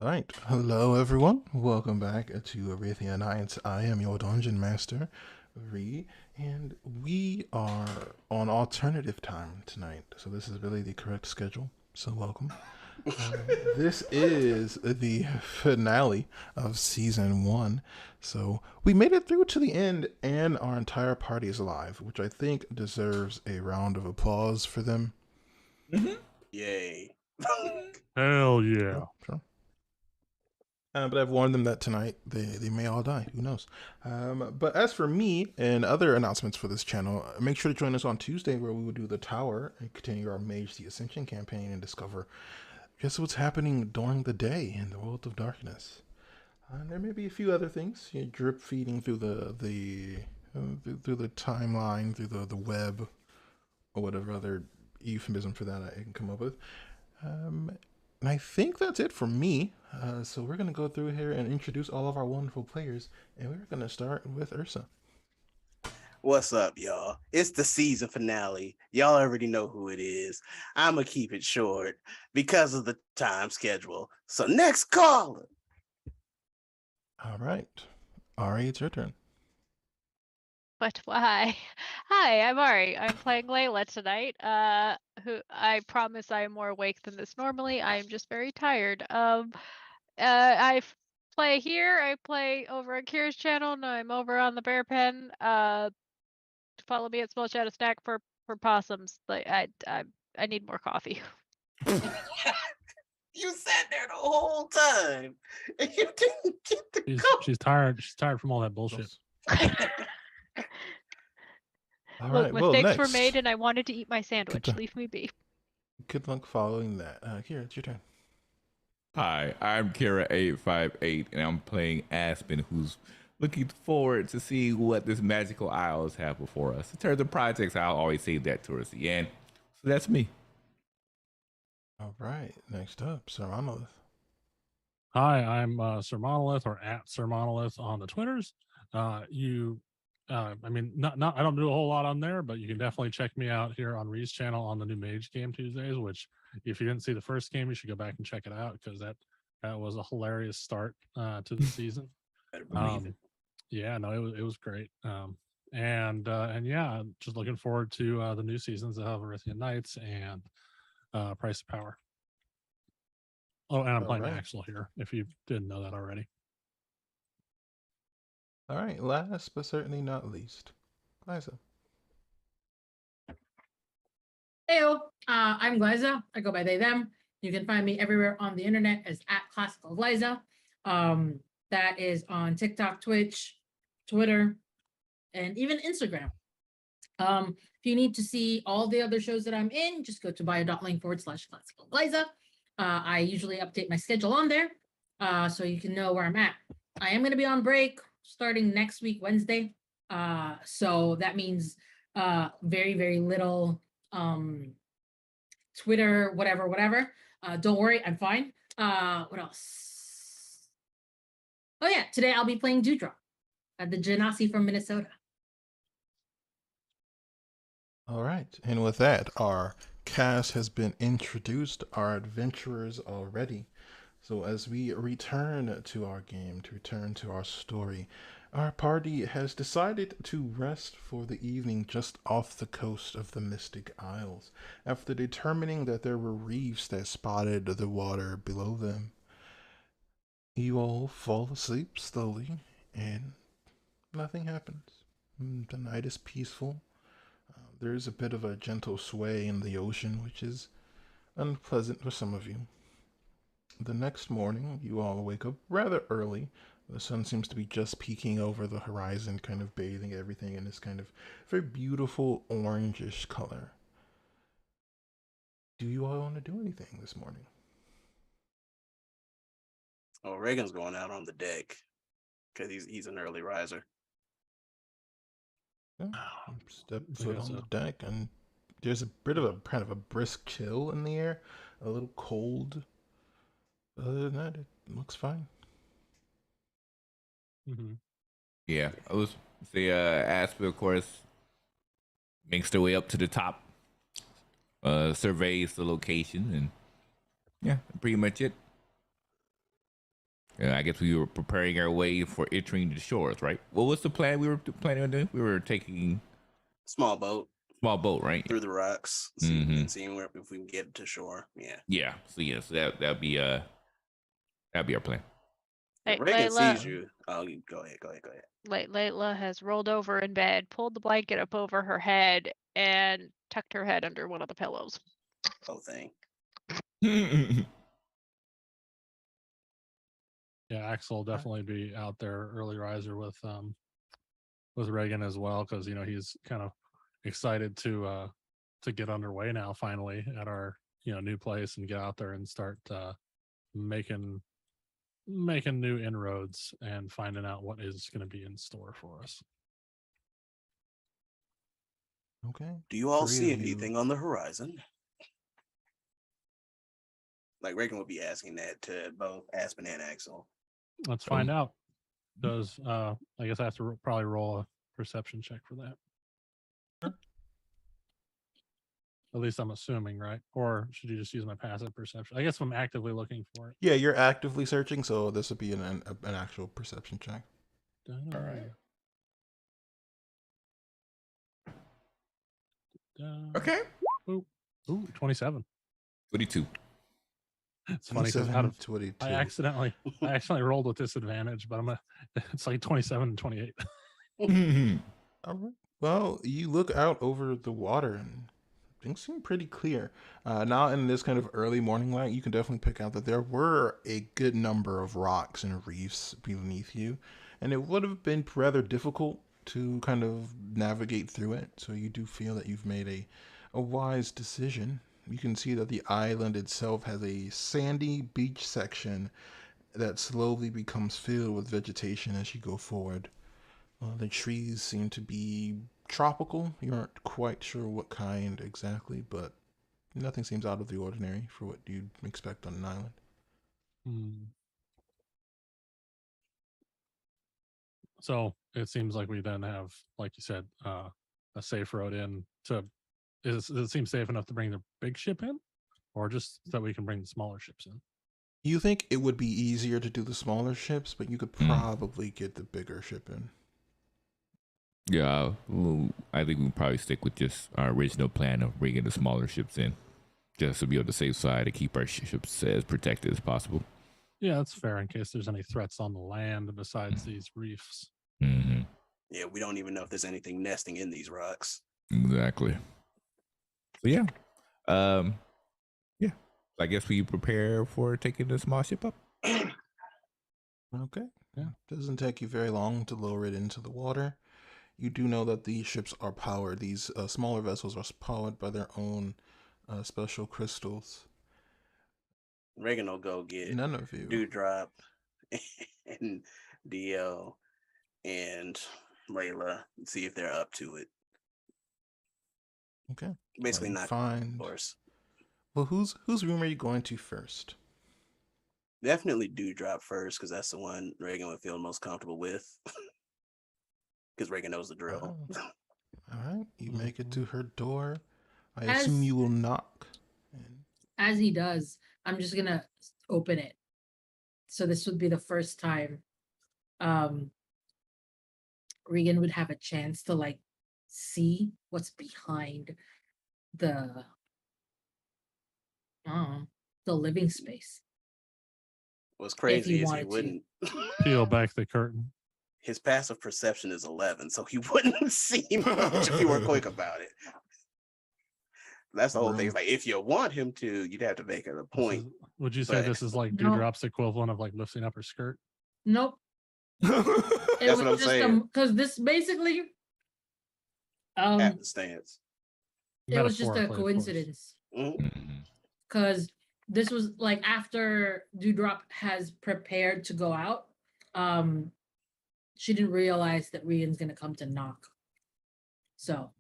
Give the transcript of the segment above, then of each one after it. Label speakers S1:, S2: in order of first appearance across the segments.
S1: All right, hello everyone. Welcome back to Arethian. I am your dungeon master, Ree, and we are on alternative time tonight. So this is really the correct schedule. So welcome. This is the finale of season 1. So we made it through to the end, and our entire party is alive, which I think deserves a round of applause for them.
S2: Yay.
S3: Hell yeah.
S1: Sure. But I've warned them that tonight they may all die. Who knows? But as for me and other announcements for this channel, make sure to join us on Tuesday where we will do the Tower and continue our Mage the Ascension campaign and discover just what's happening during the day in the world of darkness. There may be a few other things, drip feeding through the timeline, through the web, or whatever other euphemism for that I can come up with. And I think that's it for me. So we're going to go through here and introduce all of our wonderful players. And we're going to start with Ursa.
S2: What's up, y'all? It's the season finale. Y'all already know who it is. I'm going to keep it short because of the time schedule. So next caller.
S1: All right. Ari, it's your turn.
S4: But why? Hi, I'm Ari. I'm playing Layla tonight. Who I promise I am more awake than this normally. I am just very tired. I play here. I play over on Kira's channel, and I'm over on the Bear Pen. Follow me at Small Shadow Snack for possums. Like I need more coffee.
S2: You sat there the whole time and you didn't get the coffee.
S3: She's tired. She's tired from all that bullshit.
S1: All
S4: Look,
S1: right,
S4: mistakes were
S1: next.
S4: made, and I wanted to eat my sandwich. Leave me be.
S1: Good luck following that. Kira, it's your turn.
S5: Hi, I'm Kira858, and I'm playing Aspen, who's looking forward to see what this magical isles have before us. In terms of projects, I'll always save that towards the end. So that's me.
S1: All right, next up, Sir Monolith.
S3: Hi, I'm Sir Monolith, or at Sir Monolith on the Twitters. I mean, I don't do a whole lot on there, but you can definitely check me out here on Ree's channel on the new Mage game Tuesdays, which if you didn't see the first game, you should go back and check it out because that was a hilarious start to the season. Yeah, no, it was great. And yeah, just looking forward to the new seasons of Arethian Knights and Price of Power. Oh, and I'm playing Axel here, if you didn't know that already.
S1: All right, last but certainly not least, Liza.
S6: Heyo, I'm Liza. I go by they, them. You can find me everywhere on the internet as at Classical Liza. That is on TikTok, Twitch, Twitter, and even Instagram. If you need to see all the other shows that I'm in, just go to bio.link/classical Liza. I usually update my schedule on there. so you can know where I'm at. I am going to be on break starting next week, Wednesday. So that means very, very little Twitter, whatever. Don't worry, I'm fine. What else? Oh yeah, today I'll be playing Dewdrop, the Genasi from Minnesota.
S1: All right, and with that, our cast has been introduced, our adventurers are ready. So, as we return to our game, to return to our story, our party has decided to rest for the evening just off the coast of the Mystic Isles, after determining that there were reefs that spotted the water below them. You all fall asleep slowly, and nothing happens. The night is peaceful. There's a bit of a gentle sway in the ocean, which is unpleasant for some of you. The next morning, you all wake up rather early. The sun seems to be just peeking over the horizon, kind of bathing everything in this kind of very beautiful orangish color. Do you all want to do anything this morning?
S2: Oh, Reagan's going out on the deck because he's an early riser.
S1: Yeah, step
S3: I
S1: foot
S3: guess
S1: on
S3: so.
S1: the deck, and there's a bit of a kind of a brisk chill in the air, a little cold. Other than that, it looks fine.
S3: Mm-hmm.
S5: Yeah, I was say Aspen, of course, makes their way up to the top, surveys the location, and yeah, pretty much it. Yeah, I guess we were preparing our way for entering the shores, right? What was the plan we were planning on doing? We were taking
S2: Small boat
S5: small boat, right?
S2: through the rocks,
S5: Mhm.
S2: seeing where if we can get to shore. Yeah.
S5: Yeah. So yes, that'd be our plan.
S2: If
S4: Hey,
S2: Reagan
S4: Layla.
S2: sees you, you go ahead.
S4: Layla has rolled over in bed, pulled the blanket up over her head, and tucked her head under one of the pillows.
S2: Whole thing.
S3: Yeah, Axel will definitely be out there early riser with Reagan as well, because he's kind of excited to get underway now finally at our new place and get out there and start making new inroads and finding out what is going to be in store for us.
S1: Okay.
S2: Do you all
S1: 3
S2: see
S1: of you.
S2: anything on the horizon? Like Reagan would be asking that to both Aspen and Axel.
S3: Let's find out. Does I guess I have to probably roll a perception check for that. At least I'm assuming, right? Or should you just use my passive perception? I guess I'm actively looking for it.
S1: Yeah, you're actively searching, so this would be an actual perception check.
S5: All right. Okay.
S3: Ooh, 27.
S5: 22.
S3: It's funny because
S1: 22.
S3: I accidentally rolled with disadvantage, but it's like 27 and 28.
S1: All right. Well, you look out over the water and things seem pretty clear. Now, in this kind of early morning light, you can definitely pick out that there were a good number of rocks and reefs beneath you, and it would have been rather difficult to kind of navigate through it. So you do feel that you've made a wise decision. You can see that the island itself has a sandy beach section that slowly becomes filled with vegetation as you go forward. The trees seem to be tropical. You aren't quite sure what kind exactly, but nothing seems out of the ordinary for what you'd expect on an island.
S3: So it seems like we then have, like you said, a safe road in to. Does it seem safe enough to bring the big ship in, or just that we can bring the smaller ships in?
S1: You think it would be easier to do the smaller ships, but you could probably get the bigger ship in.
S5: Yeah, I think we can probably stick with just our original plan of bringing the smaller ships in, just to be on the safe side to keep our ships as protected as possible.
S3: Yeah, that's fair in case there's any threats on the land besides these reefs.
S5: Mm-hmm.
S2: Yeah, we don't even know if there's anything nesting in these rocks.
S5: Exactly. So yeah, yeah. I guess we prepare for taking the small ship up.
S1: Okay. Yeah. Doesn't take you very long to lower it into the water. You do know that these ships are powered. These smaller vessels are powered by their own special crystals.
S2: Reagan will go get
S1: None of you.
S2: Dewdrop and Dio and Layla and see if they're up to it.
S1: Okay.
S2: Basically,
S1: You
S2: not
S1: find.
S2: of course.
S1: Well, whose room are you going to first?
S2: Definitely Dewdrop first, because that's the one Reagan would feel most comfortable with. Because Reagan knows the drill.
S1: Oh. All right. You make it to her door. I
S6: As-
S1: assume you will knock. And
S6: As he does, I'm just gonna open it. So this would be the first time Regan would have a chance to like see what's behind the the living space.
S2: What's crazy is he
S6: wanted to.
S2: wouldn't.
S3: Peel back the curtain.
S2: His passive perception is 11, so he wouldn't see much if you were quick about it. That's the whole thing. It's like, if you want him to, you'd have to make it a point.
S3: Would you say
S2: but-
S3: this is like
S6: No.
S3: Dewdrop's equivalent of like lifting up her skirt?
S6: Nope.
S2: That's what I'm saying.
S6: Because this basically
S2: At the stance.
S6: it was just a
S3: Metaphorically, of course.
S6: coincidence.
S5: Mhm.
S6: Because this was like after Dewdrop has prepared to go out, she didn't realize that Regan's gonna come to knock. So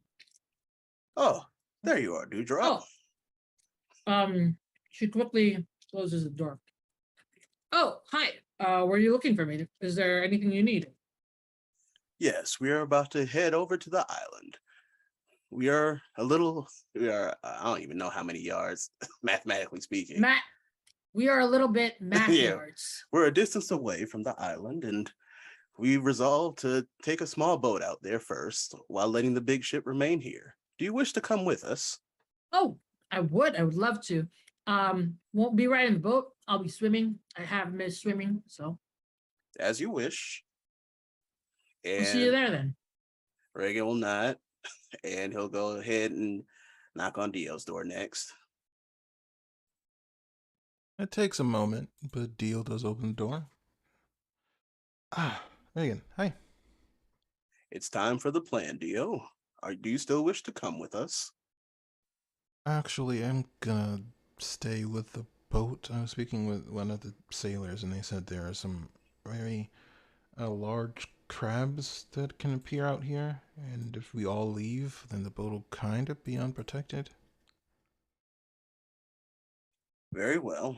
S2: Oh, there you are, Dewdrop.
S6: she quickly closes the door. Oh, hi. Were you looking for me? Is there anything you need?
S2: Yes, we are about to head over to the island. We are, I don't even know how many yards, mathematically speaking.
S6: Matt, we are a little bit math
S2: Yeah.
S6: yards.
S2: We're a distance away from the island, and we resolved to take a small boat out there first while letting the big ship remain here. Do you wish to come with us?
S6: Oh, I would love to. Won't be riding the boat. I'll be swimming. I have missed swimming, so
S2: As you wish.
S6: we'll see you
S2: And
S6: there then.
S2: Reagan will nod, and he'll go ahead and knock on Dio's door next.
S1: it takes a moment, but Dio does open the door. Ah, Megan, hi.
S2: It's time for the plan, Dio. Do you still wish to come with us?
S1: Actually, I'm gonna stay with the boat. I was speaking with one of the sailors, and they said there are some very large crabs that can appear out here, and if we all leave, then the boat will kind of be unprotected.
S2: Very well.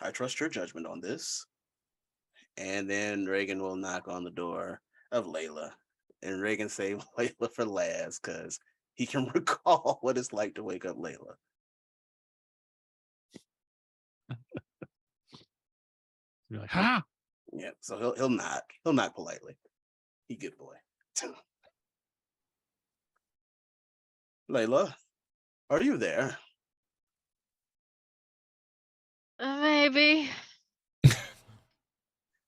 S2: I trust your judgment on this. And then Reagan will knock on the door of Layla. And Reagan saved Layla for last because he can recall what it's like to wake up Layla.
S3: You're like, ha!
S2: Yeah, so he'll knock. He'll knock politely. He good boy. Layla, are you there?
S4: Maybe.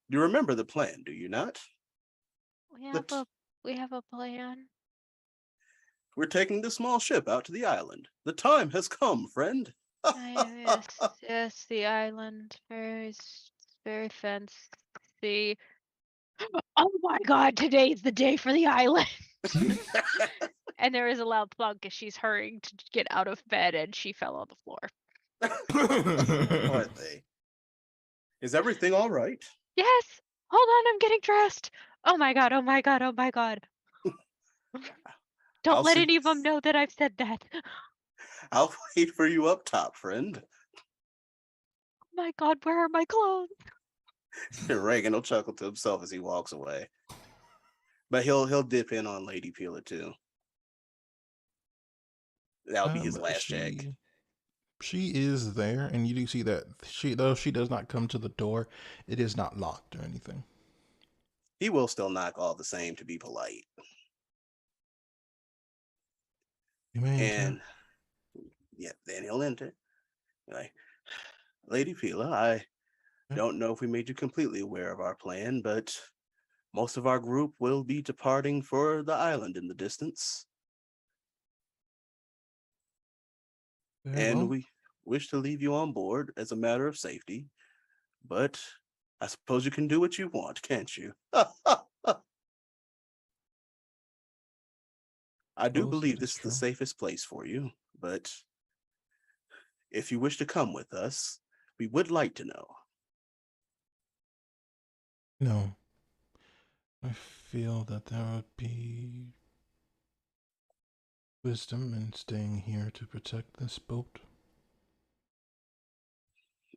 S2: You remember the plan, do you not?
S4: We have a plan.
S2: We're taking the small ship out to the island. The time has come, friend.
S4: Yes, the island. Very fancy. Oh my god, today's the day for the island. And there is a loud thunk as she's hurrying to get out of bed and she fell on the floor.
S2: Aren't they? Is everything all right?
S4: Yes. Hold on, I'm getting dressed. Oh my god, oh my god, oh my god. Don't
S2: I'll
S4: let
S2: see-
S4: any of them know that I've said that.
S2: I'll wait for you up top, friend.
S4: Oh my god, where are my clothes?
S2: Reagan will chuckle to himself as he walks away. But he'll dip in on Lady Peeler too. That'll be his last check.
S1: She is there, and you do see that though she does not come to the door, it is not locked or anything.
S2: He will still knock all the same to be polite.
S1: You may enter.
S2: And yeah, then he'll enter. Like, Lady Peeler, I don't know if we made you completely aware of our plan, but most of our group will be departing for the island in the distance.
S1: Very
S2: And
S1: well.
S2: we wish to leave you on board as a matter of safety, but I suppose you can do what you want, can't you? I do
S1: Suppose
S2: believe
S1: it
S2: this
S1: is
S2: is the
S1: true.
S2: safest place for you, but If you wish to come with us, we would like to know.
S1: No. I feel that there would be wisdom in staying here to protect this boat.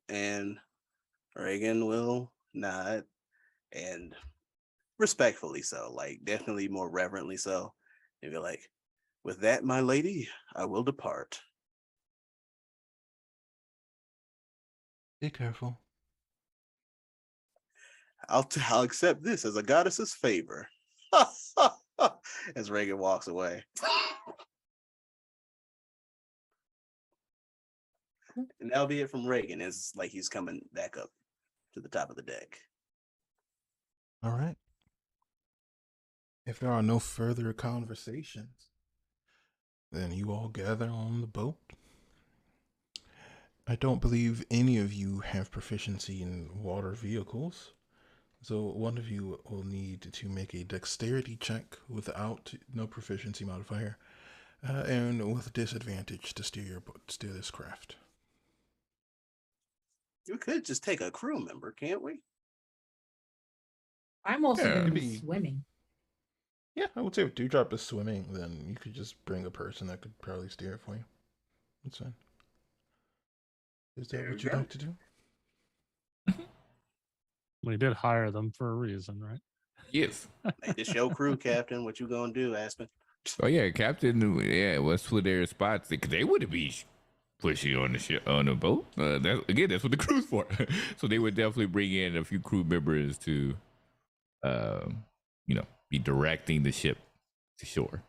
S2: And Reagan will nod, and respectfully so, like definitely more reverently so. And be like, with that, my lady, I will depart.
S1: Be careful.
S2: I'll accept this as a goddess's favor. As Reagan walks away. And that'll be it from Reagan. It's like he's coming back up to the top of the deck.
S1: All right. If there are no further conversations, then you all gather on the boat. I don't believe any of you have proficiency in water vehicles, so one of you will need to make a dexterity check without no proficiency modifier, and with disadvantage to steer this craft.
S2: You could just take a crew member, can't we?
S6: I'm also
S5: Yeah.
S6: going to be
S1: Maybe-
S6: swimming.
S1: Yeah, I would say if Dewdrop is swimming, then you could just bring a person that could probably steer it for you. That's fine. Is that
S2: There
S1: what
S2: you
S1: you'd
S2: go.
S1: like to do?
S3: We did hire them for a reason, right?
S5: Yes.
S2: Hey, this your crew, Captain. What you gonna do, Aspen?
S5: Oh yeah, Captain. Yeah, what's for their spots? Because they wouldn't be pushing on the ship on the boat. That's what the crew's for. So they would definitely bring in a few crew members to, be directing the ship to shore.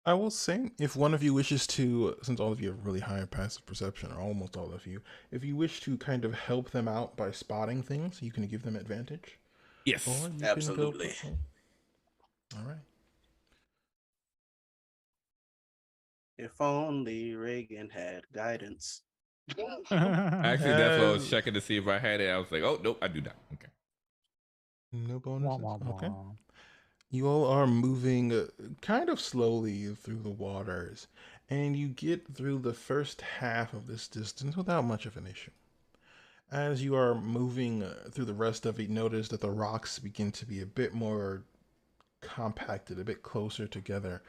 S1: I will say, if one of you wishes to, since all of you have really high passive perception, or almost all of you, if you wish to kind of help them out by spotting things, you can give them advantage.
S5: Yes.
S1: Or you
S2: Absolutely.
S1: Can go, all right.
S2: If only Reagan had guidance.
S5: Actually, that's what I was
S1: Has-
S5: checking to see if I had it. I was like, oh nope, I do not. Okay.
S1: No
S3: Wah,
S1: bonuses.
S3: wah,
S1: Okay.
S3: wah.
S1: You all are moving kind of slowly through the waters, and you get through the first half of this distance without much of an issue. As you are moving through the rest of it, you notice that the rocks begin to be a bit more compacted, a bit closer together.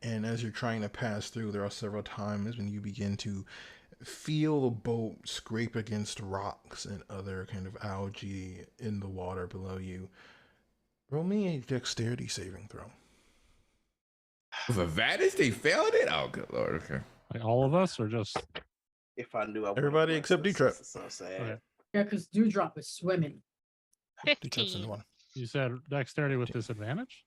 S1: And as you're trying to pass through, there are several times when you begin to feel the boat scrape against rocks and other kind of algae in the water below you. Roll me a dexterity saving throw.
S5: With advantage, they failed it. Oh good lord. Okay.
S3: Like all of us, or just
S2: If I knew I would've
S1: Everybody
S2: blessed
S1: except
S2: this.
S1: Dewdrop.
S2: This is so sad.
S3: okay.
S6: Yeah, because Dewdrop is swimming.
S1: Dewdrop's in the
S4: 15.
S1: water.
S3: You said dexterity with disadvantage?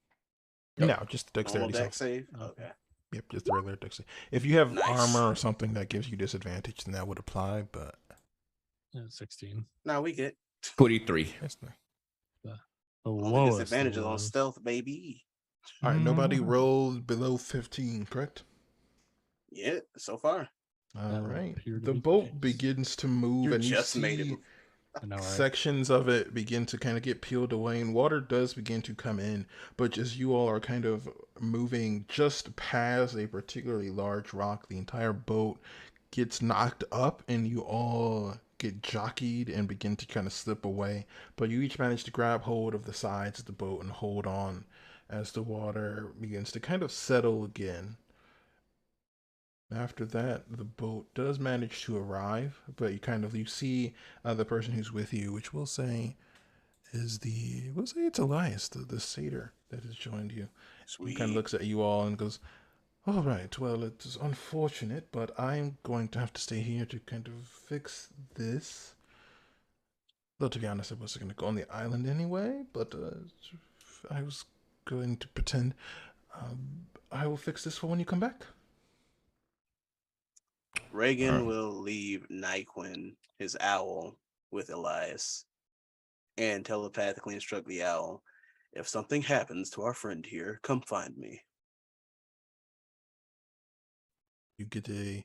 S5: Yep.
S1: No, just the
S2: Normal
S1: dexterity
S2: deck
S1: save.
S2: save? Okay.
S1: Yep, just the regular dexterity. If you have
S2: Nice.
S1: armor or something that gives you disadvantage, then that would apply, but
S3: Yeah, 16.
S2: Now we get
S5: 23.
S1: that's nice.
S3: The
S2: only
S3: lowest.
S2: disadvantages
S3: of
S2: on
S3: lows.
S2: stealth, baby.
S1: All right, nobody
S3: Mhm.
S1: rolled below 15, correct?
S2: Yeah, so far.
S1: All
S3: That would
S1: right.
S3: appear to
S1: The
S3: be the
S1: boat
S3: case.
S1: begins to move,
S2: You
S1: and you
S2: just made it.
S1: see
S3: I know, right?
S1: sections of it begin to kind of get peeled away, and water does begin to come in. But just you all are kind of moving just past a particularly large rock, the entire boat gets knocked up, and you all get jockeyed and begin to kind of slip away. But you each manage to grab hold of the sides of the boat and hold on as the water begins to kind of settle again. After that, the boat does manage to arrive, but you see the person who's with you, which we'll say it's Elias, the satyr that has joined you. He
S2: Sweet.
S1: kind of looks at you all and goes, "All right, well, it's unfortunate, but I'm going to have to stay here to kind of fix this." Though, to be honest, I wasn't going to go on the island anyway, but I was going to pretend. I will fix this for when you come back.
S2: Reagan
S5: Alright.
S2: will leave Nyquin, his owl, with Elias and telepathically instruct the owl, if something happens to our friend here, come find me.
S1: You get you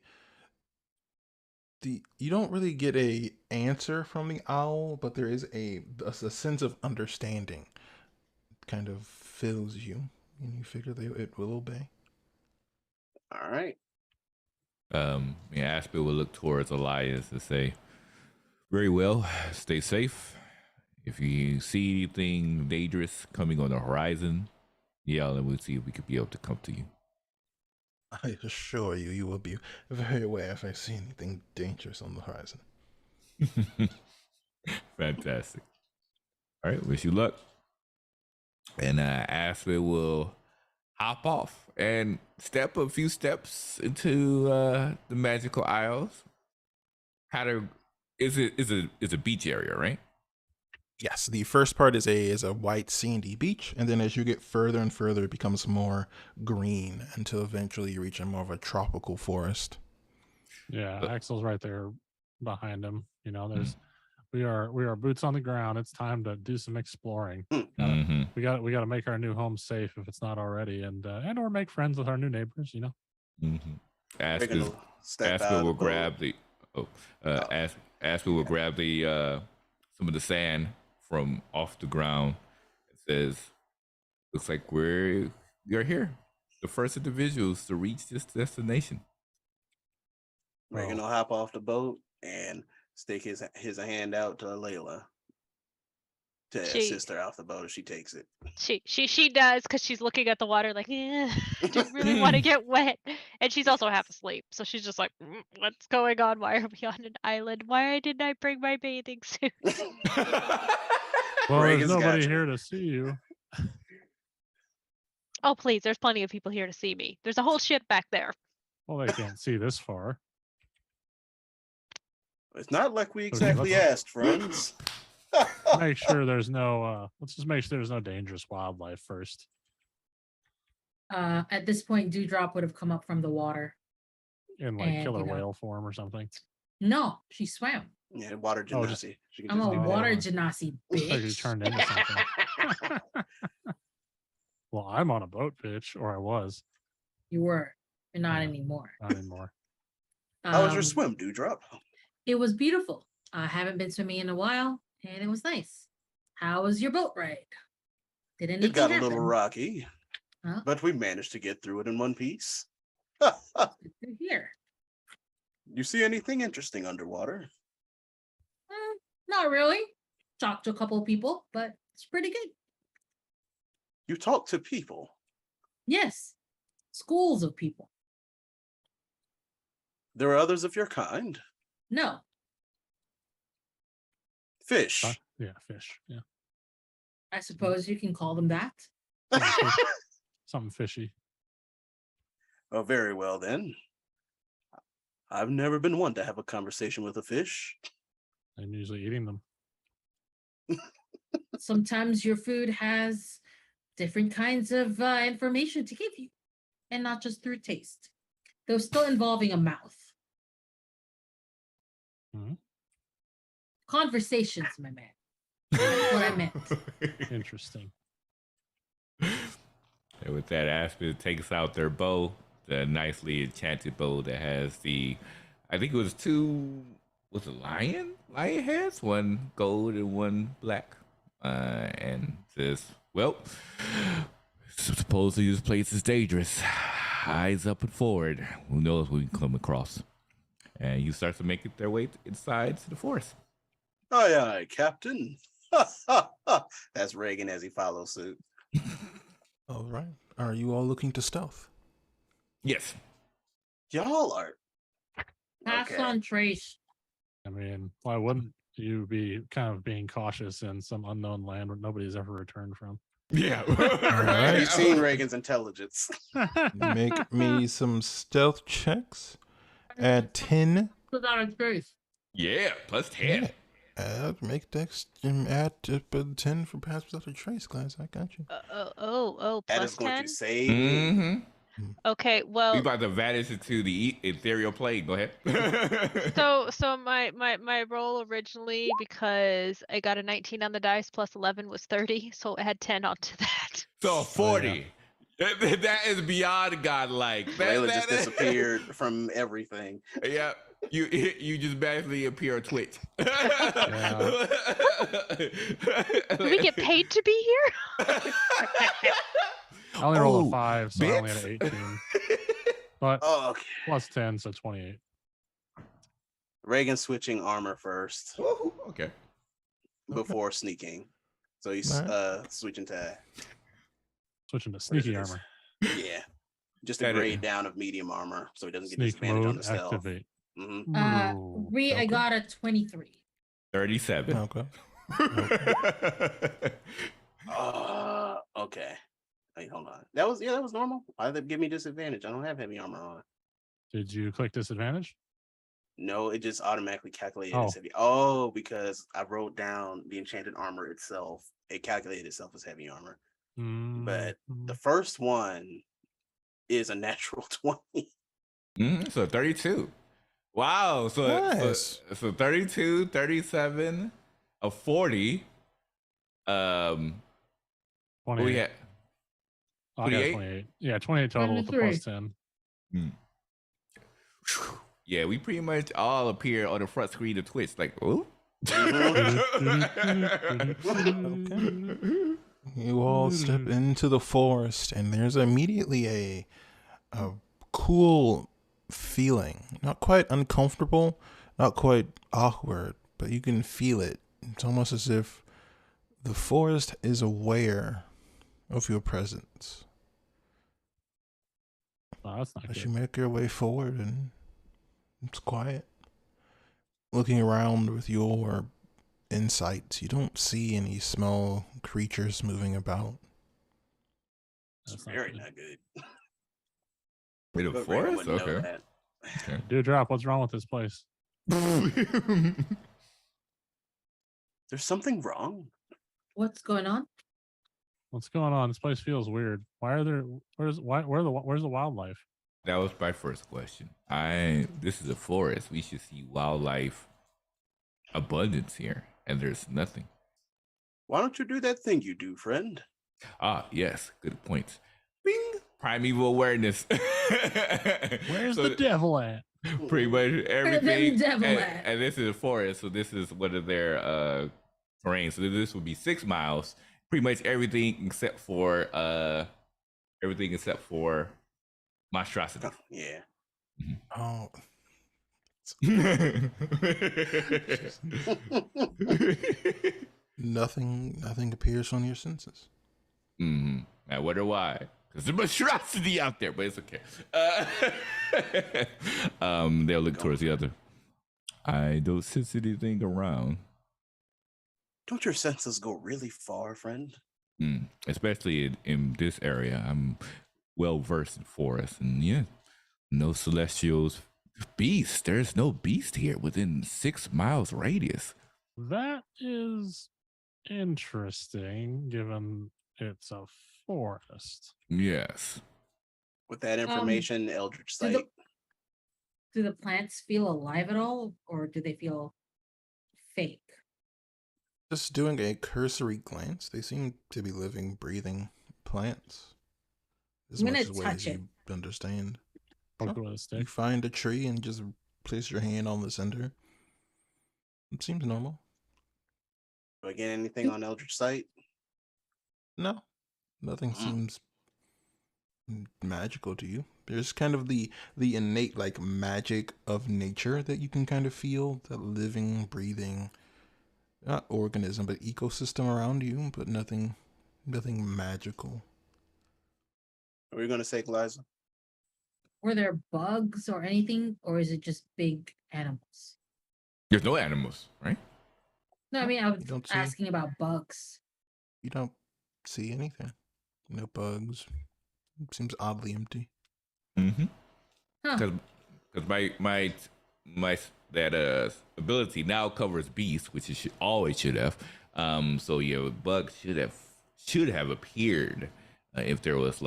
S1: don't really get a answer from the owl, but there is a sense of understanding kind of fills you, and you figure it will obey.
S2: All right.
S5: Aspen will look towards Elias and say, "Very well. Stay safe. If you see anything dangerous coming on the horizon, yell and we'll see if we could be able to come to you."
S1: I assure you, you will be very aware if I see anything dangerous on the horizon.
S5: Fantastic. All right, wish you luck. And Aspen will hop off and step a few steps into the magical isles. It's a beach area, right?
S1: Yes, the first part is a white sandy beach, and then as you get further and further, it becomes more green until eventually you reach a more of a tropical forest.
S3: Yeah, Axel's right there behind him. You know, we are boots on the ground. It's time to do some exploring. We got to make our new home safe if it's not already, and or make friends with our new neighbors. You know.
S5: Aspen will grab the Aspen will grab the some of the sand from off the ground. It says, "Looks like we're here, the first individuals to reach this destination."
S2: Reagan will hop off the boat and stick his hand out to Layla to assist her off the boat if she takes it.
S4: She does, because she's looking at the water like, I don't really want to get wet. And she's also half asleep. So she's just like, what's going on? Why are we on an island? Why didn't I bring my bathing suit?
S3: Well, there's nobody here to see you.
S4: Oh, please. There's plenty of people here to see me. There's a whole ship back there.
S3: Well, they can't see this far.
S2: It's not like we exactly asked, friends.
S3: Make sure there's no let's just make sure there's no dangerous wildlife first.
S6: At this point, Dewdrop would have come up from the water.
S3: In like killer whale form or something.
S6: No, she swam.
S2: Yeah, water genasi.
S6: I'm a water genasi, bitch.
S3: Like you turned into something. Well, I'm on a boat, bitch, or I was.
S6: You were. You're not anymore.
S3: Not anymore.
S2: How was your swim, Dewdrop?
S6: It was beautiful. I haven't been swimming in a while, and it was nice. How was your boat ride? Did anything happen?
S2: It got a little rocky, but we managed to get through it in one piece.
S6: Good to hear.
S2: You see anything interesting underwater?
S6: Not really. Talked to a couple of people, but it's pretty good.
S2: You talk to people?
S6: Yes. Schools of people.
S2: There are others of your kind?
S6: No.
S2: Fish.
S3: Yeah, fish. Yeah.
S6: I suppose you can call them that.
S3: Something fishy.
S2: Oh, very well then. I've never been one to have a conversation with a fish.
S3: I'm usually eating them.
S6: Sometimes your food has different kinds of information to give you, and not just through taste, though still involving a mouth. Conversations, my man. That's what I meant.
S3: Interesting.
S5: And with that, Aspen takes out their bow, the nicely enchanted bow that has I think it was lion heads, one gold and one black, and says, "Well, supposedly this place is dangerous. Eyes up and forward. Who knows what we can come across?" And you start to make it their way inside to the forest.
S2: Aye, aye, Captain. That's Reagan as he follows suit.
S1: All right. Are you all looking to stealth?
S5: Yes.
S2: Y'all are.
S6: Pass on Trace.
S3: I mean, why wouldn't you be kind of being cautious in some unknown land where nobody's ever returned from?
S5: Yeah.
S2: Right. You've seen Reagan's intelligence.
S1: Make me some stealth checks. Add 10.
S6: Without a Trace.
S5: Yeah, plus 10.
S1: Make Dex add 10 for pass without a trace, guys. I got you.
S4: Plus
S2: That is going
S4: 10?
S2: to save.
S5: Mm-hmm.
S4: Okay, well.
S5: We about to vanish into the ethereal plane. Go ahead.
S4: So my roll originally, because I got a 19 on the dice plus 11 was 30, so I had 10 onto that.
S5: So 40. That is beyond godlike.
S2: Layla just disappeared from everything.
S5: Yeah. You just magically appear on Twitch.
S4: Do we get paid to be here?
S3: I only rolled a 5, so I only had an 18. but
S2: Oh, okay.
S3: plus 10, so 28.
S2: Reagan switching armor first
S5: Woohoo, okay.
S2: before sneaking. So he's
S1: Alright.
S2: switching to
S3: Switching to
S2: what is
S3: sneaky
S2: it?
S3: armor.
S2: Yeah. Just a
S5: That is-
S2: grade down of medium armor, so he doesn't get
S3: Sneak
S2: disadvantage on
S3: mode
S2: the stealth.
S3: activate.
S2: hmm
S6: Ree, I
S1: Okay.
S6: got a 23.
S5: 37.
S1: Okay.
S2: Okay. Wait, hold on. That was normal. Why did they give me disadvantage? I don't have heavy armor on.
S3: Did you click disadvantage?
S2: No, it just automatically calculated
S3: Oh.
S2: as heavy. Oh, because I wrote down the enchanted armor itself. It calculated itself as heavy armor. But the first one is a natural 20.
S5: So 32. Wow. So,
S1: Nice.
S5: so 32, 37, a 40. What
S3: 28.
S5: we had?
S3: Oh, I got
S5: 28?
S3: 28. Yeah, 28 total with the
S6: 23.
S3: plus 10.
S5: Yeah, we pretty much all appear on the front screen of Twitch. Like, oh.
S1: You all step into the forest, and there's immediately a cool feeling. Not quite uncomfortable, not quite awkward, but you can feel it. It's almost as if the forest is aware of your presence.
S3: Oh, that's not
S1: As
S3: good.
S1: you make your way forward, and it's quiet. Looking around with your insight, you don't see any small creatures moving about.
S2: It's
S3: That's not
S2: very
S3: good.
S2: not good.
S5: Wait, a
S2: But Reagan
S5: forest?
S2: wouldn't know
S5: Okay.
S2: that.
S3: Dewdrop, what's wrong with this place?
S2: There's something wrong.
S6: What's going on?
S3: What's going on? This place feels weird. Why are there? Where's the wildlife?
S5: That was my first question. This is a forest. We should see wildlife abundance here, and there's nothing.
S2: Why don't you do that thing you do, friend?
S5: Ah, yes, good point. Bing, primeval awareness.
S3: Where's
S5: So
S3: the devil at?
S5: pretty much everything.
S6: devil
S5: and,
S6: at?
S5: and this is a forest, so this is one of their terrain. So this would be 6 miles. Pretty much everything except for monstrosity.
S2: Oh, yeah.
S1: Oh, nothing appears on your senses.
S5: I wonder why. Because there's monstrosity out there, but it's okay. They'll look towards the other. I don't sense anything around.
S2: Don't your senses go really far, friend?
S5: Especially in this area. I'm well versed in forests, and yeah, no celestials, beast. There's no beast here within 6 miles radius.
S3: That is interesting, given it's a forest.
S5: Yes.
S2: With that information, Eldritch
S6: do the-
S2: Sight.
S6: Do the plants feel alive at all, or do they feel fake?
S1: Just doing a cursory glance, they seem to be living, breathing plants. As
S6: I'm
S1: much
S6: gonna
S1: as way
S6: touch
S1: as
S6: it.
S1: you understand.
S3: Poke
S1: Sure.
S3: it with a
S1: You
S3: stick.
S1: find a tree and just place your hand on the center. It seems normal.
S2: Do I get anything on Eldritch Sight?
S1: No, nothing seems magical to you. There's kind of the innate like magic of nature that you can kind of feel, that living, breathing, not organism, but ecosystem around you, but nothing magical.
S2: What were you going to say, Liza?
S6: Were there bugs or anything, or is it just big animals?
S5: There's no animals, right?
S6: No, I mean, I was
S1: You don't see-
S6: asking about bugs.
S1: You don't see anything. No bugs. It seems oddly empty.
S5: Mm-hmm.
S6: Huh.
S5: Because my that ability now covers beast, which it should have. So yeah, bugs should have appeared if there was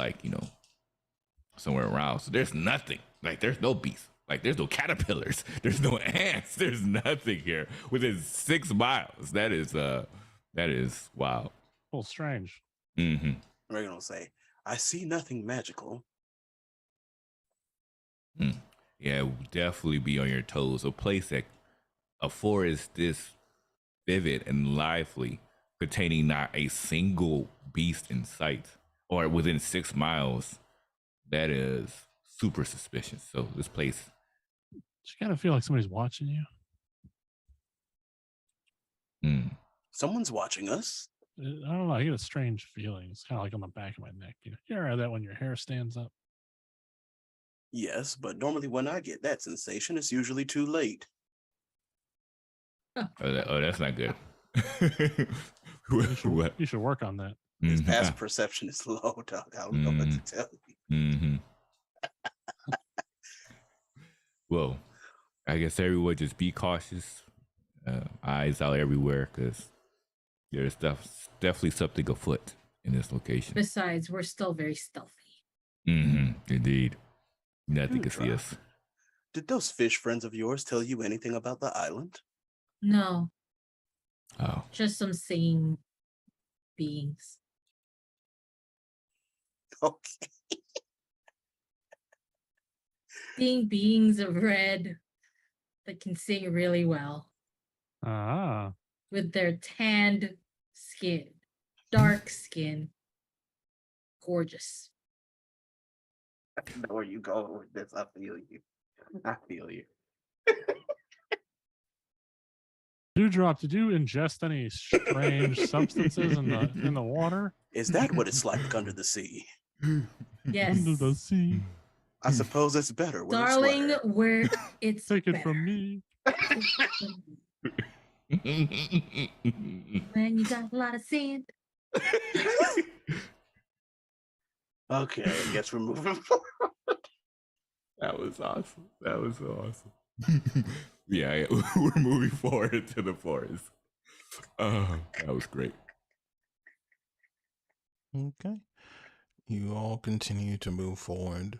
S5: somewhere around. So there's nothing. Like there's no beast. Like there's no caterpillars. There's no ants. There's nothing here within 6 miles. That is wild.
S3: Well, strange.
S5: Mm-hmm.
S2: We're going to say, I see nothing magical.
S5: Yeah, definitely be on your toes. A forest this vivid and lively, containing not a single beast in sight or within 6 miles. That is super suspicious. So this place,
S3: You kind of feel like somebody's watching you.
S2: Someone's watching us.
S3: I don't know. I get a strange feeling. It's kind of like on the back of my neck. You ever have that when your hair stands up?
S2: Yes, but normally when I get that sensation, it's usually too late.
S5: that's not good.
S3: You should work on that.
S2: His past perception is low, dog. I don't know what to tell you.
S5: Well, I guess everyone just be cautious. Eyes out everywhere because there's definitely something afoot in this location.
S6: Besides, we're still very stealthy.
S5: Indeed. Nothing can see
S2: Dewdrop,
S5: us.
S2: Did those fish friends of yours tell you anything about the island?
S6: No,
S5: Oh.
S6: just some singing beings.
S2: Okay.
S6: Seeing beings of red that can sing really well
S3: Ah.
S6: with their tanned skin, dark skin. Gorgeous.
S2: I know where you go with this. I feel you. I feel you.
S3: Dewdrop, did you ingest any strange substances in the water?
S2: Is that what it's like under the sea?
S6: Yes.
S3: Under the sea.
S2: I suppose it's better. Where
S6: Darling,
S2: it's wetter.
S6: where it's
S3: Take it
S6: better.
S3: from me.
S6: When you got a lot of sand.
S2: Okay, I guess we're moving forward.
S5: That was awesome. That was so awesome. Yeah, we're moving forward to the forest. That was great.
S1: Okay. You all continue to move forward.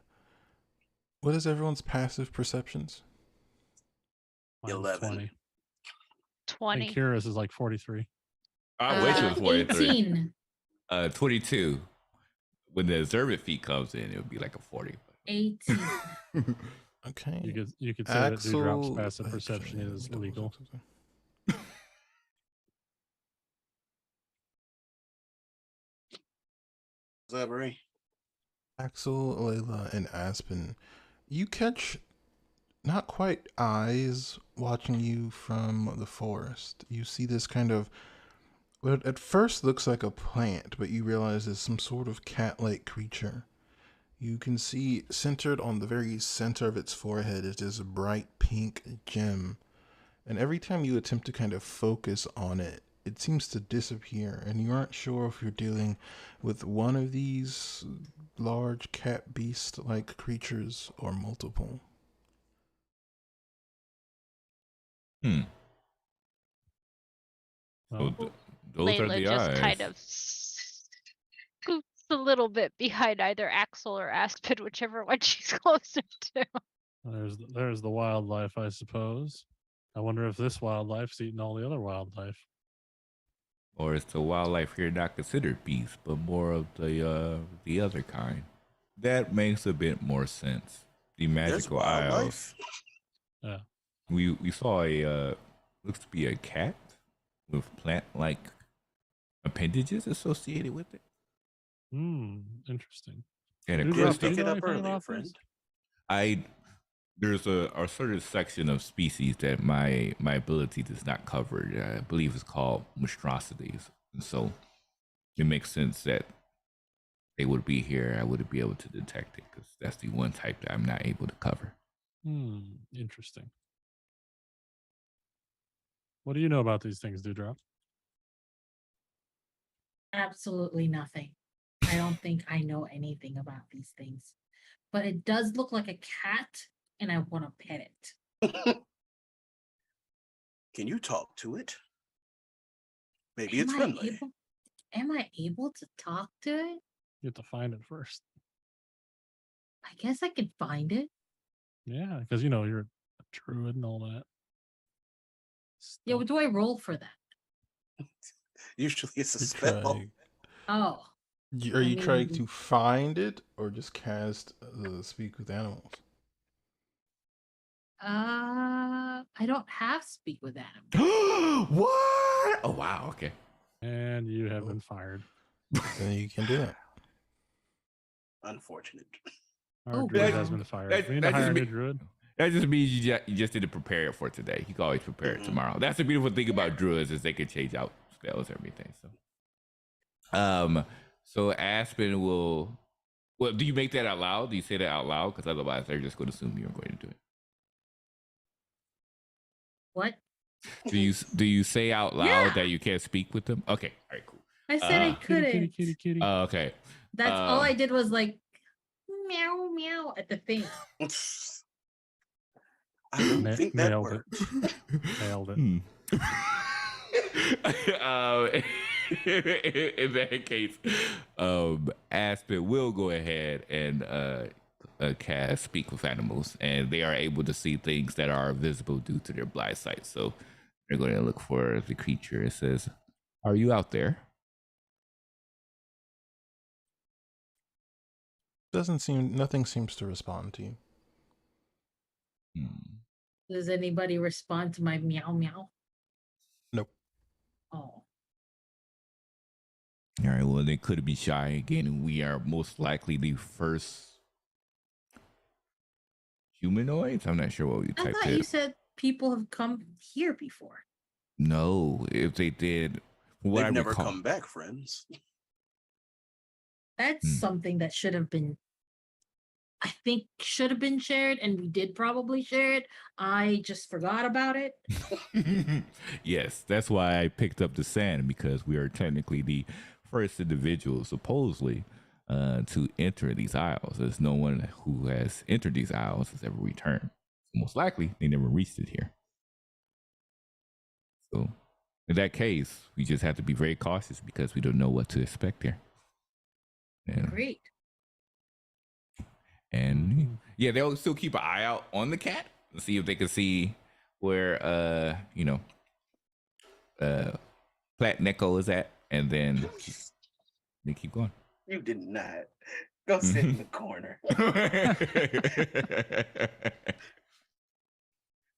S1: What is everyone's passive perceptions?
S3: Mine's
S2: 11.
S3: 20.
S4: 20.
S3: And Kira's is like 43.
S5: I wish it was 43.
S6: 18.
S5: 22. When the observant feat comes in, it would be like a 40.
S6: 18.
S1: Okay.
S3: You could say that Dewdrop's
S1: Axel-
S3: passive perception is legal.
S2: What's up, Marie?
S1: Axel, Layla, and Aspen, you catch not quite eyes watching you from the forest. You see this kind of what at first looks like a plant, but you realize it's some sort of cat-like creature. You can see centered on the very center of its forehead is this bright pink gem. And every time you attempt to kind of focus on it, it seems to disappear. And you aren't sure if you're dealing with one of these large cat beast-like creatures or multiple.
S5: So
S3: Well,
S5: those are
S4: Layla
S5: the
S4: just
S5: eyes.
S4: kind of scoots a little bit behind either Axel or Aspen, whichever one she's closer to.
S3: there's the wildlife, I suppose. I wonder if this wildlife's eating all the other wildlife.
S5: Or is the wildlife here not considered beasts, but more of the other kind? That makes a bit more sense. The
S2: There's
S5: magical isles.
S2: wildlife.
S3: Yeah.
S5: We saw a looks to be a cat with plant-like appendages associated with it,
S3: Interesting.
S5: and a
S3: Dewdrop,
S5: crystal.
S3: do you
S2: Pick it
S3: know
S2: up
S3: anything
S2: earlier,
S3: about
S2: friend.
S3: this?
S5: There's a certain section of species that my ability does not cover. I believe it's called monstrosities, and so it makes sense that they would be here. I wouldn't be able to detect it because that's the one type that I'm not able to cover.
S3: Interesting. What do you know about these things, Dewdrop?
S6: Absolutely nothing. I don't think I know anything about these things. But it does look like a cat, and I want to pet it.
S2: Can you talk to it? Maybe it's friendly.
S6: Am I able to talk to it?
S3: You have to find it first.
S6: I guess I can find it.
S3: Yeah, because you're a druid and all that.
S6: Yeah,
S3: stuff.
S6: what do I roll for that?
S2: Usually it's a
S1: You
S2: spell.
S1: try-
S6: Oh,
S1: Are you trying
S6: mean-
S1: to find it or just cast speak with animals?
S6: I don't have speak with animals.
S5: What? Oh wow. Okay.
S3: And you have been fired.
S1: Then you can do that.
S2: Unfortunate.
S3: Our
S6: Oh,
S3: druid
S6: wow.
S3: has been fired.
S5: That-
S3: We need to
S5: that just
S3: hire a new
S5: me-
S3: druid.
S5: That just means you just didn't prepare it for today. You can always prepare it
S2: Mhm.
S5: tomorrow. That's the beautiful thing about druids is they can change out spells and everything. So Aspen will. Well, do you make that out loud? Do you say that out loud? Because otherwise, they're just going to assume you're going to do it.
S6: What?
S5: Do you say out loud
S6: Yeah.
S5: that you can't speak with them? Okay, all right, cool.
S6: I said I
S5: Uh,
S6: couldn't.
S3: Kitty, kitty, kitty, kitty.
S5: Okay,
S6: That's all I did was like meow meow at the thing.
S2: I don't
S3: Na-
S2: think that
S3: nailed it.
S2: worked.
S3: Nailed it.
S5: Hmm. In that case, Aspen will go ahead and cast Speak with Animals, and they are able to see things that are visible due to their blind sight. So they're going to look for the creature. It says, "Are you out there?"
S1: Nothing seems to respond to you.
S5: Hmm.
S6: Does anybody respond to my meow meow?
S1: Nope.
S6: Oh.
S5: All right, well, they could be shy again. We are most likely the first humanoids. I'm not sure what we
S6: I
S5: typed
S6: thought
S5: in.
S6: you said people have come here before.
S5: No, if they did, from what
S2: They've
S5: I
S2: never
S5: recall,
S2: come back, friends.
S6: That's
S5: Hmm.
S6: something that should have been, I think, should have been shared, and we did probably share it. I just forgot about it.
S5: Yes, that's why I picked up the sand, because we are technically the first individuals, supposedly, to enter these isles. There's no one who has entered these isles has ever returned. Most likely, they never reached it here. So, in that case, we just have to be very cautious because we don't know what to expect there. And,
S6: Great.
S5: and yeah, they'll still keep an eye out on the cat and see if they can see where Plat Neko is at, and then they keep going.
S2: You did not. Go sit in the corner.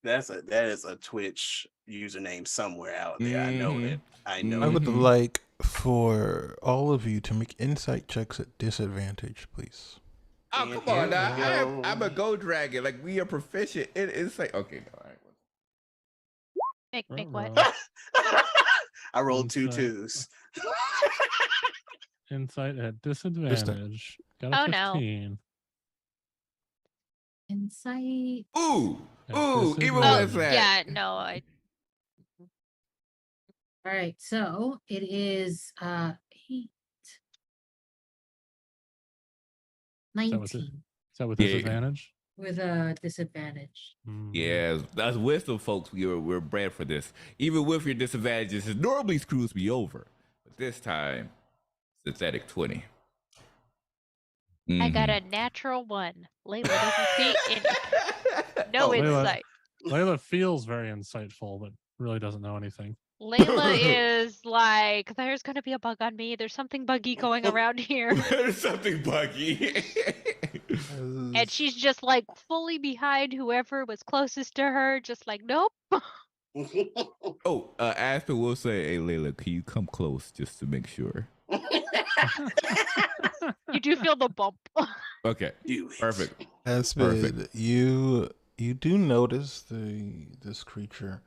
S2: That is a Twitch username somewhere out there. I know it. I know
S1: I
S2: it.
S1: would
S5: Mhm.
S1: like for all of you to make insight checks at disadvantage, please.
S5: Oh, come on now. I'm a gold dragon. Like, we are proficient. It's like, okay, all right.
S4: Make what?
S2: I rolled two
S3: Insight.
S2: twos.
S3: Insight at disadvantage. Got a
S4: Oh, no.
S3: 15.
S6: Insight.
S5: Ooh,
S3: At
S5: ooh, even
S3: disadvantage.
S5: with that.
S4: Yeah, no, I
S6: All right, so it is 8,
S3: Is that with
S6: 19
S3: Is that with
S5: Yeah.
S3: disadvantage?
S6: with a disadvantage.
S3: Mm.
S5: Yeah, that's wisdom, folks. We're bred for this. Even with your disadvantages, it normally screws me over. But this time, synthetic 20.
S4: I got
S5: Mhm.
S4: a natural 1. Layla doesn't see anything. No
S2: Oh,
S3: Layla.
S4: insight.
S3: Layla feels very insightful, but really doesn't know anything.
S4: Layla is like, there's gonna be a bug on me. There's something buggy going around here.
S5: There's something buggy.
S4: And she's just like fully behind whoever was closest to her, just like, nope.
S5: Oh, Aspen will say, "Hey, Layla, can you come close just to make sure?"
S4: You do feel the bump.
S5: Okay,
S2: Do it.
S5: perfect.
S1: Aspen, you do notice this creature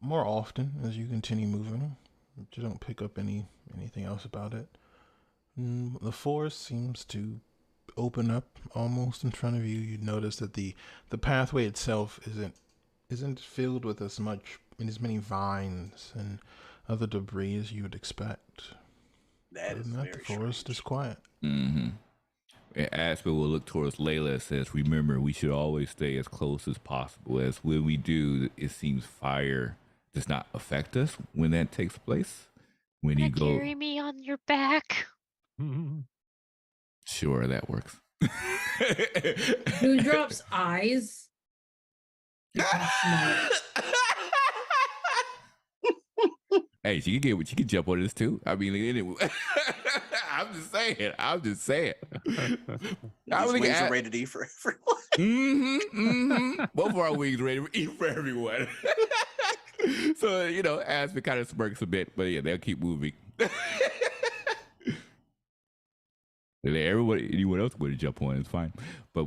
S1: more often as you continue moving. You don't pick up anything else about it. The forest seems to open up almost in front of you. You notice that the pathway itself isn't filled with as many vines and other debris as you would expect.
S2: That
S1: Other
S2: is
S1: than that,
S2: very
S1: the forest is quiet.
S5: Mm-hmm. And Aspen will look towards Layla and says, "Remember, we should always stay as close as possible. As when we do, it seems fire does not affect us when that takes place. When you
S4: Wanna
S5: go,
S4: carry me on your back?
S5: sure, that works."
S6: Dewdrop's eyes become smaller.
S5: Hey, she can jump on this too. I mean, anyway. I'm just saying.
S2: These wings are rated E for everyone.
S5: Both of our wings ready to eat for everyone. So, Aspen kind of smirks a bit, but yeah, they'll keep moving. Like, everybody, anyone else would jump on, it's fine. But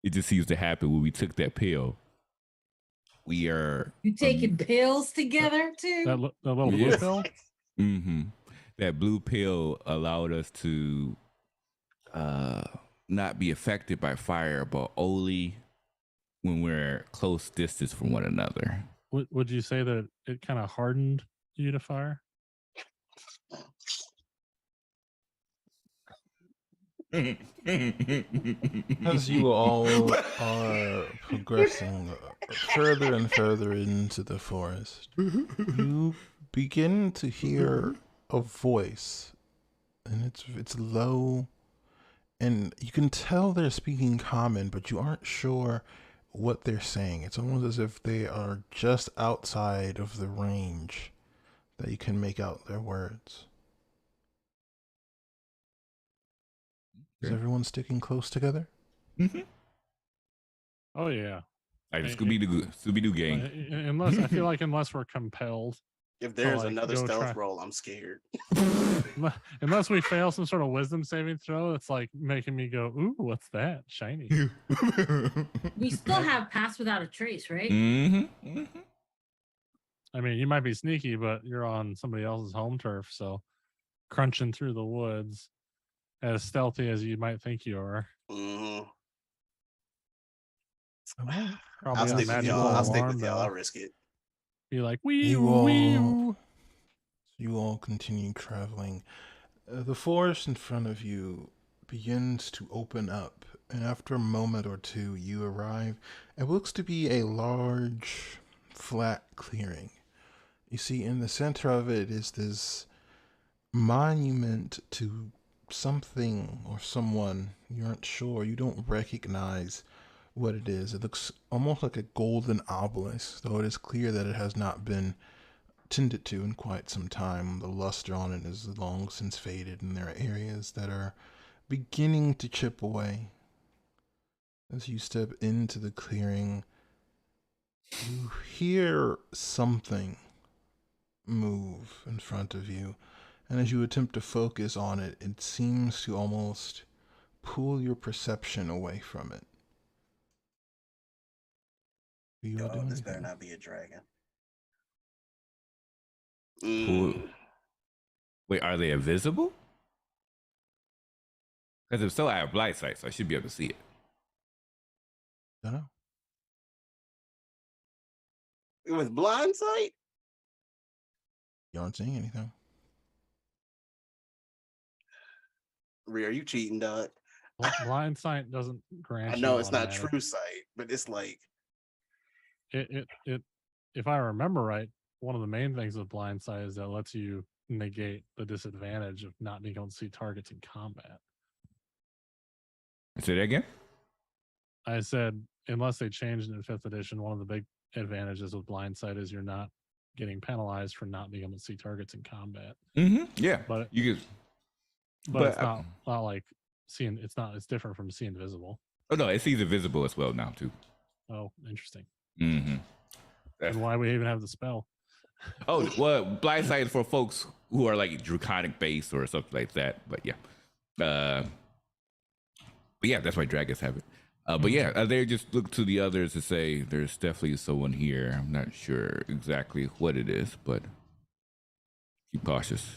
S5: it just seems to happen when we took that pill. We are.
S6: You taking pills together too?
S3: That little blue
S5: Yes.
S3: pill.
S5: Mm-hmm. That blue pill allowed us to not be affected by fire, but only when we're close distance from one another.
S3: Would you say that it kind of hardened you to fire?
S1: As you all are progressing further and further into the forest, you begin to hear a voice, and it's low, and you can tell they're speaking common, but you aren't sure what they're saying. It's almost as if they are just outside of the range that you can make out their words. Is everyone sticking close together?
S5: Mm-hmm.
S3: Oh yeah.
S5: Like the Scooby-Doo gang.
S3: Unless I feel like unless we're compelled.
S2: If there's
S3: like,
S2: another
S3: go
S2: stealth
S3: try-
S2: roll, I'm scared.
S3: Unless we fail some sort of wisdom saving throw, it's like making me go, "Ooh, what's that? Shiny."
S6: We still have Pass Without a Trace, right?
S5: Mm-hmm. Mm-hmm.
S3: I mean, you might be sneaky, but you're on somebody else's home turf, so crunching through the woods, as stealthy as you might think you are.
S2: Mm-hmm.
S3: Probably
S2: I'll
S3: a
S2: stick with
S3: magical
S2: y'all. I'll stick
S3: alarm
S2: with y'all. I'll
S3: bell.
S2: risk it.
S3: Be like, wee
S1: You all continue traveling. The forest in front of you begins to open up, and after a moment or two, you arrive at what looks to be a large, flat clearing. You see, in the center of it is this monument to something or someone. You aren't sure. You don't recognize what it is. It looks almost like a golden obelisk, though it is clear that it has not been tended to in quite some time. The luster on it is long since faded, and there are areas that are beginning to chip away. As you step into the clearing, you hear something move in front of you, and as you attempt to focus on it, it seems to almost pull your perception away from it. Do you all do
S2: This better
S1: anything?
S2: not be a dragon.
S5: Wait, are they invisible? Because if so, I have blind sight, so I should be able to see it.
S1: Don't know.
S2: With blind sight?
S1: You aren't seeing anything.
S2: Rhea, are you cheating, dog?
S3: Blind sight doesn't grant.
S2: I know
S3: you
S2: it's not
S3: automatic-
S2: true sight, but it's like
S3: It. If I remember right, one of the main things with blind sight is that it lets you negate the disadvantage of not being able to see targets in combat.
S5: Say that again?
S3: I said, unless they changed it in 5th edition, one of the big advantages with blind sight is you're not getting penalized for not being able to see targets in combat.
S5: Mm-hmm. Yeah.
S3: But
S5: You could.
S3: but it's not like seeing. It's different from seeing visible.
S5: Oh no, it sees invisible as well now too.
S3: Oh, interesting.
S5: Mm-hmm.
S3: And why we even have the spell?
S5: Oh well, blind sight is for folks who are like draconic based or something like that. But yeah, but yeah, that's why dragons have it. But yeah, they just look to the others to say there's definitely someone here. I'm not sure exactly what it is, but keep cautious.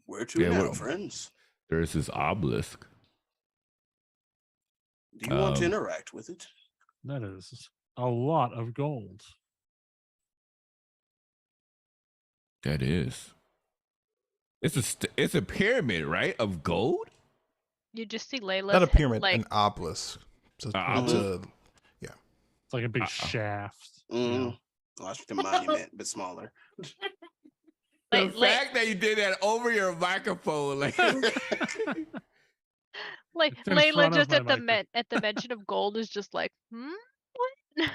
S2: where to now, friends?
S5: There's this obelisk.
S2: Do you want to interact with it?
S3: That is a lot of gold.
S5: That is. It's a pyramid, right? Of gold?
S4: You just see Layla.
S1: Not a pyramid,
S4: like
S1: an obelisk. So it's
S2: obelisk?
S3: It's like a big shaft.
S2: Well, it's the monument, but smaller.
S5: The fact that you did that over your microphone, like
S4: like
S3: It's in
S4: Layla
S3: front of
S4: just
S3: my
S4: at the mention of gold is just like, what?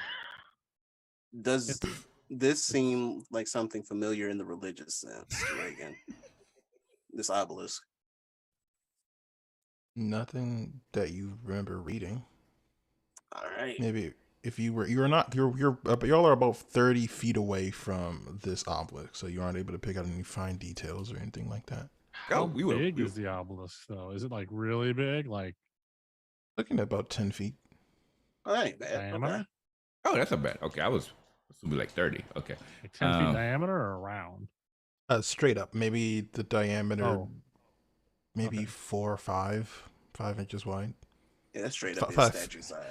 S2: Does this seem like something familiar in the religious sense, Reagan? This obelisk.
S1: Nothing that you remember reading.
S2: All right.
S1: Maybe if you're y'all are about 30 feet away from this obelisk, so you aren't able to pick out any fine details or anything like that.
S3: How
S5: we were.
S3: big is the obelisk, though? Is it like really big, like
S1: Looking at about 10 feet.
S2: Oh, that ain't bad.
S3: diameter?
S2: Okay.
S5: Oh, that's not bad. Okay, I was assuming like 30. Okay.
S3: Like 10 feet
S5: Um,
S3: diameter or round?
S1: Straight up, maybe the diameter,
S3: Oh,
S1: maybe
S3: okay.
S1: 4 or 5 inches wide.
S2: Yeah, that's straight up his
S1: Five.
S2: statue side.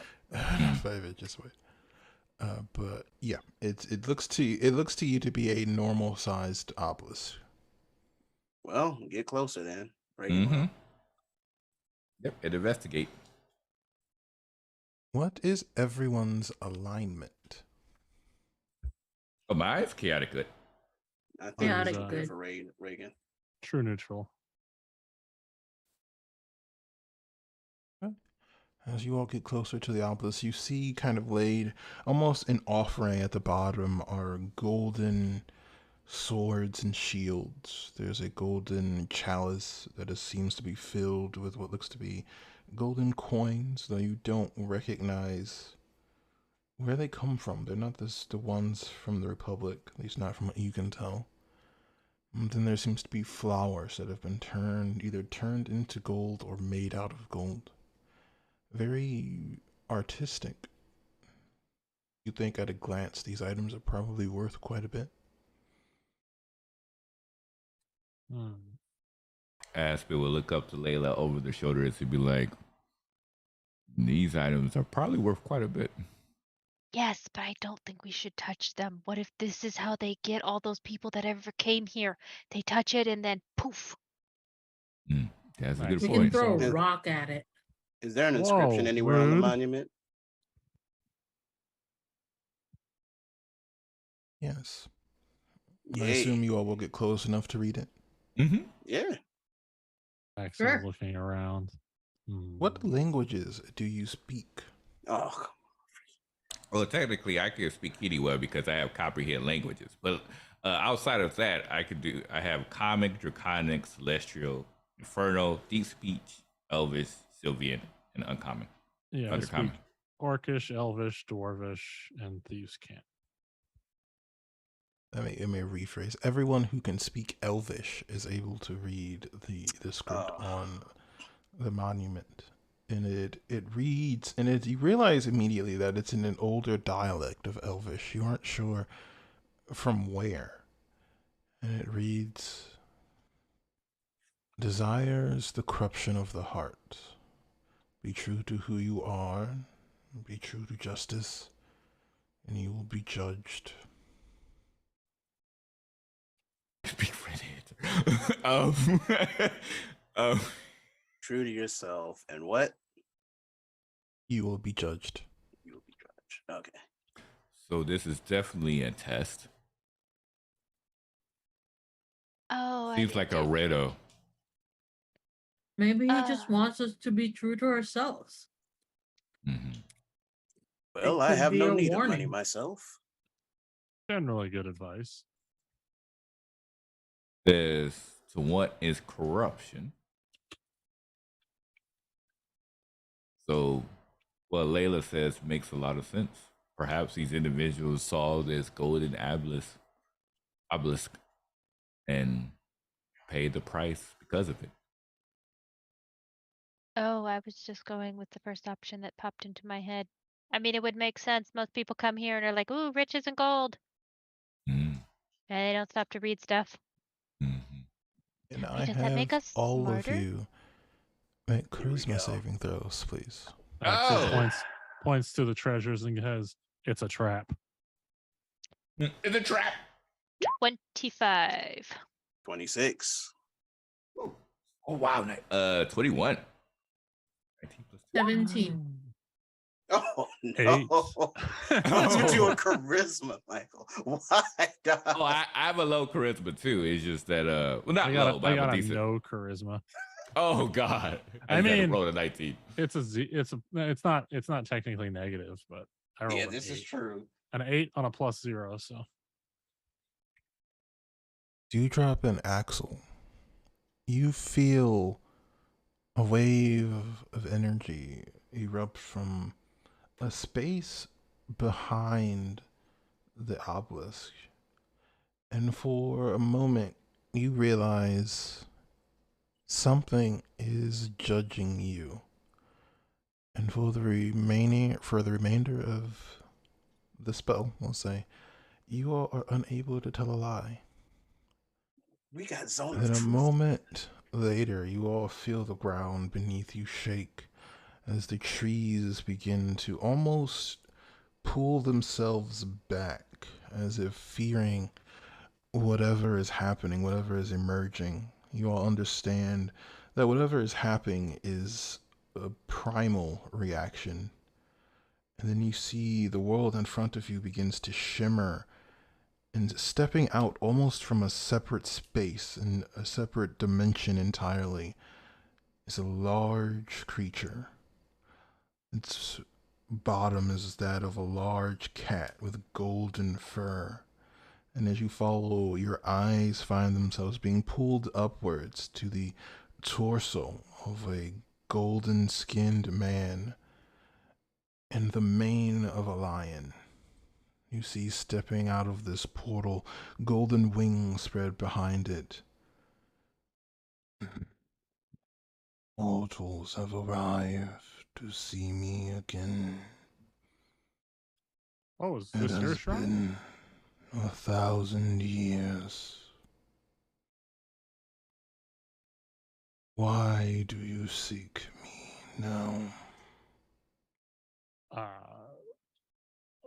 S1: 5 inches wide. But yeah, it looks to you to be a normal sized obelisk.
S2: Well, get closer then. Reagan
S5: mm-hmm.
S2: will.
S5: Yep, and investigate.
S1: What is everyone's alignment?
S5: Oh, mine's chaotic good.
S2: I think
S6: Chaotic
S2: it's good
S6: good.
S2: for Reagan.
S3: True neutral.
S1: As you all get closer to the obelisk, you see kind of laid almost an offering at the bottom are golden swords and shields. There's a golden chalice that seems to be filled with what looks to be golden coins, though you don't recognize where they come from. They're not the ones from the Republic, at least not from what you can tell. And then there seems to be flowers that have been either turned into gold or made out of gold. Very artistic. You think at a glance these items are probably worth quite a bit.
S5: Aspen will look up to Layla over the shoulder and be like, these items are probably worth quite a bit.
S4: Yes, but I don't think we should touch them. What if this is how they get all those people that ever came here? They touch it and then poof.
S5: That's a
S3: Nice.
S5: good
S6: We can
S5: point.
S6: throw a
S2: So-
S6: rock at it.
S2: Is there an inscription
S3: Whoa,
S2: anywhere on the
S3: rude.
S2: monument?
S1: Yes. I
S2: Yay.
S1: assume you all will get close enough to read it.
S5: Mm-hmm.
S2: Yeah.
S3: Accent
S6: Sure.
S3: looking around.
S1: What languages do you speak?
S2: Oh,
S5: Well, technically, I can speak anywhere because I have comprehend languages. But outside of that, I have Comic, Draconic, Celestial, Inferno, Deep Speech, Elvish, Sylvian, and Uncommon.
S3: Yeah, I speak
S5: Undercommon.
S3: Orcish, Elvish, Dwarvish, and Thieves' Cant.
S1: Let me rephrase. Everyone who can speak Elvish is able to read the script on the monument. And it reads, and you realize immediately that it's in an older dialect of Elvish. You aren't sure from where. And it reads, desires the corruption of the heart. Be true to who you are. Be true to justice. And you will be judged.
S5: Speak French. um,
S2: true to yourself. And what?
S1: You will be judged.
S2: You will be judged. Okay.
S5: So this is definitely a test.
S4: Oh, I
S5: Seems
S4: didn't
S5: like a
S4: do-
S5: Redo.
S6: Maybe he just
S4: Uh.
S6: wants us to be true to ourselves.
S5: Mm-hmm.
S2: Well,
S6: It
S2: I
S6: could
S2: have
S6: be
S2: no
S6: a
S2: need of money
S6: warning.
S2: myself.
S3: Generally good advice.
S5: Says to what is corruption? So what Layla says makes a lot of sense. Perhaps these individuals saw this golden obelisk and paid the price because of it.
S4: Oh, I was just going with the first option that popped into my head. I mean, it would make sense. Most people come here and are like, "Ooh, riches and gold,"
S5: Mm-hmm.
S4: and they don't stop to read stuff.
S1: And
S4: Wait,
S1: I
S4: does that make
S1: have
S4: us
S1: all
S4: smarter?
S1: of you make
S2: Here we
S1: charisma
S2: go.
S1: saving throws, please.
S3: Axel
S5: Oh.
S3: points to the treasures and says, "It's a trap."
S5: It's a trap.
S4: 25.
S2: 26.
S5: Oh wow. 21. 19 plus 2.
S6: 17.
S2: Oh,
S3: Eight.
S2: no. What's with you and charisma, Michael? Why?
S5: Oh, I have a low charisma too. It's just that well, not
S3: I
S5: low,
S3: got
S5: but I have a
S3: a
S5: decent.
S3: no charisma.
S5: Oh God.
S3: I
S5: just had to
S3: mean-
S5: roll a 19.
S3: It's not technically negative, but I rolled
S2: Yeah,
S3: an
S2: this is
S3: 8.
S2: true.
S3: An 8 on a +0, so
S1: Dewdrop and Axel, you feel a wave of energy erupt from a space behind the obelisk. And for a moment, you realize Something is judging you. And for the remainder of the spell, we'll say, you all are unable to tell a lie.
S2: We got zone
S1: And
S2: of
S1: then a
S2: truth.
S1: moment later, you all feel the ground beneath you shake as the trees begin to almost pull themselves back, as if fearing whatever is happening, whatever is emerging. You all understand that whatever is happening is a primal reaction. And then you see the world in front of you begins to shimmer, and stepping out almost from a separate space and a separate dimension entirely is a large creature. Its bottom is that of a large cat with golden fur. And as you follow, your eyes find themselves being pulled upwards to the torso of a golden skinned man and the mane of a lion. You see stepping out of this portal, golden wings spread behind it. Mortals have arrived to see me again.
S3: Oh, is
S1: It
S3: this your
S1: has
S3: shrine?
S1: been 1,000 years. Why do you seek me now?
S3: Uh,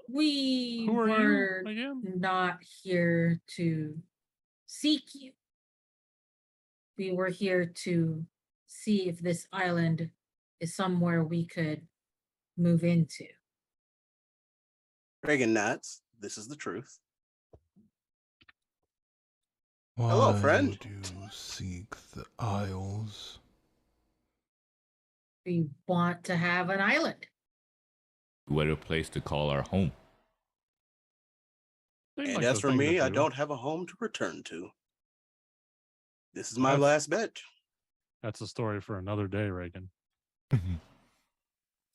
S6: We
S3: who are
S6: were
S3: you again?
S6: not here to seek you. We were here to see if this island is somewhere we could move into.
S2: Reagan nods. This is the truth.
S1: Why
S2: Hello, friend.
S1: would you seek the Isles?
S6: We want to have an island.
S5: What a place to call our home.
S3: Seemed
S2: And
S3: like
S2: as
S3: the
S2: for
S3: thing to
S2: me, I
S3: do.
S2: don't have a home to return to. This is
S3: Well,
S2: my
S3: that's-
S2: last bet.
S3: That's a story for another day, Reagan.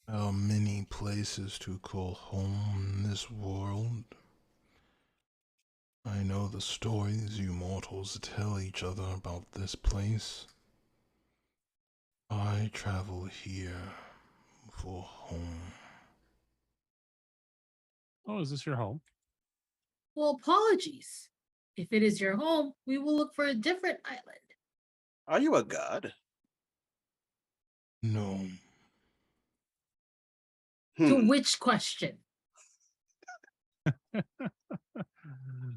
S1: How many places to call home in this world? I know the stories you mortals tell each other about this place. I travel here for home.
S3: Oh, is this your home?
S6: Well, apologies. If it is your home, we will look for a different island.
S2: Are you a god?
S1: No,
S6: To
S2: Hmm.
S6: which question?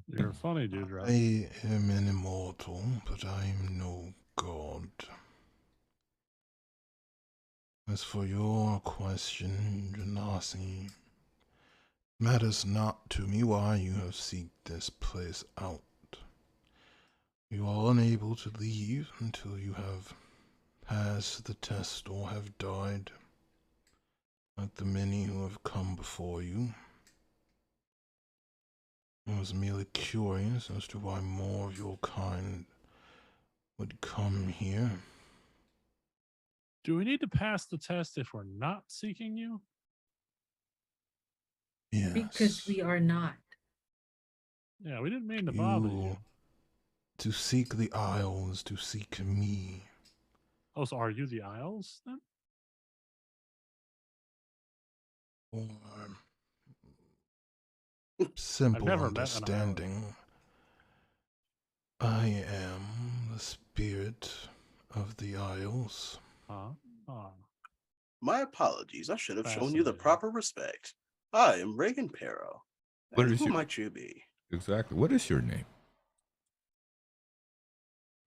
S3: You're funny, dude. Rob.
S1: I am an immortal, but I am no god. As for your question, Janasi, matters not to me why you have seeked this place out. You are unable to leave until you have passed the test or have died, like the many who have come before you. I was merely curious as to why more of your kind would come here.
S3: Do we need to pass the test if we're not seeking you?
S1: Yes.
S6: Because we are not.
S3: Yeah, we didn't mean to bother you.
S1: To seek the Isles, to seek me.
S3: Oh, so are you the Isles then?
S1: Or simple
S3: never met an
S1: understanding. I am the spirit of the Isles.
S3: Huh? Ah,
S2: My apologies. I should have shown you the
S3: Fascinating.
S2: proper respect. I am Reagan Pero.
S5: What
S2: And
S5: is
S2: who
S5: your-
S2: might you be?
S5: Exactly. What is your name?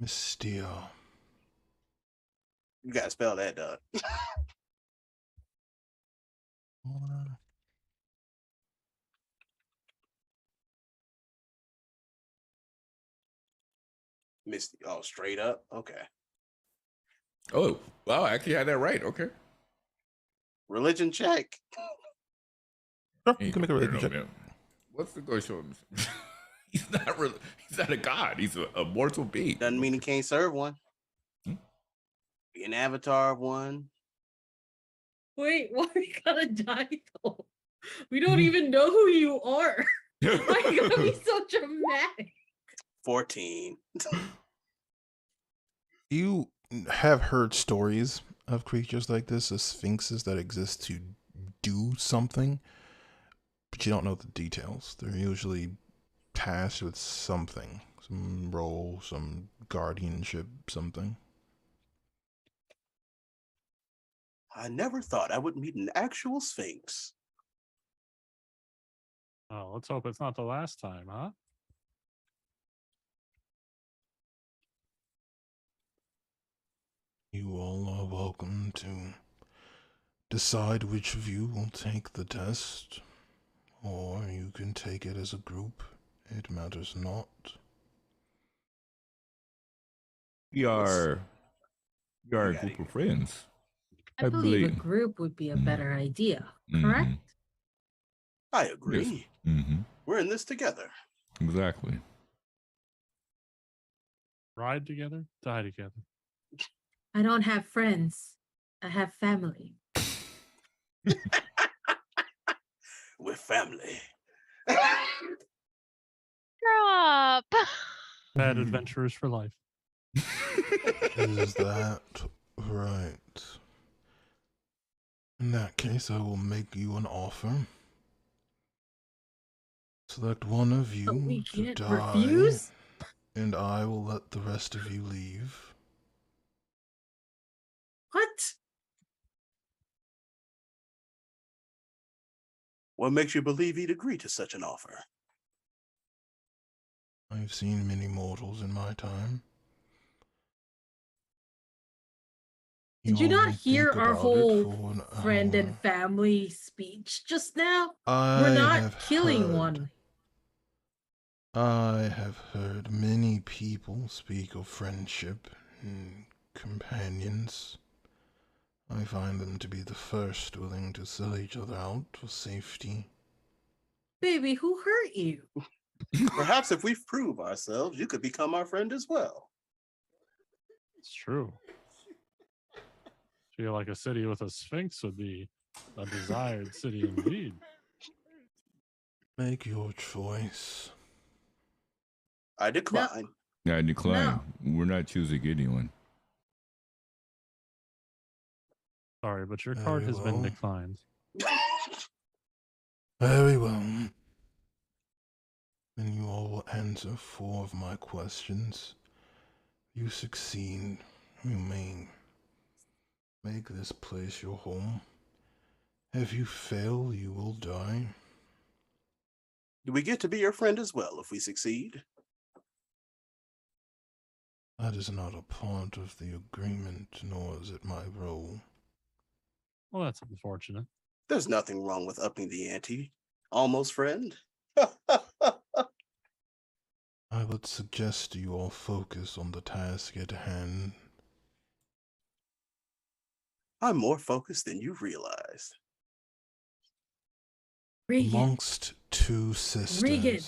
S1: Mystia.
S2: You gotta spell that, dog. Misty. Oh, straight up? Okay.
S5: Oh, wow. I actually had that right. Okay.
S2: Religion check.
S1: Sure, you can make a religion
S5: No,
S1: check.
S5: man. What's the go show him? He's not really. He's not a god. He's a mortal being.
S2: Doesn't mean he can't serve one.
S5: Hmm?
S2: Be an avatar of one.
S6: Wait, why we gotta die though? We don't even know who you are. Why are you gonna be so dramatic?
S2: 14.
S1: You have heard stories of creatures like this, as sphinxes that exist to do something, but you don't know the details. They're usually tasked with something, some role, some guardianship, something.
S2: I never thought I would meet an actual sphinx.
S3: Oh, let's hope it's not the last time, huh?
S1: You all are welcome to decide which of you will take the test, or you can take it as a group. It matters not.
S5: We are we are
S2: You
S5: a
S2: got
S5: group
S2: it.
S5: of friends.
S6: I
S5: I
S6: believe a
S5: believe.
S6: group would be a
S5: Mhm.
S6: better idea,
S5: Mhm.
S6: correct?
S2: I
S5: Yes.
S2: agree.
S5: Mm-hmm.
S2: We're in this together.
S5: Exactly.
S3: Ride together, die together.
S6: I don't have friends. I have family.
S2: We're family.
S4: Grow up.
S3: Bad
S1: Hmm.
S3: adventurers for life.
S1: Is that right? In that case, I will make you an offer. Select one of you
S6: But we
S1: to
S6: can't
S1: die,
S6: refuse?
S1: and I will let the rest of you leave.
S6: What?
S2: What makes you believe he'd agree to such an offer?
S1: I've seen many mortals in my time.
S6: Did you
S1: all
S6: not
S1: may
S6: hear
S1: think
S6: our
S1: about it
S6: whole
S1: for an
S6: friend
S1: hour.
S6: and family speech just now?
S1: I
S6: We're not
S1: have
S6: killing
S1: heard.
S6: one.
S1: I have heard many people speak of friendship and companions. I find them to be the first willing to sell each other out for safety.
S6: Baby, who hurt you?
S2: Perhaps if we prove ourselves, you could become our friend as well.
S3: It's true. Feel like a city with a sphinx would be a desired city indeed.
S1: Make your choice.
S2: I decline.
S5: I decline. We're not choosing anyone.
S3: Sorry, but your
S1: Very
S3: card has been
S1: well.
S3: declined.
S1: Very well. Then you all will answer 4 of my questions. You succeed. You may make this place your home. If you fail, you will die.
S2: Do we get to be your friend as well if we succeed?
S1: That is not a part of the agreement, nor is it my role.
S3: Well, that's unfortunate.
S2: There's nothing wrong with upping the ante. Almost friend.
S1: I would suggest you all focus on the task at hand.
S2: I'm more focused than you realized.
S6: Regan,
S1: Amongst 2 sisters,
S6: Regan.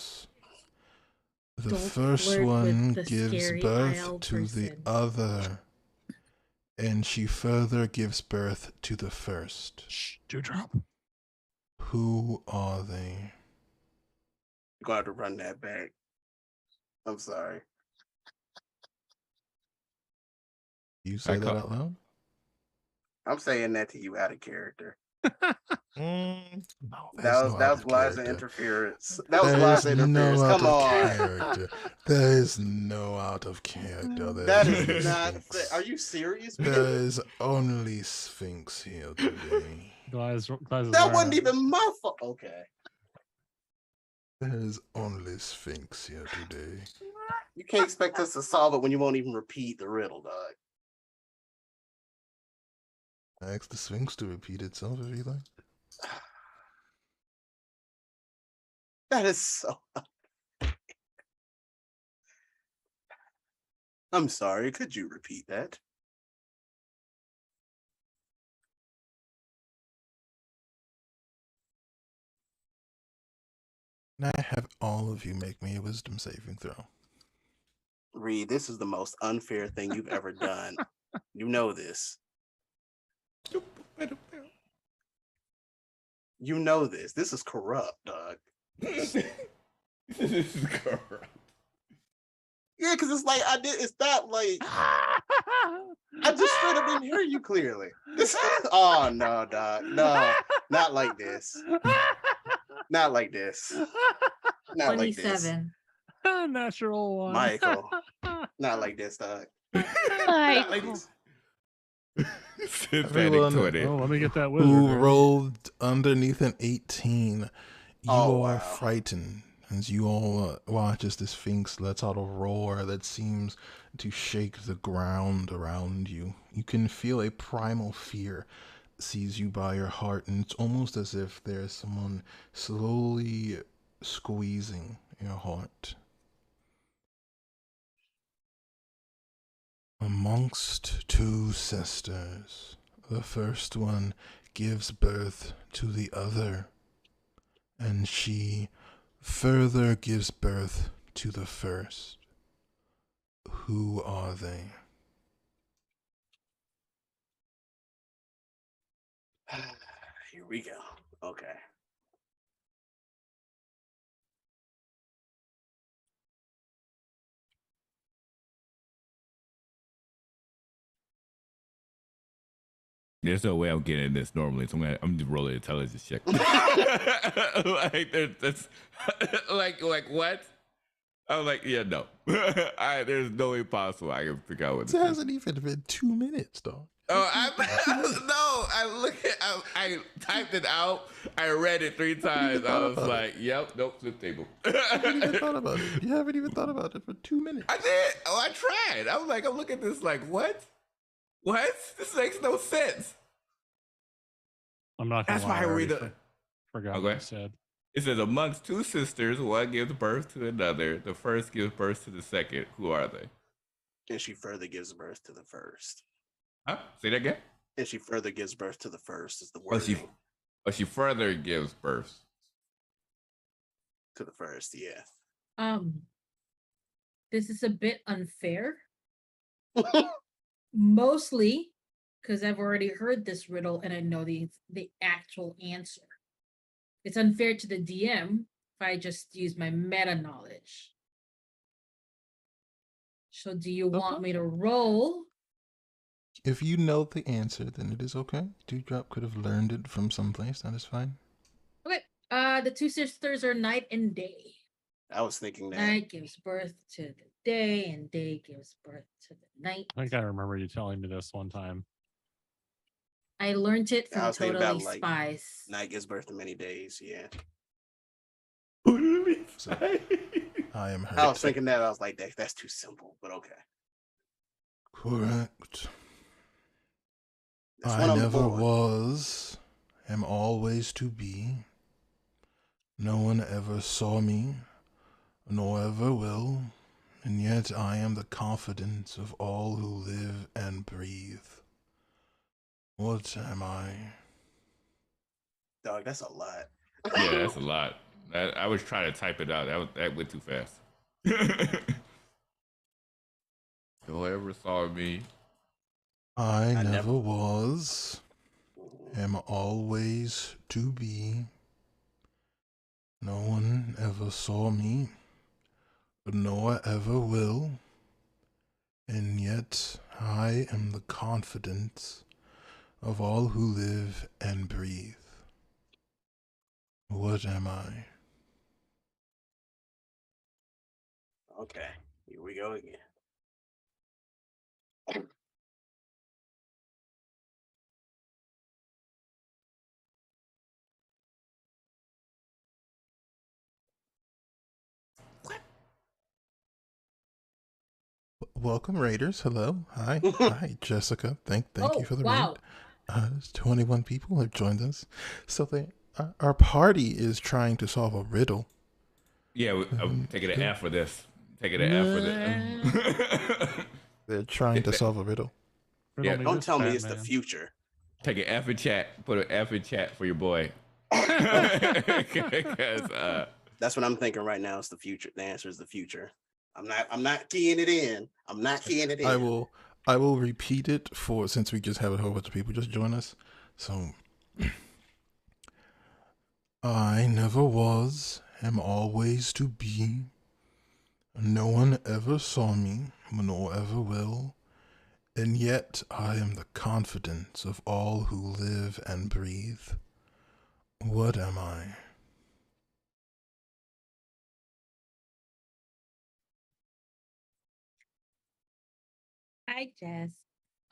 S1: the
S6: Don't
S1: first
S6: flirt with
S1: one
S6: the
S1: gives
S6: scary
S1: birth
S6: IL
S1: to the
S6: person.
S1: other, and she further gives birth to the first.
S3: Shh, dewdrop.
S1: Who are they?
S2: You're going to have to run that back. I'm sorry.
S1: You say that out loud?
S2: I'm saying that to you out of character.
S1: No,
S2: That was
S1: out of
S2: Liza
S1: character.
S2: interference. That was
S1: There
S2: Liza
S1: is
S2: interference.
S1: no out
S2: Come
S1: of
S2: on.
S1: character. There is no out of character.
S2: That
S1: There
S2: is not.
S1: Sphinx.
S2: Are you serious?
S1: There is only Sphinx here today.
S2: That wasn't even my fault. Okay.
S1: There is only Sphinx here today.
S2: You can't expect us to solve it when you won't even repeat the riddle, dog.
S1: Ask the Sphinx to repeat itself if you like.
S2: That is so. I'm sorry. Could you repeat that?
S1: Can I have all of you make me a wisdom saving throw?
S2: Reed, this is the most unfair thing you've ever done. You know this. You know this. This is corrupt, dog.
S5: This is correct.
S2: Yeah, because it's like it's not like I just straight up didn't hear you clearly. Oh no, dog. No, not like this. Not like this. Not like this.
S6: 27.
S3: Natural one.
S2: Michael. Not like this, dog. Not like
S4: Michael.
S2: this.
S5: Synthetic
S1: Everyone-
S5: 20.
S3: Oh, let me get that wizard.
S1: Who
S3: ready.
S1: rolled underneath an 18. You
S2: Oh,
S1: are
S2: wow.
S1: frightened as you all watch as the Sphinx lets out a roar that seems to shake the ground around you. You can feel a primal fear seize you by your heart, and it's almost as if there's someone slowly squeezing your heart. Amongst two sisters, the first one gives birth to the other, and she further gives birth to the first. Who are they?
S2: Here we go. Okay.
S5: There's no way I'm getting this normally, so I'm just rolling an intelligence check. Like that's like what? I'm like, yeah, no. There's no way possible I can figure out what
S1: It
S5: this is.
S1: hasn't even been 2 minutes, though.
S5: Oh, I typed it out. I read it 3 times. I was like, yep, nope, flip table.
S1: You haven't even thought about it. You haven't even thought about it for 2 minutes.
S5: I did. Oh, I tried. I was like, I'm looking at this like, what? What? This makes no sense.
S3: I'm not gonna
S5: That's
S3: lie,
S5: why I
S3: already
S5: read the.
S3: forgot
S5: Okay.
S3: what you said.
S5: It says amongst two sisters, one gives birth to another. The first gives birth to the second. Who are they?
S2: And she further gives birth to the first.
S5: Huh? Say that again.
S2: And she further gives birth to the first is the
S5: Oh,
S2: wording.
S5: she further gives birth.
S2: To the first, yeah.
S6: This is a bit unfair. Mostly because I've already heard this riddle and I know the actual answer. It's unfair to the DM if I just use my meta knowledge. So do you want me to roll?
S1: If you know the answer, then it is okay. Dewdrop could have learned it from someplace. That is fine.
S6: Okay. The two sisters are night and day.
S2: I was thinking that.
S6: Night gives birth to the day, and day gives birth to the night.
S3: I think I remember you telling me this one time.
S6: I learned it
S2: I
S6: from
S2: was thinking
S6: Totally
S2: about, like,
S6: Spies.
S2: Night gives birth to many days, yeah.
S1: So, I am hurt.
S2: I was thinking that. I was like, that's too simple, but okay.
S1: Correct.
S2: That's
S1: I
S2: one on the
S1: never
S2: board.
S1: was, am always to be. No one ever saw me, nor ever will, and yet I am the confidence of all who live and breathe. What am I?
S2: Dog, that's a lot.
S5: Yeah, that's a lot. I was trying to type it out. That went too fast. Whoever saw me.
S1: I
S2: I
S1: never
S2: never-
S1: was, am always to be. No one ever saw me, nor ever will, and yet I am the confidence of all who live and breathe. What am I?
S2: Okay, here we go again.
S1: Welcome, Raiders. Hello. Hi. Hi, Jessica. Thank you for the
S6: wow.
S1: raid. 21 people have joined us. So our party is trying to solve a riddle.
S5: Yeah, I'm taking an F for this. Taking an F for this.
S1: They're trying to solve a riddle.
S5: Yeah,
S2: Don't tell me it's the future.
S5: Take an F in chat. Put an F in chat for your boy. Because
S2: That's what I'm thinking right now. It's the future. The answer is the future. I'm not keying it in. I'm not keying it in.
S1: I will repeat it since we just have a whole bunch of people just join us. So I never was, am always to be. No one ever saw me, nor ever will, and yet I am the confidence of all who live and breathe. What am I?
S6: Hi, Jess.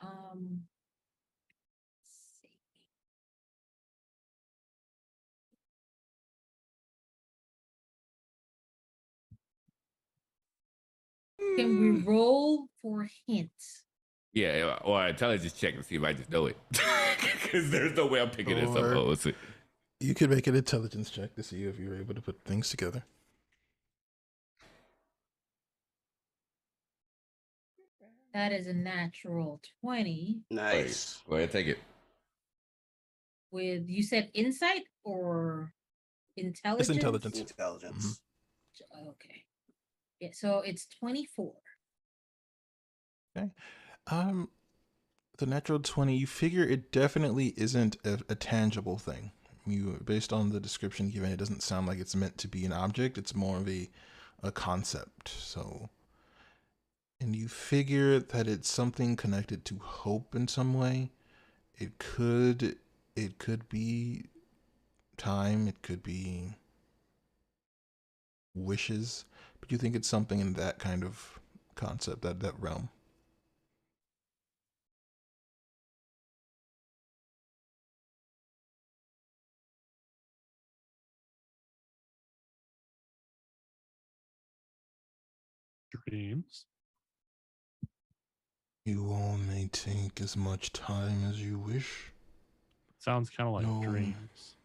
S6: Um, let's see. Can we roll for hints?
S5: Yeah, or intelligence check to see if I just know it. Because there's no way I'm picking this up.
S1: Or-
S5: Oh, let's see.
S1: You could make an intelligence check to see if you're able to put things together.
S6: That is a natural 20
S2: Nice.
S5: Go ahead, take it.
S6: with, you said insight or intelligence?
S1: It's intelligence.
S2: Intelligence.
S6: Okay. Yeah, so it's 24.
S1: The natural 20, you figure it definitely isn't a tangible thing. Based on the description given, it doesn't sound like it's meant to be an object. It's more of a concept. So, and you figure that it's something connected to hope in some way. It could be time. It could be wishes. But you think it's something in that kind of concept, that realm.
S3: Dreams.
S1: You all may take as much time as you wish.
S3: Sounds kind of like
S1: No.
S3: dreams.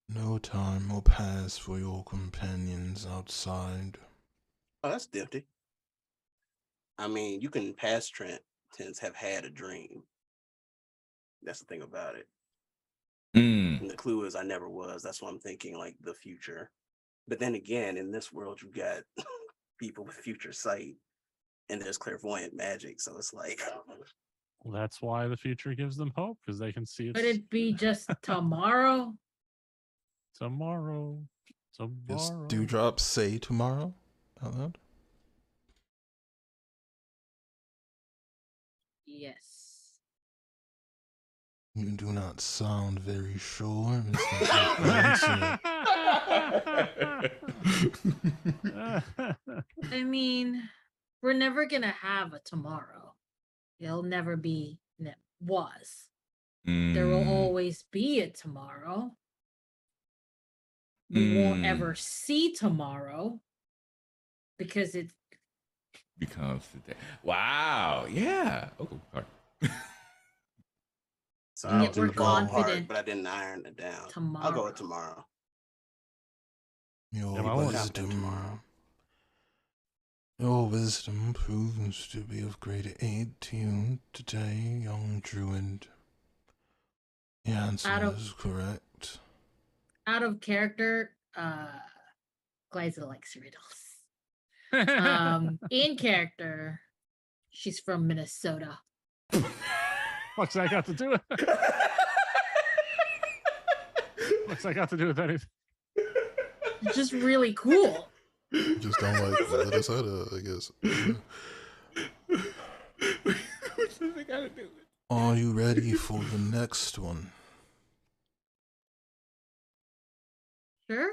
S1: No time will pass for your companions outside.
S2: Oh, that's empty. I mean, you can past tense have had a dream. That's the thing about it.
S5: Mm.
S2: And the clue is I never was. That's what I'm thinking, like the future. But then again, in this world, you got people with future sight, and there's clairvoyant magic. So it's like,
S3: Well, that's why the future gives them hope, because they can see it
S6: Could it be just tomorrow?
S3: tomorrow.
S1: Does
S3: Tomorrow.
S1: Dewdrop say tomorrow out loud?
S6: Yes.
S1: You do not sound very sure, Mr.
S6: I mean, we're never going to have a tomorrow. It'll never be, was. There will always be a tomorrow. We won't ever see tomorrow because it
S5: becomes today. Wow. Yeah. Oh, sorry.
S2: so
S6: And
S2: I
S6: yet
S2: was in
S6: we're
S2: the ballpark,
S6: confident
S2: but I didn't iron it down. I'll
S6: tomorrow.
S2: go with tomorrow.
S1: Your
S3: Yeah, my
S2: Confident
S1: wisdom,
S2: tomorrow.
S1: your wisdom proves to be of great aid to you today, young druid. The answer is correct.
S6: Out of character, Glyza likes riddles. In character, she's from Minnesota.
S3: What's that got to do with it? What's that got to do with anything?
S6: It's just really cool.
S1: You just don't like Minnesota, I guess.
S5: What does it got to do with?
S1: Are you ready for the next one?
S6: Sure.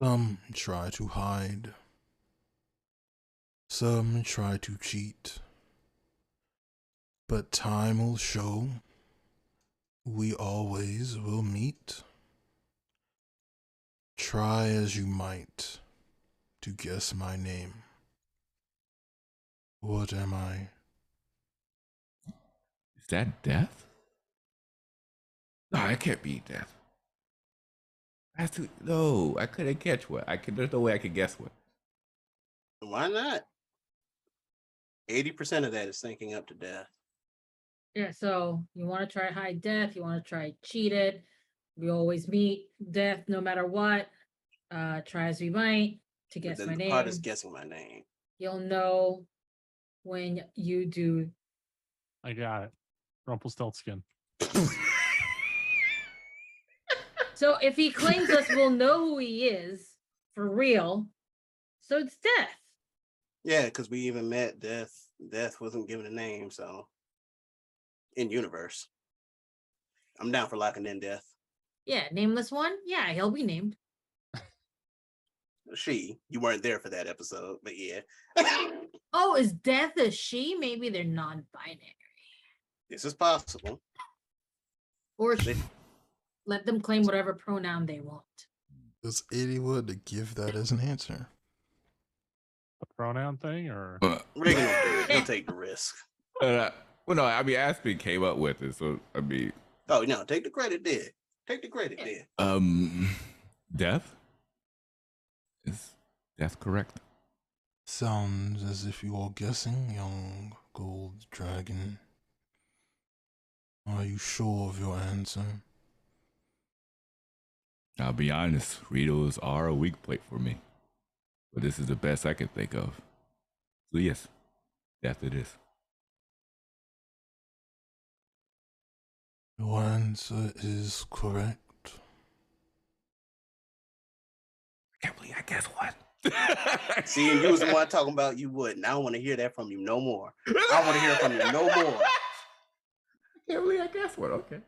S1: Some try to hide. Some try to cheat. But time will show. We always will meet. Try as you might to guess my name. What am I?
S5: Is that death? No, that can't be death. No, I couldn't catch what. There's no way I could guess what.
S2: Why not? 80% of that is thinking up to death.
S6: Yeah, so you want to try hide death, you want to try cheat it. We always meet death no matter what. Try as we might to guess my
S2: The part
S6: name.
S2: is guessing my name.
S6: You'll know when you do.
S3: I got it. Rumpelstiltskin.
S6: So if he claims us, we'll know who he is for real. So it's death.
S2: Yeah, because we even met Death. Death wasn't given a name, so in universe. I'm down for locking in Death.
S6: Yeah, nameless one. Yeah, he'll be named.
S2: You weren't there for that episode, but yeah.
S6: Oh, is Death a she? Maybe they're non-binary.
S2: This is possible.
S6: Or she. Let them claim whatever pronoun they want.
S1: Does anyone to give that as an answer?
S3: The pronoun thing, or
S2: Reagan will do it. He'll take the risk.
S5: Well, no, I mean, Aspen came up with it, so I mean,
S2: Oh no, take the credit there. Take the credit there.
S5: Death? Is Death correct?
S1: Sounds as if you are guessing, young gold dragon. Are you sure of your answer?
S5: I'll be honest, Ritos are a weak plate for me. But this is the best I can think of. So yes, Death it is.
S1: Your answer is correct.
S5: I can't believe I guess what?
S2: See, you was the one talking about you wouldn't. I don't want to hear that from you no more. I don't want to hear it from you no more.
S5: I can't believe I guess what? Okay.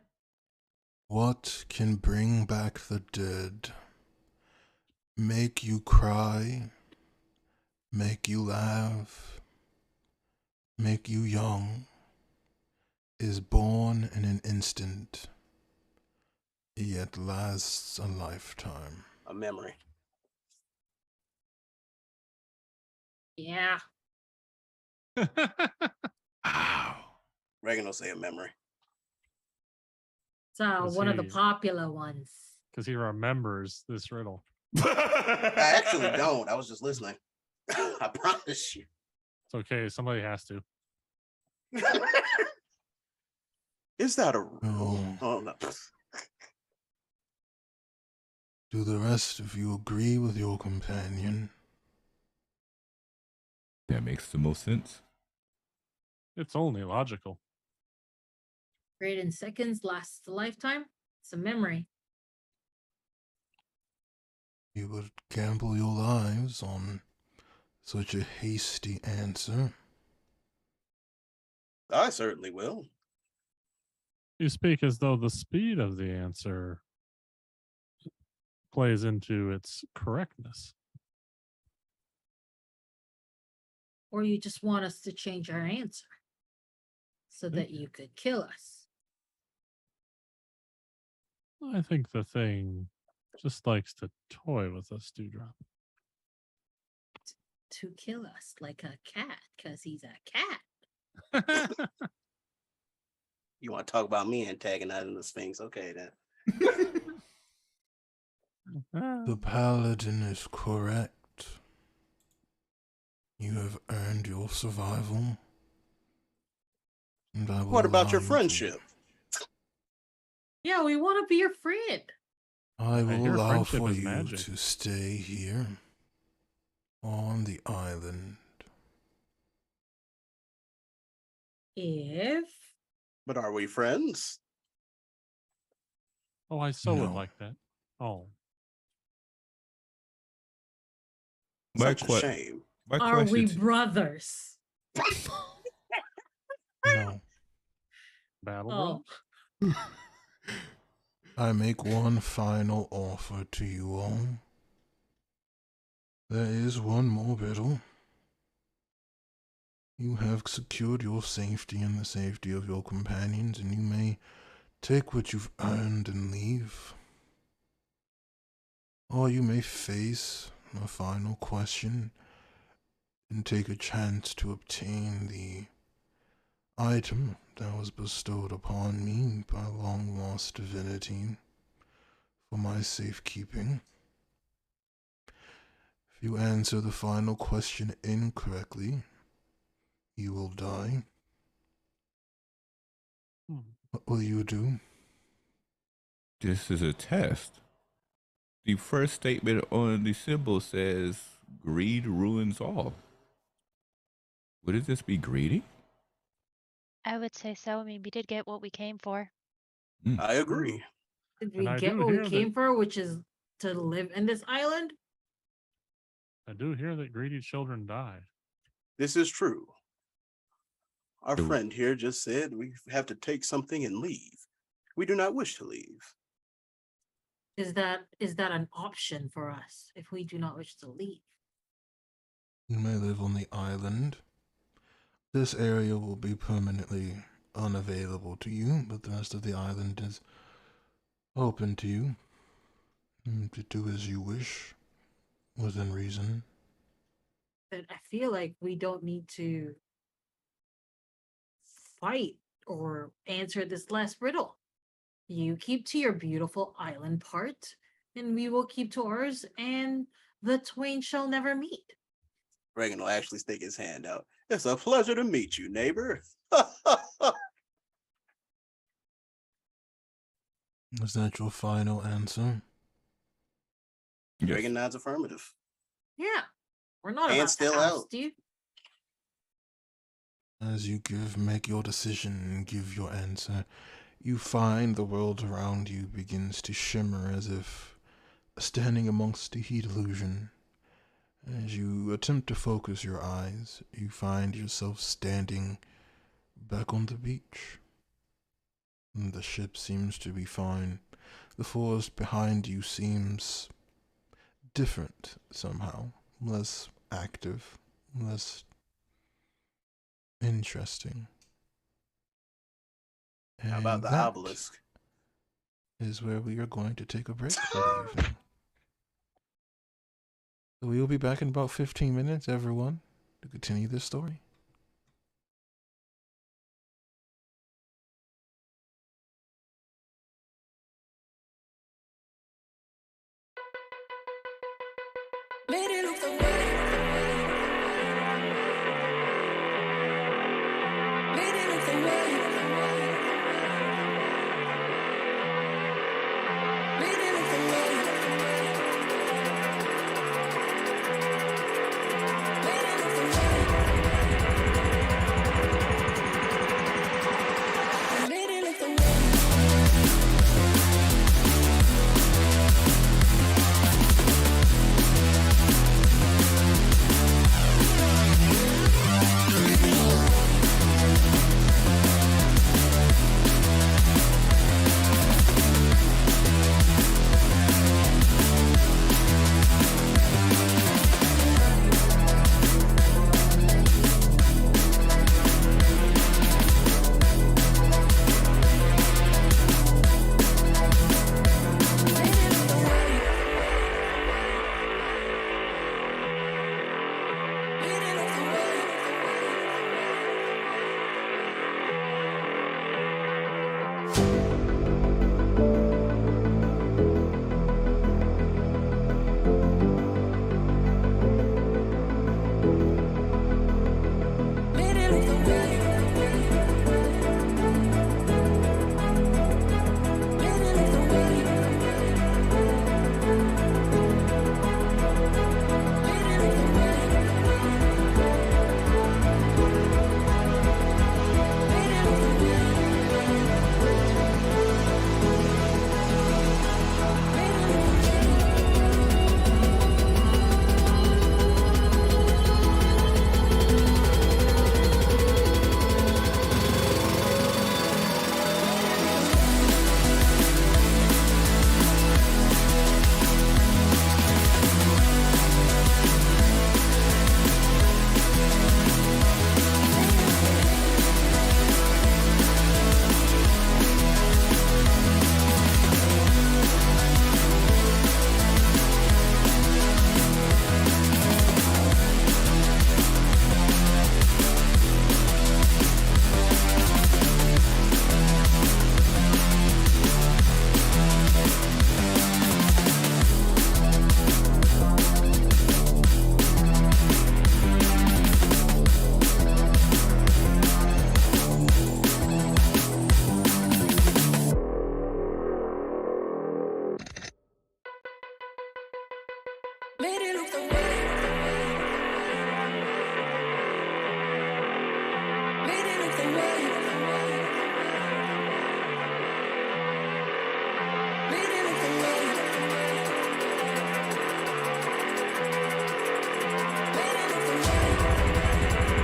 S1: What can bring back the dead? Make you cry? Make you laugh? Make you young? Is born in an instant, yet lasts a lifetime.
S2: A memory.
S6: Yeah.
S5: Wow.
S2: Reagan will say a memory.
S6: So
S3: Was
S6: one of the
S3: he-
S6: popular ones.
S3: because he remembers this riddle.
S2: I actually don't. I was just listening. I promise you.
S3: It's okay. Somebody has to.
S2: Is that a rule?
S1: Oh.
S2: Oh no.
S1: Do the rest of you agree with your companion?
S5: That makes the most sense.
S3: It's only logical.
S6: Great in seconds, lasts a lifetime. It's a memory.
S1: You would gamble your lives on such a hasty answer?
S2: I certainly will.
S3: You speak as though the speed of the answer plays into its correctness.
S6: Or you just want us to change our answer so that you could kill us.
S3: I think the thing just likes to toy with us, Dewdrop.
S6: To kill us like a cat, because he's a cat.
S2: You want to talk about me antagonizing the Sphinx? Okay, then.
S1: The paladin is correct. You have earned your survival. And I will
S2: What about
S1: allow
S2: your
S1: you
S2: friendship?
S6: Yeah, we want to be your friend.
S1: I will
S3: hear
S1: allow
S3: friendship
S1: for
S3: is
S1: you
S3: magic.
S1: to stay here on the island.
S6: If
S2: But are we friends?
S3: Oh, I so would
S1: No.
S3: like that. Oh,
S5: My,
S2: Such a
S5: que-
S2: shame.
S5: my
S6: are we
S5: question.
S6: brothers?
S1: No.
S3: battle
S6: Oh,
S3: bros?
S1: I make one final offer to you all. There is one more riddle. You have secured your safety and the safety of your companions, and you may take what you've earned and leave. Or you may face a final question and take a chance to obtain the item that was bestowed upon me by a long-lost divinity for my safekeeping. If you answer the final question incorrectly, you will die.
S3: Hmm.
S1: What will you do?
S5: This is a test. The first statement on the symbol says, greed ruins all. Wouldn't this be greedy?
S4: I would say so. I mean, we did get what we came for.
S2: I agree.
S6: did
S3: And
S6: we
S3: I
S6: get
S3: do
S6: what we
S3: hear that-
S6: came for, which is to live in this island?
S3: I do hear that greedy children die.
S2: This is true. Our
S5: True.
S2: friend here just said we have to take something and leave. We do not wish to leave.
S6: Is that an option for us if we do not wish to leave?
S1: You may live on the island. This area will be permanently unavailable to you, but the rest of the island is open to you. To do as you wish, within reason.
S6: But I feel like we don't need to fight or answer this last riddle. You keep to your beautiful island part, and we will keep to ours, and the twain shall never meet.
S2: Reagan will actually stick his hand out. It's a pleasure to meet you, neighbor.
S1: Is that your final answer?
S5: Yes.
S2: Reagan nods affirmative.
S6: Yeah, we're not
S2: And
S6: about
S2: still
S6: to
S2: out.
S6: oust you.
S1: As you make your decision and give your answer, you find the world around you begins to shimmer as if standing amongst a heat illusion. As you attempt to focus your eyes, you find yourself standing back on the beach. The ship seems to be fine. The forest behind you seems different somehow, less active, less interesting.
S2: How about
S1: And
S2: the
S1: that
S2: obelisk?
S1: is where we are going to take a break for the evening. So we will be back in about 15 minutes, everyone, to continue this story.
S7: Made it look the way. Made it look the way. Made it look the way. Made it look the way. Made it look the way. Made it look the way. Made it look the way. Made it look the way. Made it look the way.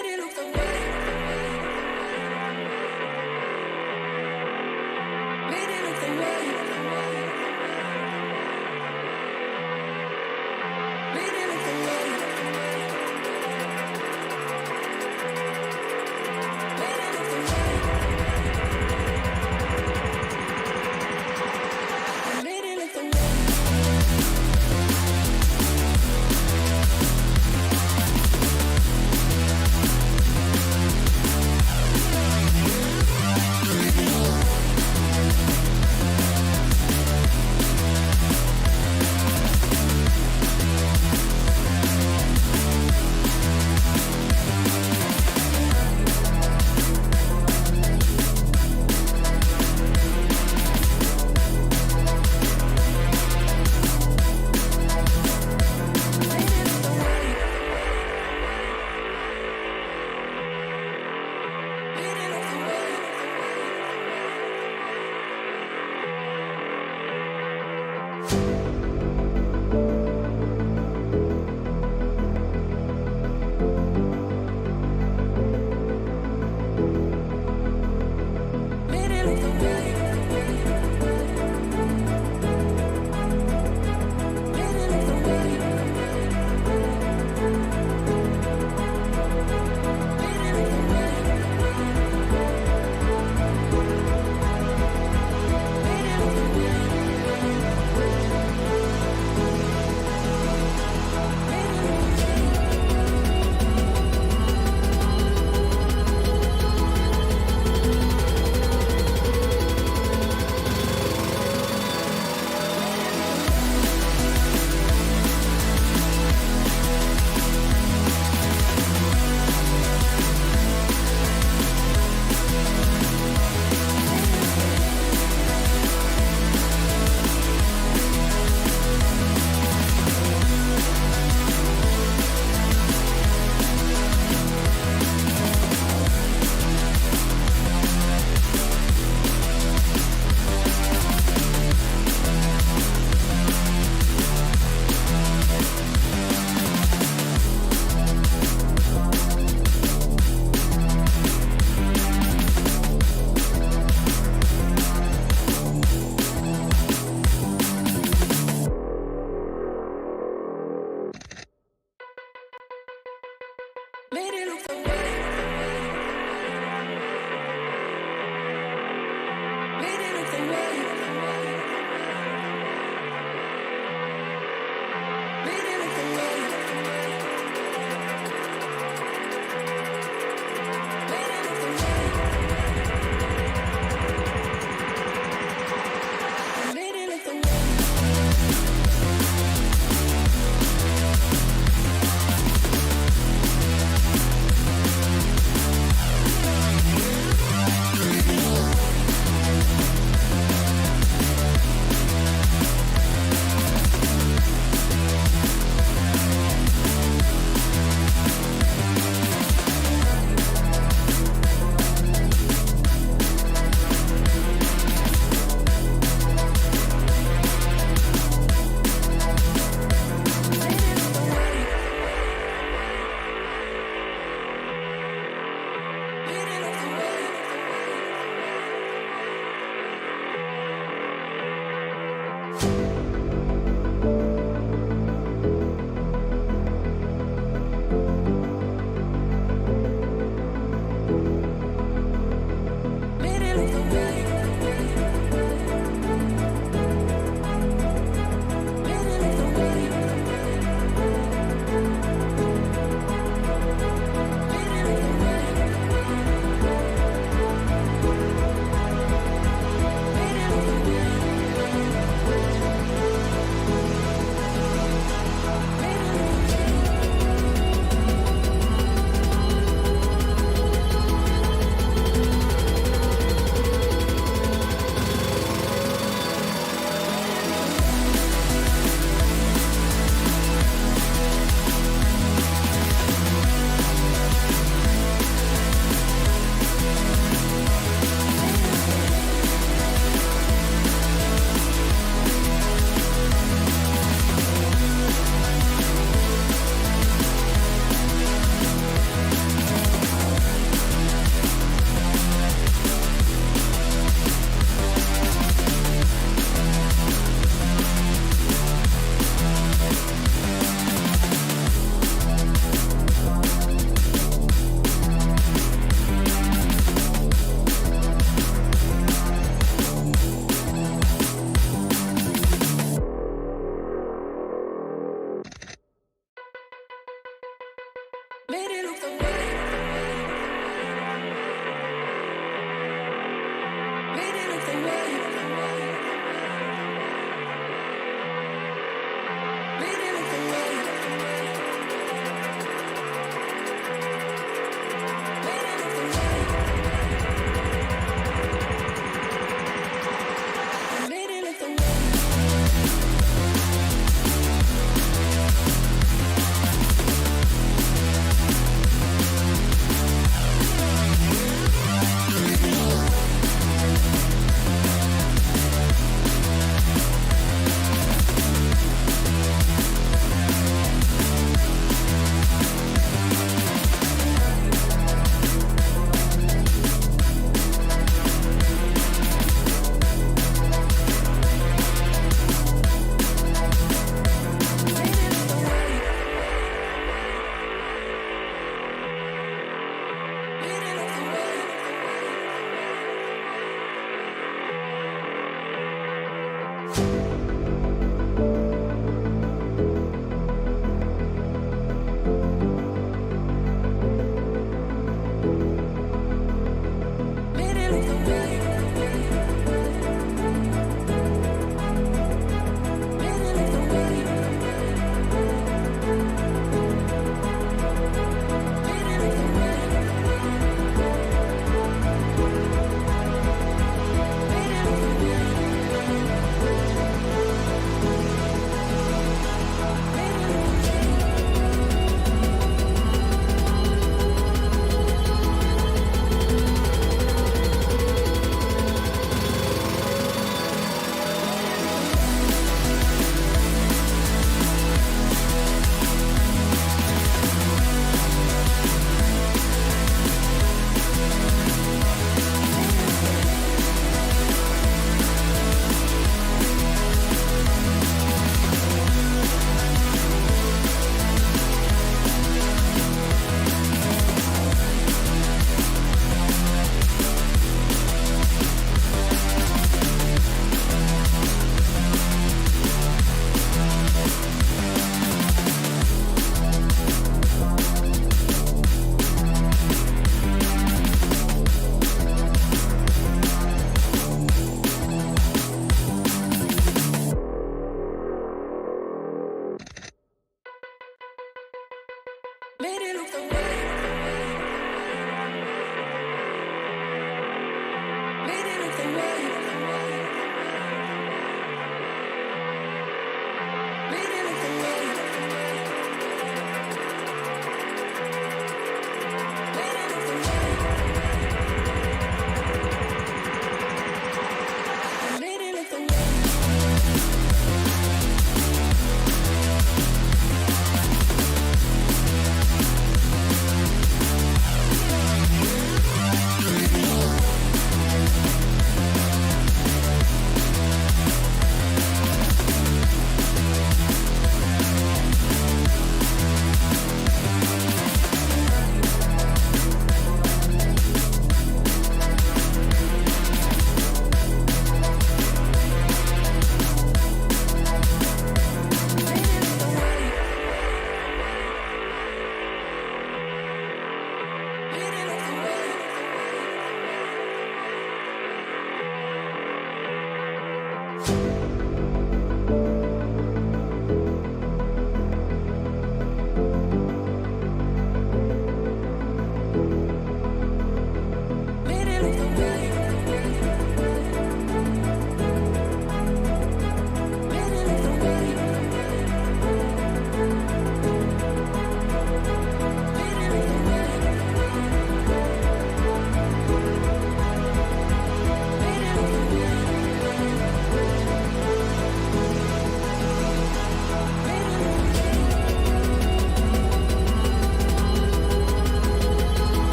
S7: Made it look the way. Made it look the way. Made it look the way. Made it look the way. I made it look the way.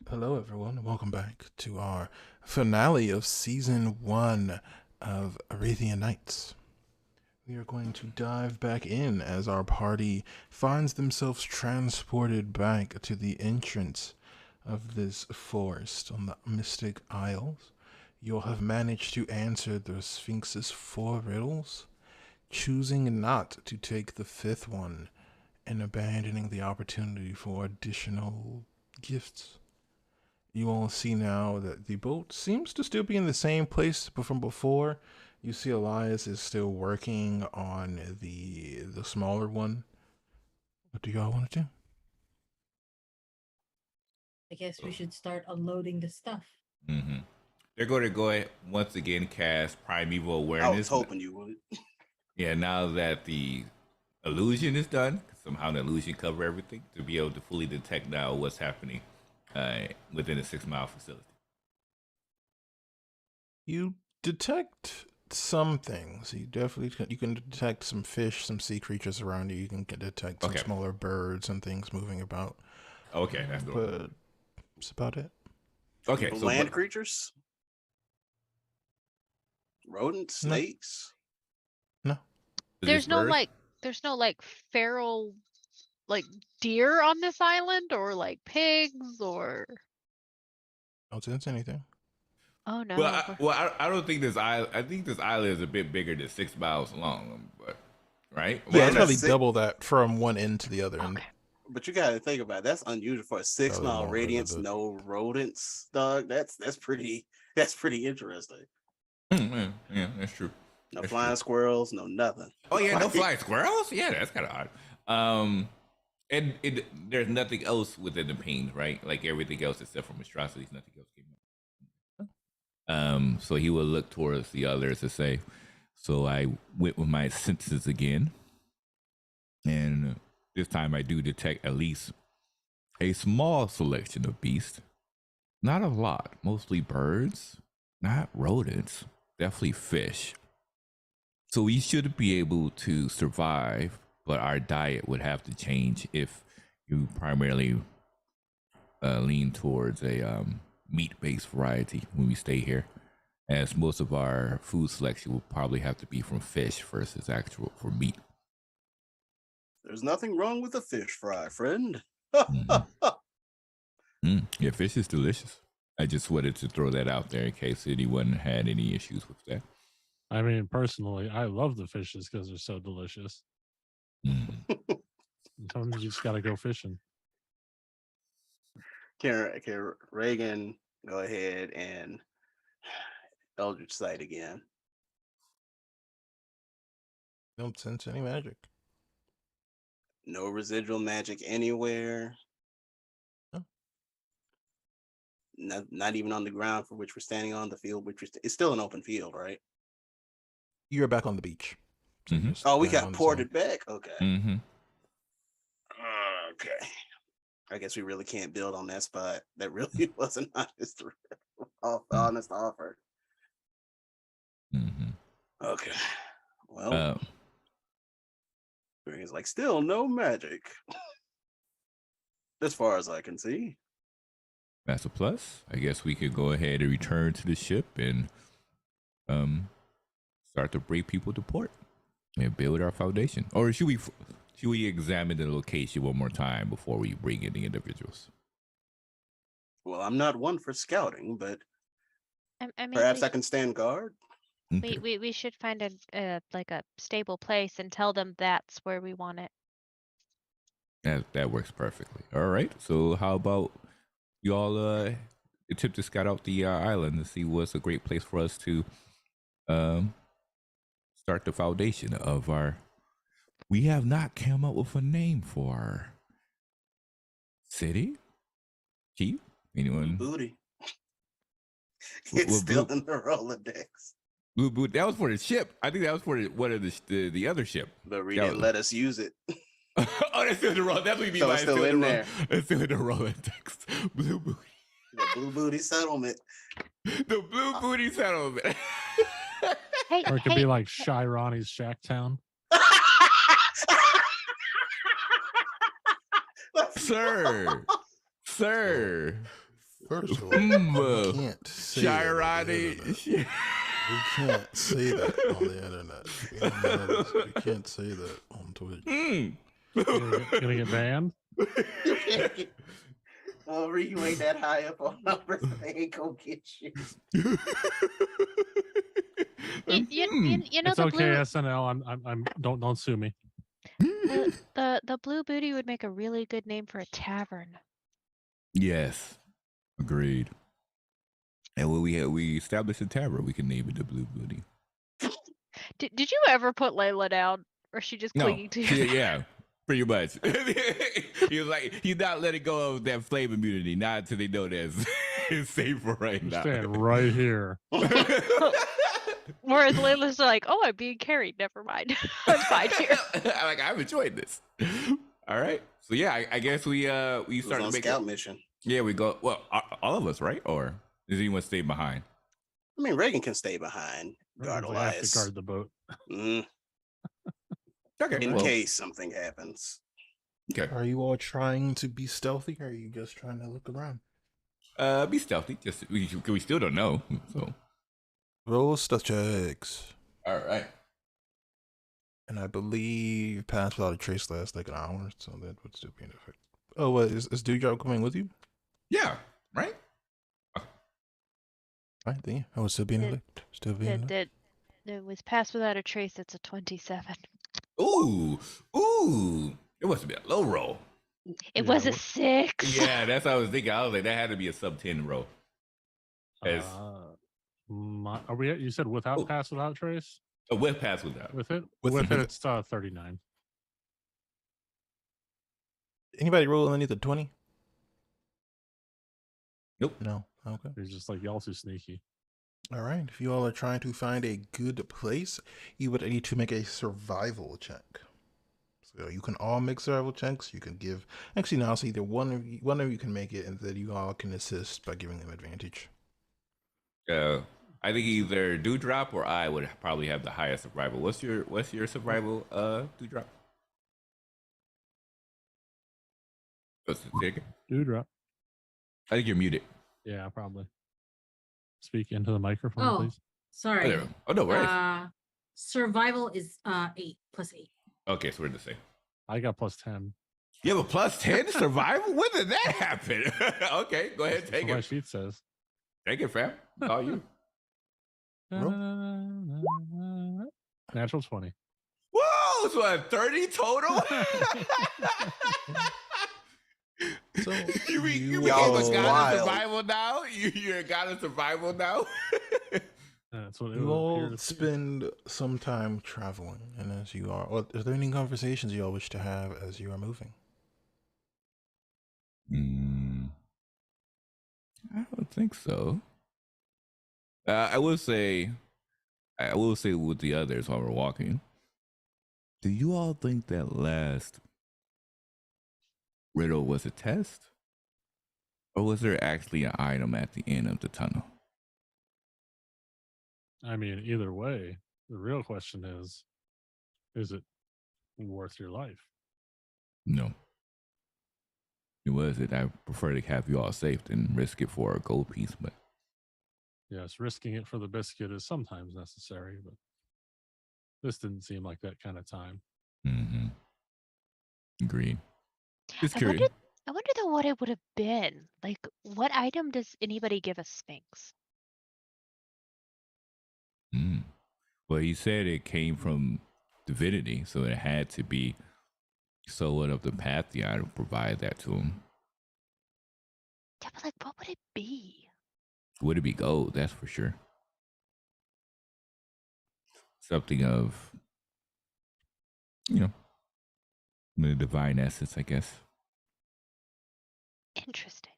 S1: Hello, everyone, and welcome back to our finale of season 1 of Arethian Nights. We are going to dive back in as our party finds themselves transported back to the entrance of this forest on the Mystic Isles. You'll have managed to answer the Sphinx's 4 riddles, choosing not to take the 5th one and abandoning the opportunity for additional gifts. You all see now that the boat seems to still be in the same place from before. You see Elias is still working on the smaller one. What do y'all want to do?
S6: I guess we should start unloading the stuff.
S5: Mm-hmm. They're going to go ahead once again cast primeval
S2: I was
S5: awareness.
S2: hoping you would.
S5: Yeah, now that the illusion is done, somehow the illusion cover everything to be able to fully detect now what's happening within a 6-mile facility.
S1: You detect some things. You can detect some fish, some sea creatures around you. You can detect some
S5: Okay.
S1: smaller birds and things moving about.
S5: Okay, that's good.
S1: But that's about it.
S5: Okay,
S2: People,
S5: so
S2: land creatures, rodents,
S1: No.
S2: snakes.
S1: No.
S4: There's no like feral like deer on this island or like pigs or
S1: Don't sense anything.
S4: oh no.
S5: I don't think this island. I think this island is a bit bigger than 6 miles long, but right?
S1: Yeah,
S5: Well,
S1: it's
S2: that's
S1: probably
S2: sick.
S1: double that from one end to the other end.
S4: Okay.
S2: But you got to think about it. That's unusual for a 6
S1: Probably
S2: mile
S1: more
S2: radius,
S1: than
S2: no rodents, dog. That's pretty interesting.
S5: yeah, that's true.
S2: No
S5: That's
S2: flying
S5: true.
S2: squirrels, no nothing.
S5: Oh yeah, no
S2: Like,
S5: flying squirrels. Yeah, that's kind of odd. And there's nothing else within the pain, right? Like everything else except for monstrosities, nothing else came up. So he will look towards the others to say, so I went with my senses again, and this time I do detect at least a small selection of beasts. Not a lot, mostly birds, not rodents, definitely fish. So we should be able to survive, but our diet would have to change if you primarily lean towards a meat-based variety when we stay here, as most of our food selection will probably have to be from fish versus actual for meat.
S2: there's nothing wrong with a fish fry, friend.
S5: Yeah, fish is delicious. I just wanted to throw that out there in case anyone had any issues with that.
S3: I mean, personally, I love the fishes because they're so delicious.
S5: Mm.
S3: Sometimes you just got to go fishing.
S2: Can Reagan go ahead and Eldritch Sight again?
S1: Don't sense any magic.
S2: No residual magic anywhere.
S1: No.
S2: Not even on the ground for which we're standing on, the field which it's still an open field, right?
S1: You're back on the beach. So
S5: Mhm.
S1: you're just
S2: Oh, we
S1: standing
S2: got
S1: on the
S2: ported
S1: sand.
S2: back. Okay.
S5: Mm-hmm.
S2: Okay. I guess we really can't build on that spot. That really wasn't honest offer.
S5: Mm-hmm.
S2: Okay. Well,
S5: Uh,
S2: it's like still no magic. As far as I can see.
S5: that's a plus. I guess we could go ahead and return to the ship and start to bring people to port and build our foundation. Or should we examine the location one more time before we bring in the individuals?
S2: Well, I'm not one for scouting, but
S4: I mean,
S2: perhaps I can stand guard.
S5: Okay.
S4: we should find a like a stable place and tell them that's where we want it.
S5: That works perfectly. All right. So how about y'all attempt to scout out the island and see what's a great place for us to start the foundation of our. We have not come up with a name for our city. Chief? Anyone?
S2: Booty.
S5: Well,
S2: It's still
S5: Blue-
S2: in the Rolodex.
S5: Blue Boot. That was for the ship. I think that was for one of the other ship.
S2: But Reed
S5: That
S2: didn't
S5: was-
S2: let us use it.
S5: Oh, that's still in the roll. That's what you mean
S2: So
S5: by
S2: it's still in there.
S5: It's still in the rolling text. Blue Booty.
S2: The Blue Booty settlement.
S5: The Blue Booty settlement.
S4: Hey,
S3: Or it could
S4: hey,
S3: be like Shy Ronnie's Shack Town.
S5: Sir.
S1: First of all, you can't say that on the
S5: Shirani.
S1: internet. You can't say that on the internet. You know this. You can't say that on Twitch.
S3: Gonna get banned?
S2: Oh, Ree, you ain't that high up on numbers. They ain't gonna get you.
S4: You know
S3: It's
S4: the
S3: okay,
S4: blue
S3: SNL. I'm don't sue me.
S4: the blue booty would make a really good name for a tavern.
S5: Yes, agreed. And when we established a tavern, we can name it the Blue Booty.
S4: Did you ever put Layla down, or is she just
S5: No,
S4: clinging to you?
S5: yeah, pretty much. He was like, he's not letting go of that flame immunity, not until they know that's it's safe for right
S3: I'm
S5: now.
S3: staying right here.
S4: Whereas Layla's like, oh, I'm being carried. Never mind. I'm fine here.
S5: I'm enjoying this. All right, so yeah, I guess we
S2: It was
S5: start
S2: on
S5: to make
S2: scout mission.
S5: Yeah, we go. Well, all of us, right? Or does anyone stay behind?
S2: I mean, Reagan can stay behind, guard
S3: If I have to
S2: Elias,
S3: guard the boat.
S5: Okay,
S2: in
S5: well,
S2: case something happens.
S5: okay.
S1: Are you all trying to be stealthy, or are you just trying to look around?
S5: Be stealthy. Just we still don't know. So
S1: Roll stealth checks.
S5: all right.
S1: And I believe Pass Without a Trace lasts like an hour, so that would still be in effect. Oh, what is Dewdrop coming with you?
S5: Yeah. Right.
S1: Right, then yeah, I would still be in
S4: It-
S1: effect. Still be in effect.
S4: It was passed without a trace. It's a 27.
S5: Ooh. It must have been a low roll.
S4: It
S3: Yeah,
S4: was a
S3: what-
S4: 6.
S5: Yeah, that's what I was thinking. I was like, that had to be a sub 10 roll. As
S3: Are we? You said without
S5: Oh.
S3: pass, without trace.
S5: a whip pass with that.
S3: With it,
S1: With it.
S3: it's 39.
S1: Anybody roll underneath the 20?
S5: Nope.
S1: No. Okay.
S3: He's just like y'all too sneaky.
S1: All right. If you all are trying to find a good place, you would need to make a survival check. So you can all make survival checks. You can give. Actually, no. So either one of you can make it, and then you all can assist by giving them advantage.
S5: I think either Dewdrop or I would probably have the highest survival. What's your survival, Dewdrop? What's the ticket?
S3: Dewdrop.
S5: I think you're muted.
S3: Yeah, probably. Speak into the microphone,
S6: Oh,
S3: please.
S5: Oh,
S6: sorry.
S5: there we go. Oh no, right.
S6: Survival is 8 plus 8.
S5: Okay, so we're the same.
S3: I got plus 10.
S5: You have a plus 10 survival? When did that happen? Okay, go ahead,
S3: That's
S5: take
S3: what my
S5: it.
S3: sheet says.
S5: Take it, fam. It's all you.
S3: Natural 20.
S5: Whoa, so a 30 total?
S1: So
S5: you
S1: you
S5: became a
S2: all
S5: god
S2: wild.
S5: of survival now? You're a god of survival now?
S3: That's what it
S1: You
S3: would appear
S1: all
S3: to be.
S1: spend some time traveling, and as you are, are there any conversations you all wish to have as you are moving?
S5: I don't think so. I will say with the others while we're walking. Do you all think that last riddle was a test? Or was there actually an item at the end of the tunnel?
S3: I mean, either way, the real question is it worth your life?
S5: No. It wasn't. I prefer to have you all safe than risk it for a gold piece, but
S3: Yes, risking it for the biscuit is sometimes necessary, but this didn't seem like that kind of time.
S5: agreed. Just
S4: I
S5: curious.
S4: wonder though what it would have been. Like, what item does anybody give a Sphinx?
S5: Well, he said it came from divinity, so it had to be someone of the Pantheon to provide that to him.
S4: Yeah, but like, what would it be?
S5: Would it be gold? That's for sure. Something of, the divine essence, I guess.
S4: Interesting.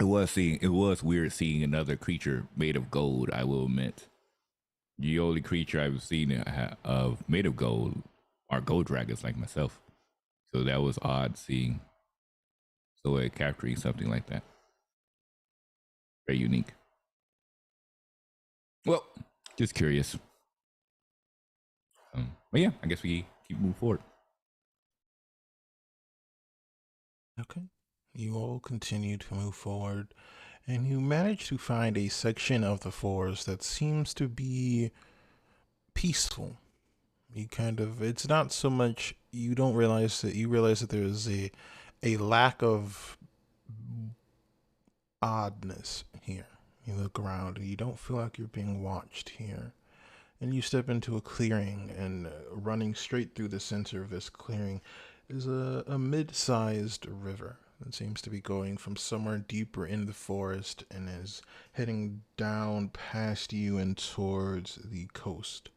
S5: It was weird seeing another creature made of gold, I will admit. The only creature I've seen of made of gold are gold dragons like myself. So that was odd seeing Zoe capturing something like that. Very unique. Well, just curious. But yeah, I guess we keep moving forward.
S1: Okay. you all continue to move forward, and you manage to find a section of the forest that seems to be peaceful. It's not so much, you don't realize that, you realize that there's a lack of oddness here. You look around and you don't feel like you're being watched here. And you step into a clearing, and running straight through the center of this clearing is a mid-sized river that seems to be going from somewhere deeper in the forest and is heading down past you and towards the coast.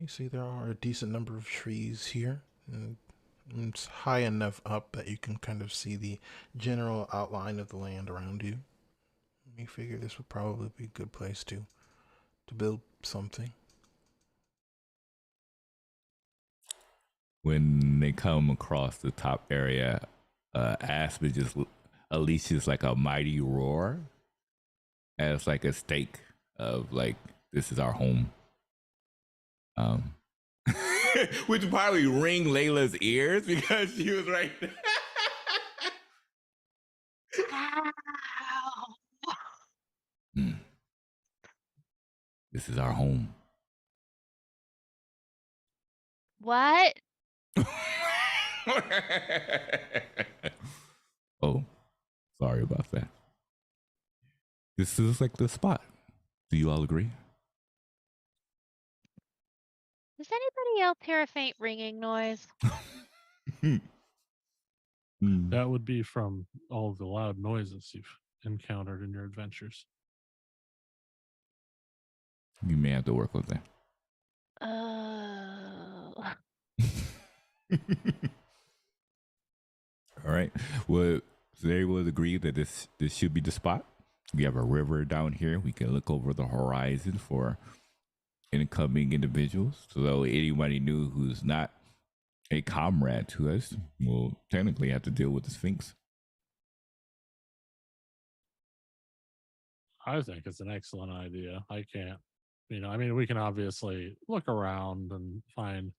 S1: You see there are a decent number of trees here, and it's high enough up that you can kind of see the general outline of the land around you. You figure this would probably be a good place to build something.
S5: When they come across the top area, Aspen just unleashes like a mighty roar as like a stake of like, this is our home. Which would probably ring Layla's ears because she was right there.
S4: Ow.
S5: This is our home.
S4: What?
S5: Oh, sorry about that. This is like the spot. Do you all agree?
S4: Does anybody else hear a faint ringing noise?
S3: That would be from all of the loud noises you've encountered in your adventures.
S5: You may have to work with that.
S4: Oh.
S5: All right. Well, so they will agree that this should be the spot. We have a river down here. We can look over the horizon for incoming individuals. So though anybody new who's not a comrade to us will technically have to deal with the Sphinx.
S3: I think it's an excellent idea. I can't, I mean, we can obviously look around and find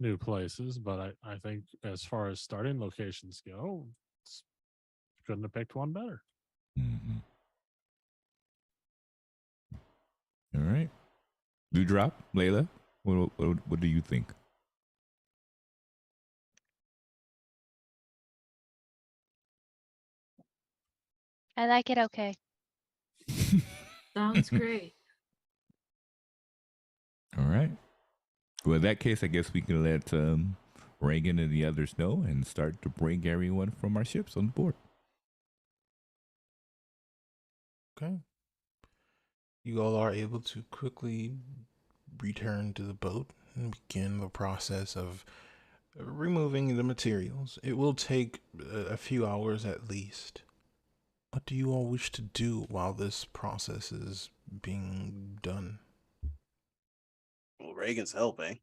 S3: new places, but I think as far as starting locations go, couldn't have picked one better.
S5: Mm-hmm. All right. Dewdrop, Layla, what do you think?
S4: I like it okay.
S6: Sounds great.
S5: All right. Well, in that case, I guess we can let Reagan and the others know and start to bring everyone from our ships on board.
S1: Okay. You all are able to quickly return to the boat and begin the process of removing the materials. It will take a few hours at least. What do you all wish to do while this process is being done?
S2: Well, Reagan's helping.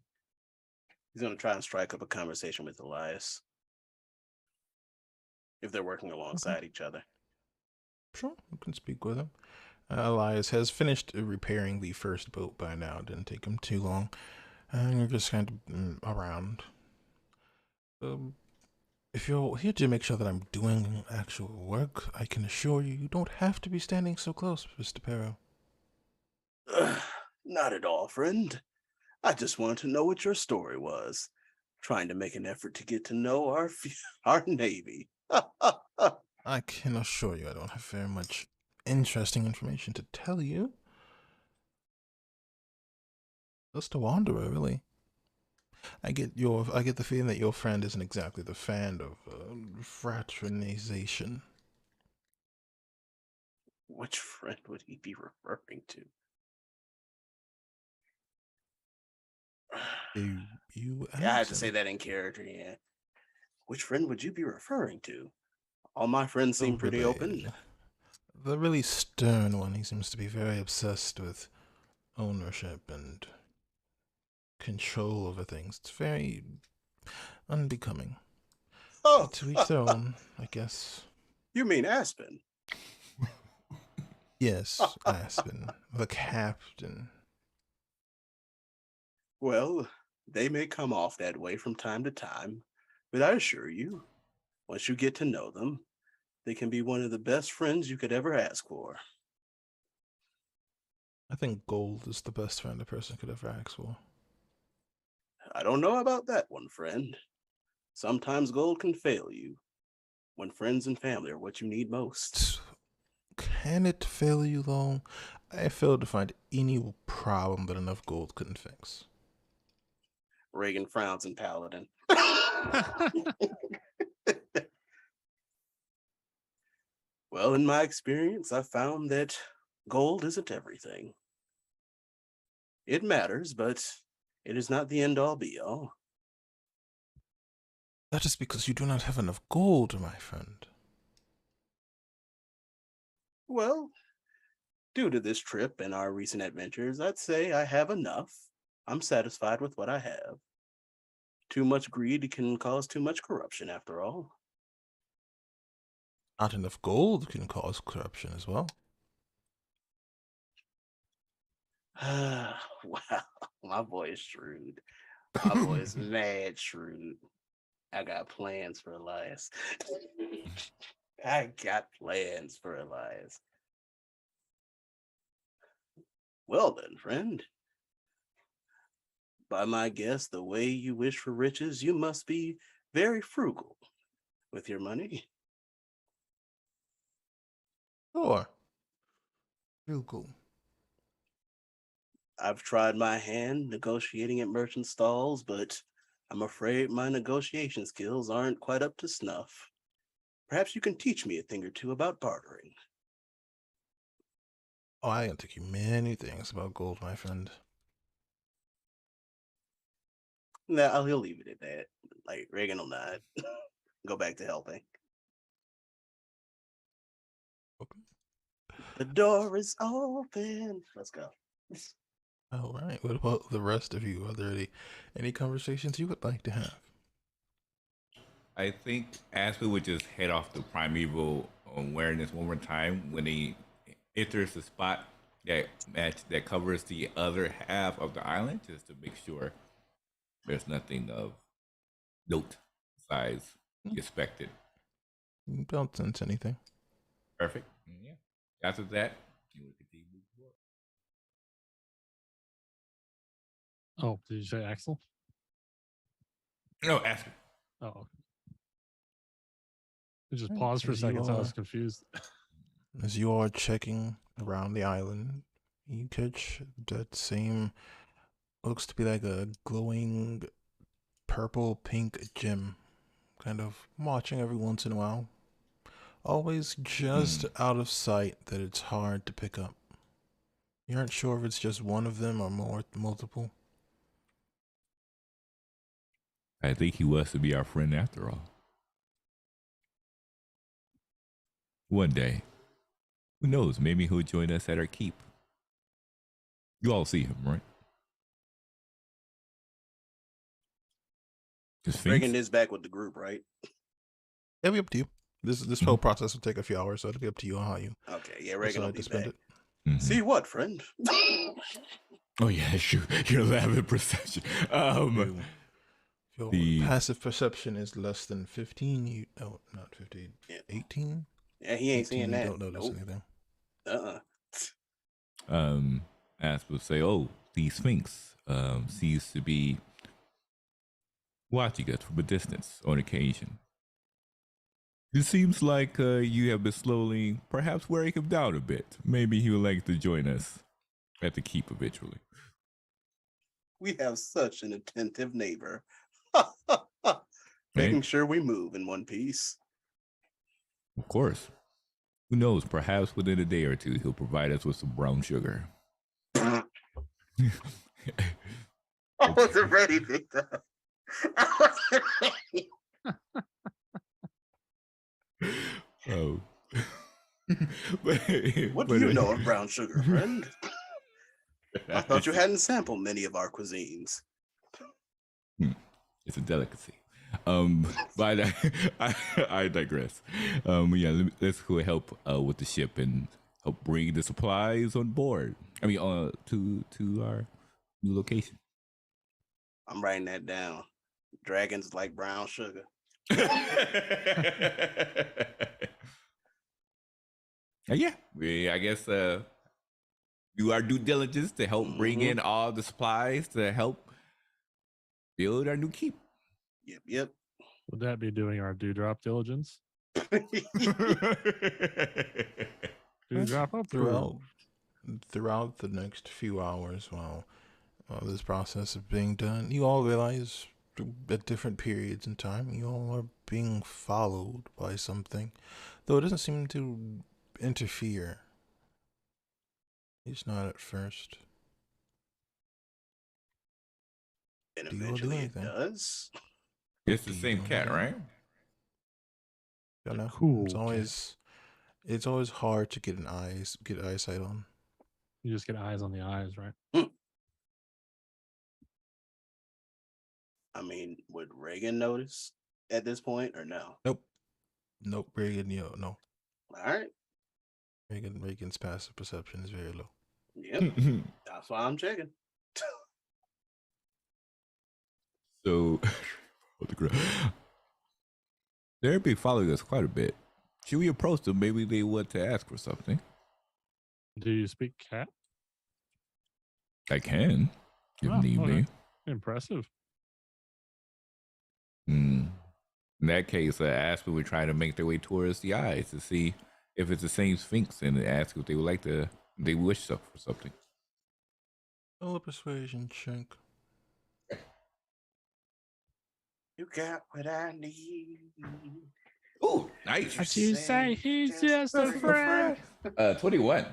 S2: He's going to try and strike up a conversation with Elias if they're working alongside each other.
S1: Sure, you can speak with him. Elias has finished repairing the first boat by now. It didn't take him too long. And you're just kind of around. If you're here to make sure that I'm doing actual work, I can assure you, you don't have to be standing so close, Mr. Perro.
S2: Not at all, friend. I just wanted to know what your story was. Trying to make an effort to get to know our Navy.
S1: I can assure you I don't have very much interesting information to tell you. Just a wanderer, really. I get the feeling that your friend isn't exactly the fan of fraternization.
S2: Which friend would he be referring to?
S1: You
S2: Yeah, I had to say that in character, yeah. Which friend would you be referring to? All my friends seem pretty open.
S1: The really stern one. He seems to be very obsessed with ownership and control over things. It's very unbecoming.
S2: Oh,
S1: But to each their own, I guess.
S2: You mean Aspen?
S1: Yes, Aspen, the captain.
S2: Well, they may come off that way from time to time, but I assure you, once you get to know them, they can be one of the best friends you could ever ask for.
S1: I think gold is the best friend a person could ever ask for.
S2: I don't know about that one, friend. Sometimes gold can fail you when friends and family are what you need most.
S1: Can it fail you though? I failed to find any problem that enough gold couldn't fix.
S2: Reagan frowns in Paladin. Well, in my experience, I've found that gold isn't everything. It matters, but it is not the end all be all.
S1: That is because you do not have enough gold, my friend.
S2: Well, due to this trip and our recent adventures, I'd say I have enough. I'm satisfied with what I have. Too much greed can cause too much corruption, after all.
S1: Not enough gold can cause corruption as well.
S2: Wow, my boy is shrewd. My boy is mad shrewd. I got plans for Elias. I got plans for Elias. Well then, friend. By my guess, the way you wish for riches, you must be very frugal with your money.
S1: Sure. Real cool.
S2: I've tried my hand negotiating at merchant stalls, but I'm afraid my negotiation skills aren't quite up to snuff. Perhaps you can teach me a thing or two about bartering.
S1: Oh, I can teach you many things about gold, my friend.
S2: Nah, he'll leave it at that. Like, Reagan will not go back to helping.
S1: Okay.
S2: The door is open. Let's go.
S1: All right. What about the rest of you? Are there any conversations you would like to have?
S5: I think Aspen would just head off to Primeval awareness one more time when he enters the spot that covers the other half of the island, just to make sure there's nothing of note besides expected.
S1: You don't sense anything.
S5: Perfect. Yeah. After that, you will continue to move forward.
S3: Oh, did you say Axel?
S5: No, Aspen.
S3: Oh, okay. I just
S1: Right,
S3: paused for a
S1: as you
S3: second, so I was
S1: are-
S3: confused.
S1: As you are checking around the island, you catch that same looks to be like a glowing purple pink gem, kind of watching every once in a while. Always just out of sight that it's hard to pick up. You aren't sure if it's just one of them or multiple.
S5: I think he was to be our friend after all. One day, who knows? Maybe he'll join us at our keep. You all see him, right? Just
S2: Reagan
S5: Sphinx?
S2: is back with the group, right?
S1: It'll be up to you. This whole process will take a few hours, so it'll be up to you on how you
S2: Okay, yeah, Reagan will
S1: decide
S2: be
S1: to spend
S2: back.
S1: it.
S5: Mhm.
S2: See what, friend?
S5: Oh yeah, sure. Your lab of perception.
S1: If your
S5: The-
S1: passive perception is less than 15, you oh not 15,
S2: Yeah.
S1: 18.
S2: Yeah, he ain't
S1: 18,
S2: seeing
S1: you
S2: that.
S1: don't notice
S2: Nope.
S1: anything.
S5: Asp would say, "Oh, the Sphinx seems to be watching us from a distance on occasion. It seems like you have been slowly, perhaps wearing him down a bit. Maybe he would like to join us at the keep eventually."
S2: We have such an attentive neighbor.
S5: Hey,
S2: Making sure we move in one piece.
S5: of course. Who knows? Perhaps within a day or two, he'll provide us with some brown sugar.
S2: I wasn't ready, Victor. I wasn't ready.
S5: Oh.
S2: What do you know of brown sugar, friend? I thought you hadn't sampled many of our cuisines.
S5: It's a delicacy. But I digress. Yeah, let's go help with the ship and help bring the supplies on board. I mean, to our new location.
S2: I'm writing that down. Dragons like brown sugar.
S5: Yeah, I guess do our due diligence to help bring in all the supplies to help build our new keep.
S2: Yep.
S3: Would that be doing our dewdrop diligence? Dewdrop
S1: throughout
S3: approved.
S1: throughout the next few hours while this process is being done, you all realize at different periods in time you all are being followed by something, though it doesn't seem to interfere. It's not at first.
S2: And
S1: Do you all do
S2: eventually it
S1: anything?
S2: does.
S5: It's
S1: Do
S5: the
S1: you
S5: same
S1: do
S5: cat,
S1: anything?
S5: right?
S1: Don't know.
S3: Cool.
S1: It's always hard to get eyesight on.
S3: You just get eyes on the eyes, right?
S2: I mean, would Reagan notice at this point or no?
S1: Nope, Reagan, no.
S2: All right.
S1: Reagan's passive perception is very low.
S2: Yep. That's why I'm checking.
S5: So, they've been following us quite a bit. Should we approach them? Maybe they want to ask for something.
S3: Do you speak cat?
S5: I can, if
S3: Oh,
S5: need
S3: okay.
S5: be.
S3: Impressive.
S5: In that case, Aspen would try to make their way towards the eyes to see if it's the same Sphinx and ask if they would like to, they wish for something.
S1: Roll a persuasion check.
S2: You got what I need.
S5: Ooh, nice.
S3: What you say? He's just a friend.
S5: 21.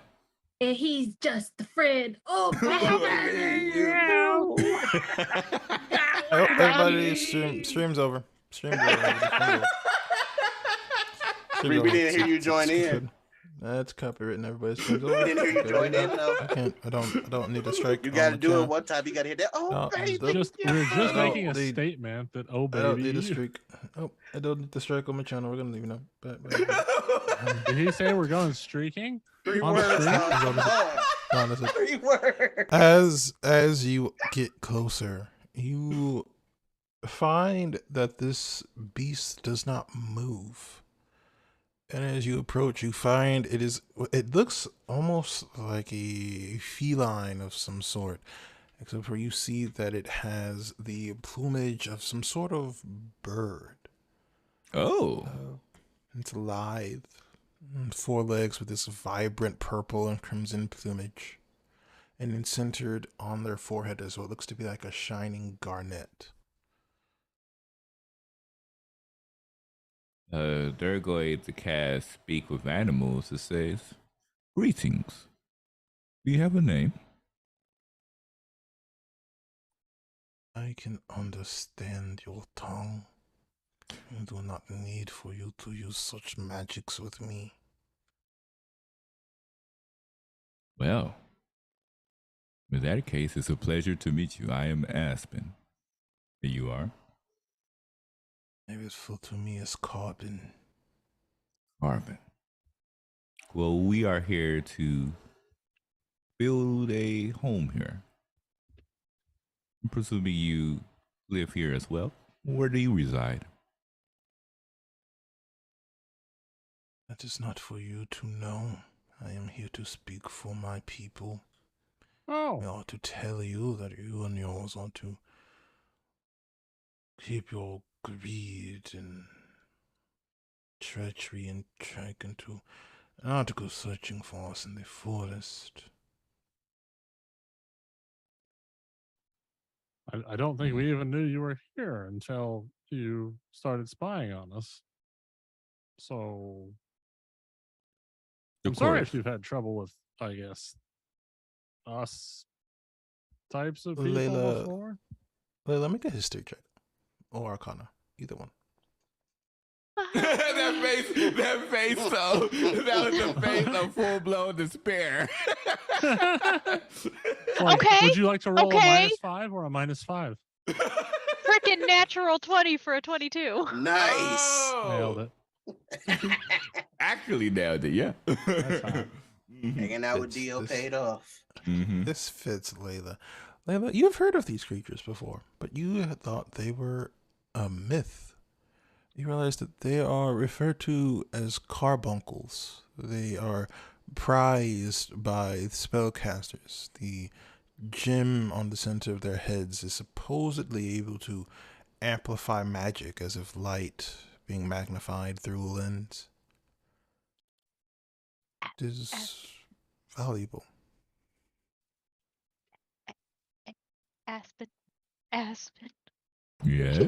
S6: And he's just a friend. Oh,
S1: Everybody, stream's over. Stream's over.
S2: We didn't hear you join in.
S1: That's copywritten. Everybody's stream's over.
S2: We didn't hear you join in though.
S1: I can't. I don't need to strike.
S2: You
S1: on
S2: got to
S1: the
S2: do it
S1: channel.
S2: one time. You got to hit that. Oh,
S1: No,
S2: baby.
S1: the-
S3: We're just
S1: I
S3: making a
S1: don't need-
S3: statement that, oh,
S1: I don't need
S3: baby.
S1: a streak. Oh, I don't need to strike on my channel. We're gonna leave now. Bye.
S3: Did he say we're going streaking?
S2: 3
S3: on the
S2: words.
S3: street?
S2: Come on.
S1: No, that's it.
S2: 3 words.
S1: As you get closer, you find that this beast does not move. And as you approach, you find it looks almost like a feline of some sort, except for you see that it has the plumage of some sort of bird.
S5: Oh.
S1: It's lithe, 4 legs with this vibrant purple and crimson plumage. And then centered on their forehead is what looks to be like a shining garnet.
S5: They're going to cast Speak with Animals. It says, "Greetings. Do you have a name?"
S1: I can understand your tongue. I do not need for you to use such magics with me.
S5: Well, in that case, it's a pleasure to meet you. I am Aspen. And you are?
S1: Maybe it's full to me as carbon.
S5: Marvin. Well, we are here to build a home here. I'm presuming you live here as well. Where do you reside?
S1: That is not for you to know. I am here to speak for my people. I
S3: Oh,
S1: ought to tell you that you and yours ought to keep your greed and treachery and track into not to go searching for us in the forest.
S3: I don't think we even knew you were here until you started spying on us. So I'm sorry if you've had trouble with, I guess, us types of people
S1: Layla-
S3: before.
S1: Layla, make a history check. Or Arcana. Either one.
S5: that face, though. That was the face of full blown despair.
S3: Like,
S4: Okay,
S3: would you like to roll a
S4: okay.
S3: -5 or a -5?
S4: Freaking natural 20 for a 22.
S2: Nice.
S3: Nailed it.
S5: Actually nailed it, yeah.
S3: That's hot.
S2: Hanging out with
S1: It's
S2: Dio
S1: this-
S2: paid off.
S1: This fits Layla. Layla, you've heard of these creatures before, but you had thought they were a myth. You realize that they are referred to as carbuncles. They are prized by spellcasters. The gem on the center of their heads is supposedly able to amplify magic as if light being magnified through a lens. It is valuable.
S4: Aspen. Aspen.
S5: Yes.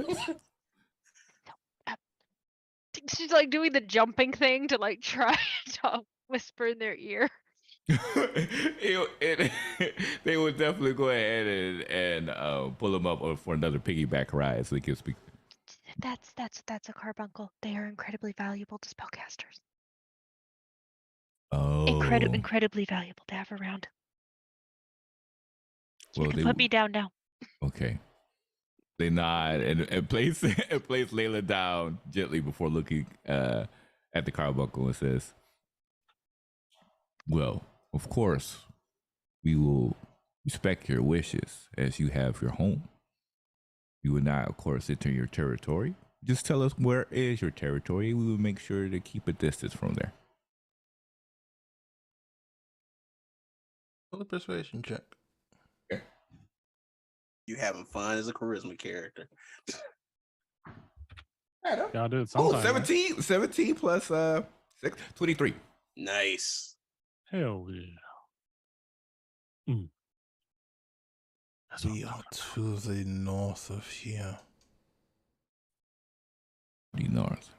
S4: She's like doing the jumping thing to like try to whisper in their ear.
S5: They would definitely go ahead and pull him up for another piggyback ride so he can speak.
S4: That's a carbuncle. They are incredibly valuable to spellcasters.
S5: Oh,
S4: Incredibly valuable to have around. You
S5: well,
S4: can put me down now.
S5: okay. They nod and place and place Layla down gently before looking at the carbuncle and says, "Well, of course, we will respect your wishes as you have your home. You will not, of course, enter your territory. Just tell us where is your territory. We will make sure to keep a distance from there."
S1: Roll a persuasion check.
S2: You having fun as a charisma character.
S3: Gotta do it
S5: Oh,
S3: sometime. right?
S5: 17 plus 6, 23.
S2: Nice.
S3: Hell yeah. That's what
S1: We
S3: I'm
S1: are
S3: talking
S1: to the north of here.
S5: The north.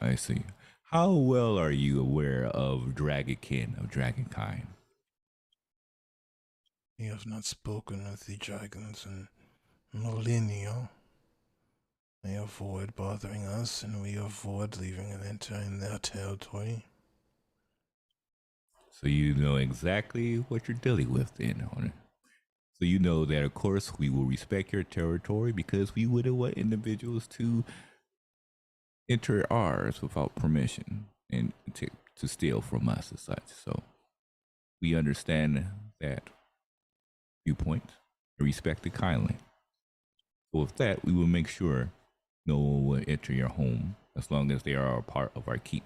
S5: I see. How well are you aware of Dragonkin, of Dragonkind?
S1: We have not spoken with the dragons in millennia. They avoid bothering us, and we avoid leaving and entering their territory.
S5: So you know exactly what you're dealing with then, on it. So you know that, of course, we will respect your territory because we wouldn't want individuals to enter ours without permission and to steal from us as such. So we understand that viewpoint and respect it kindly. So with that, we will make sure no one will enter your home as long as they are a part of our keep.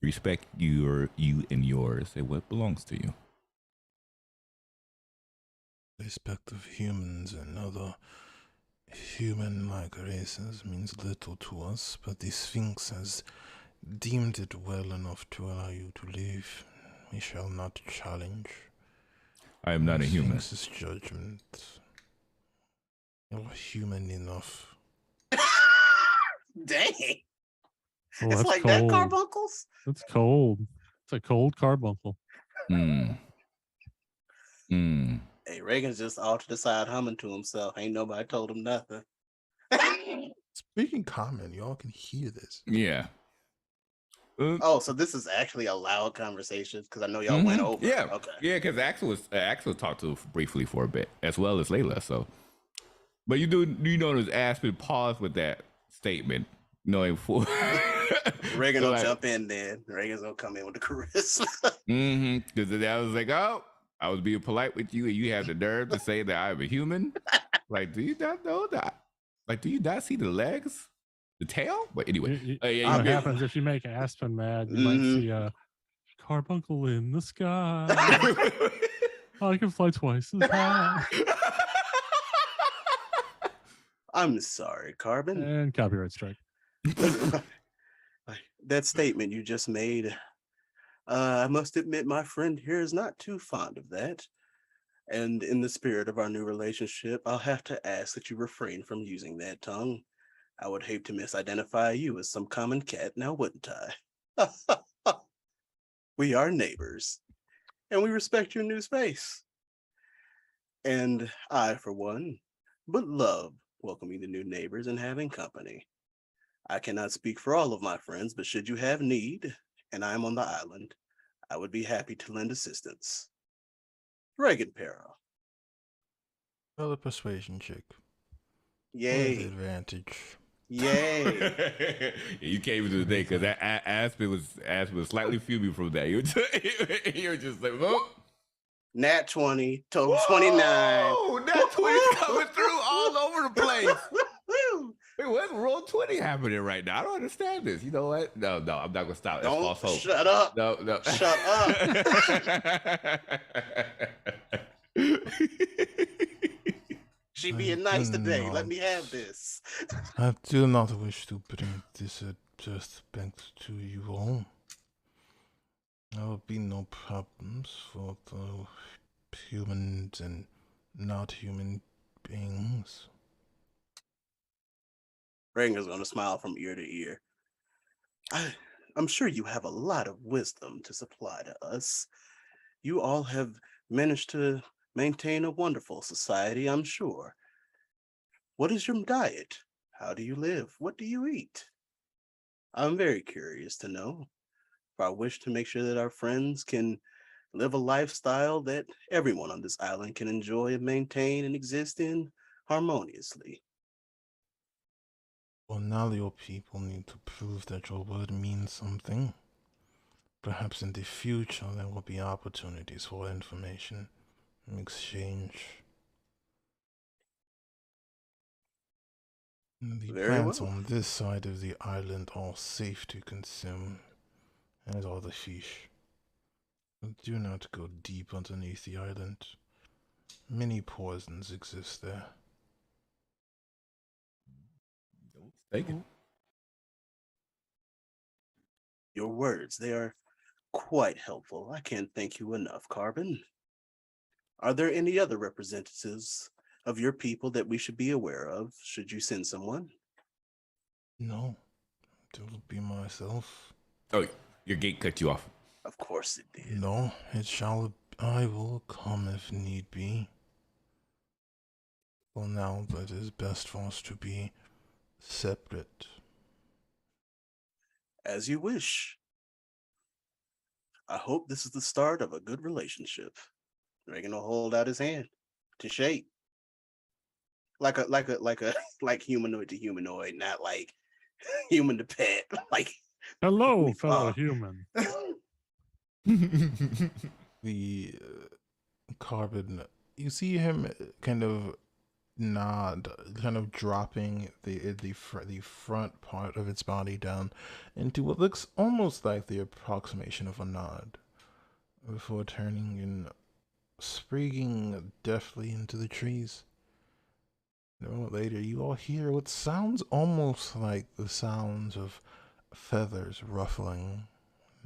S5: Respect you and yours and what belongs to you.
S1: Respect of humans and other human-like races means little to us, but the Sphinx has deemed it well enough to allow you to live. We shall not challenge.
S5: I am not a human.
S1: Sphinx's judgment. You're human enough.
S2: Dang.
S3: Oh,
S2: It's
S3: that's
S2: like
S3: cold.
S2: that, carbuncles?
S3: That's cold. It's a cold carbuncle.
S5: Hmm. Hmm.
S2: Hey, Reagan's just off to the side humming to himself. Ain't nobody told him nothing.
S1: Speaking common, y'all can hear this.
S5: Yeah.
S2: Oh, so this is actually a loud conversation because I know y'all went over.
S5: Yeah.
S2: Okay.
S5: Yeah, because Axel talked to briefly for a bit, as well as Layla. So, but you notice Aspen paused with that statement, knowing full.
S2: Reagan
S5: So
S2: will
S5: like,
S2: jump in then. Reagan's gonna come in with the charisma.
S5: Because I was like, oh, I was being polite with you, and you have the nerve to say that I'm a human. Like, do you not know that? Like, do you not see the legs, the tail? But anyway,
S3: You know what happens if you make Aspen mad? You might see a carbuncle in the sky. I can fly twice as high.
S2: I'm sorry, Carbon.
S3: And copyright strike.
S2: That statement you just made, I must admit my friend here is not too fond of that. And in the spirit of our new relationship, I'll have to ask that you refrain from using that tongue. I would hate to misidentify you as some common cat, now wouldn't I? We are neighbors, and we respect your new space. And I, for one, but love welcoming the new neighbors and having company. I cannot speak for all of my friends, but should you have need, and I am on the island, I would be happy to lend assistance. Reagan Para.
S1: Another persuasion check. With
S2: Yay.
S1: advantage.
S2: Yay.
S5: You came into the day because Aspen was slightly fuming from that. You were just like, oh.
S2: Nat 20, total 29.
S5: Oh, that 20's coming through all over the place. Wait, what's roll 20 happening right now? I don't understand this. You know what? No, I'm not gonna stop. That's
S2: Don't
S5: false hope.
S2: shut up.
S5: No.
S2: Shut She being nice today. Let me have this.
S1: I do not wish to bring disrespect to you all. There will be no problems for the humans and not human beings.
S2: Reagan's gonna smile from ear to ear. I'm sure you have a lot of wisdom to supply to us. You all have managed to maintain a wonderful society, I'm sure. What is your diet? How do you live? What do you eat? I'm very curious to know. For I wish to make sure that our friends can live a lifestyle that everyone on this island can enjoy and maintain and exist in harmoniously.
S1: Well, now your people need to prove that your word means something. Perhaps in the future there will be opportunities for information exchange. The
S2: Very
S1: plants
S2: well.
S1: on this side of the island are safe to consume, as are the fish. But do not go deep underneath the island. Many poisons exist there.
S5: Take it.
S2: Your words, they are quite helpful. I can't thank you enough, Carbon. Are there any other representatives of your people that we should be aware of? Should you send someone?
S1: No, it will be myself.
S5: Oh, your gate cut you off.
S2: Of course it did.
S1: No, it shall. I will come if need be. For now, it is best for us to be separate.
S2: As you wish. I hope this is the start of a good relationship. Reagan will hold out his hand to shake. Like humanoid to humanoid, not like human to pet. Like
S3: Hello, fellow
S2: Oh.
S3: human.
S1: The Carbon, you see him kind of nod, kind of dropping the front part of its body down into what looks almost like the approximation of a nod, before turning and springing deftly into the trees. A moment later, you all hear what sounds almost like the sounds of feathers ruffling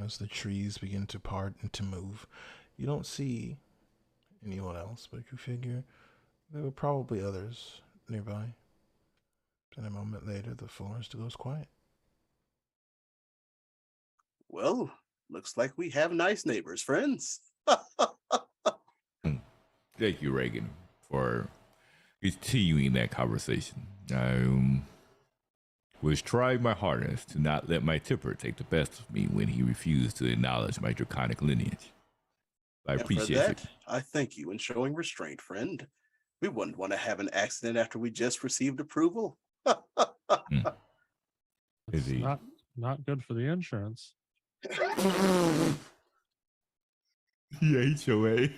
S1: as the trees begin to part and to move. You don't see anyone else, but you figure there were probably others nearby. And a moment later, the forest goes quiet.
S2: Well, looks like we have nice neighbors, friends.
S5: Thank you, Reagan, for continuing that conversation. I was trying my hardest to not let my temper take the best of me when he refused to acknowledge my draconic lineage. I
S2: And
S5: appreciate
S2: for
S5: it.
S2: that, I thank you in showing restraint, friend. We wouldn't want to have an accident after we just received approval.
S3: It's
S5: Indeed.
S3: not good for the insurance.
S5: HOA.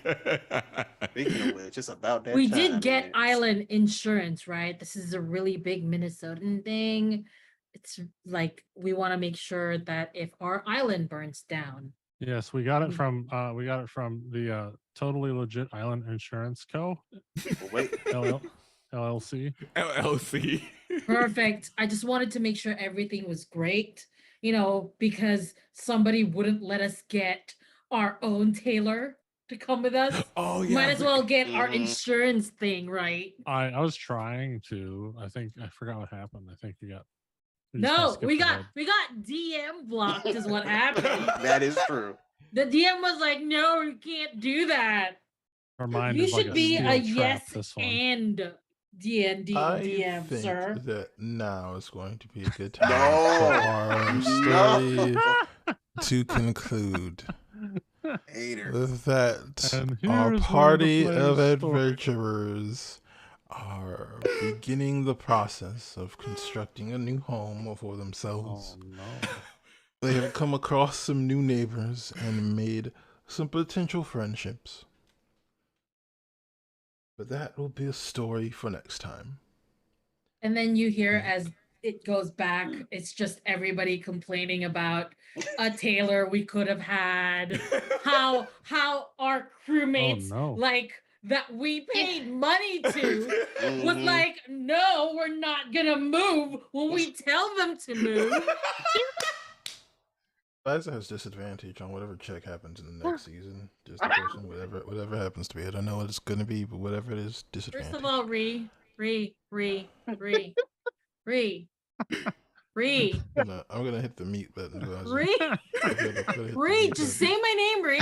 S2: Speaking of which, it's about that
S6: We
S2: time.
S6: did get
S2: man.
S6: island insurance, right? This is a really big Minnesotan thing. It's like we want to make sure that if our island burns down,
S3: Yes, we got it
S6: Mm.
S3: from the Totally Legit Island Insurance Co.
S2: Well, wait,
S3: LLC.
S5: LLC.
S6: perfect. I just wanted to make sure everything was great, because somebody wouldn't let us get our own tailor to come with us.
S5: Oh yeah.
S6: Might as well get our
S2: Mhm.
S6: insurance thing right.
S3: I was trying to. I think I forgot what happened. I think we just kinda
S6: No,
S3: skipped
S6: we
S3: ahead.
S6: got DM blocked is what happened.
S2: that is true.
S6: The DM was like, "No, you can't do that.
S3: Our mind
S6: You
S3: is like
S6: should
S3: a
S6: be a
S3: steel trap.
S6: yes
S3: This one.
S6: and D&D
S1: I
S6: DM,
S1: think
S6: sir."
S1: that now is going to be a good time
S2: No.
S1: for our story
S2: No.
S1: to conclude.
S2: Hater.
S1: With that,
S3: And
S1: our
S3: here's where the
S1: party
S3: play
S1: of
S3: story-
S1: adventurers are beginning the process of constructing a new home for themselves.
S3: Oh no!
S1: They have come across some new neighbors and made some potential friendships. But that will be a story for next time.
S6: And then you hear
S1: Yeah.
S6: as it goes back. It's just everybody complaining about a tailor we could have had. How our crewmates
S3: no.
S6: like that we paid money to was
S2: Mhm.
S6: like, no, we're not gonna move when we tell them to move.
S1: Liza has disadvantage on whatever check happens in the next season. Just a person, whatever happens to be. I don't know what it's gonna be, but whatever it is, disadvantage.
S6: First of all, Ree.
S1: No, I'm gonna hit the mute button. Liza.
S6: Ree,
S1: I'm gonna hit the
S6: Ree,
S1: mute
S6: just
S1: button.
S6: say my name, Ree.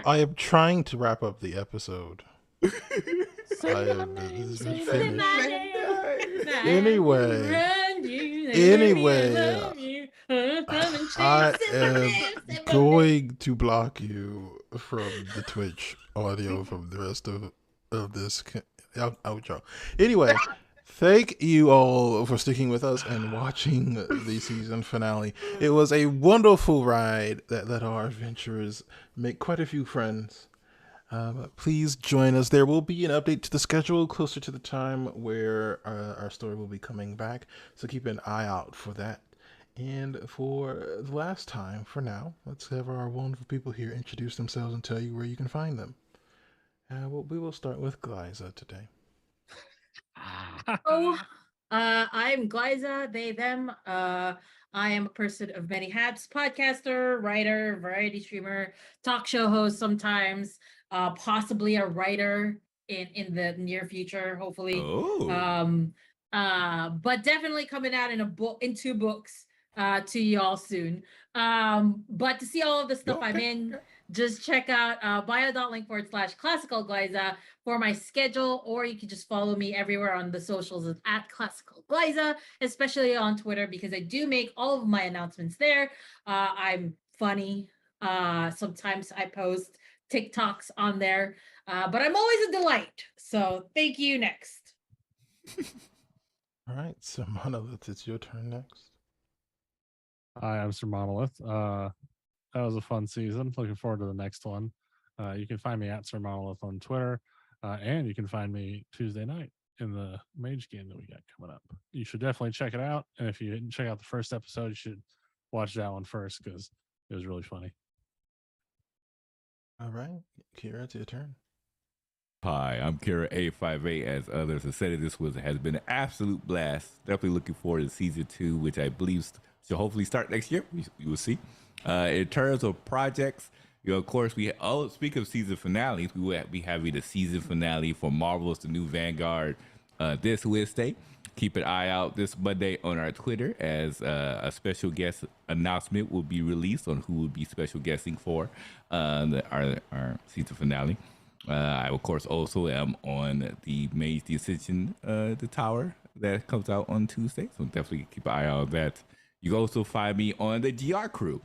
S1: I am trying to wrap up the episode.
S6: Say
S1: I
S6: my
S1: am
S6: name,
S1: this
S6: say
S1: is
S6: my
S1: finished.
S6: name.
S1: Anyway.
S6: Run you,
S1: Anyway,
S6: I love you. Come and
S1: I
S6: chase my name,
S1: am
S6: say my name.
S1: going to block you from the Twitch audio from the rest of this outro. Anyway, thank you all for sticking with us and watching the season finale. It was a wonderful ride that let our adventurers make quite a few friends. Please join us. There will be an update to the schedule closer to the time where our story will be coming back. So keep an eye out for that. And for the last time, for now, let's have our wonderful people here introduce themselves and tell you where you can find them. We will start with Glyza today.
S6: Oh, I'm Glyza, they, them. I am a person of many hats, podcaster, writer, variety streamer, talk show host sometimes, possibly a writer in the near future, hopefully.
S5: Oh.
S6: But definitely coming out in a book, in 2 books to y'all soon. But to see all of the stuff I'm in, just check out bio.link/classical Glyza for my schedule, or you can just follow me everywhere on the socials at classical Glyza, especially on Twitter, because I do make all of my announcements there. I'm funny. Sometimes I post TikToks on there, but I'm always a delight. So thank you. Next.
S1: All right, so Monolith, it's your turn next.
S3: Hi, I'm Sir Monolith. That was a fun season. Looking forward to the next one. You can find me at Sir Monolith on Twitter, and you can find me Tuesday night in the Mage game that we got coming up. You should definitely check it out. And if you didn't check out the first episode, you should watch that one first because it was really funny.
S1: All right, Kira, it's your turn.
S5: Hi, I'm Kira858. As others have said, has been an absolute blast. Definitely looking forward to season 2, which I believe should hopefully start next year. We will see. In terms of projects, of course, speak of season finales, we will be having the season finale for Marvel's The New Vanguard this Wednesday. Keep an eye out this Monday on our Twitter as a special guest announcement will be released on who will be special guesting for our season finale. I, of course, also am on the Mage the Ascension, the tower that comes out on Tuesday. So definitely keep an eye out on that. You can also find me on the GR Crew,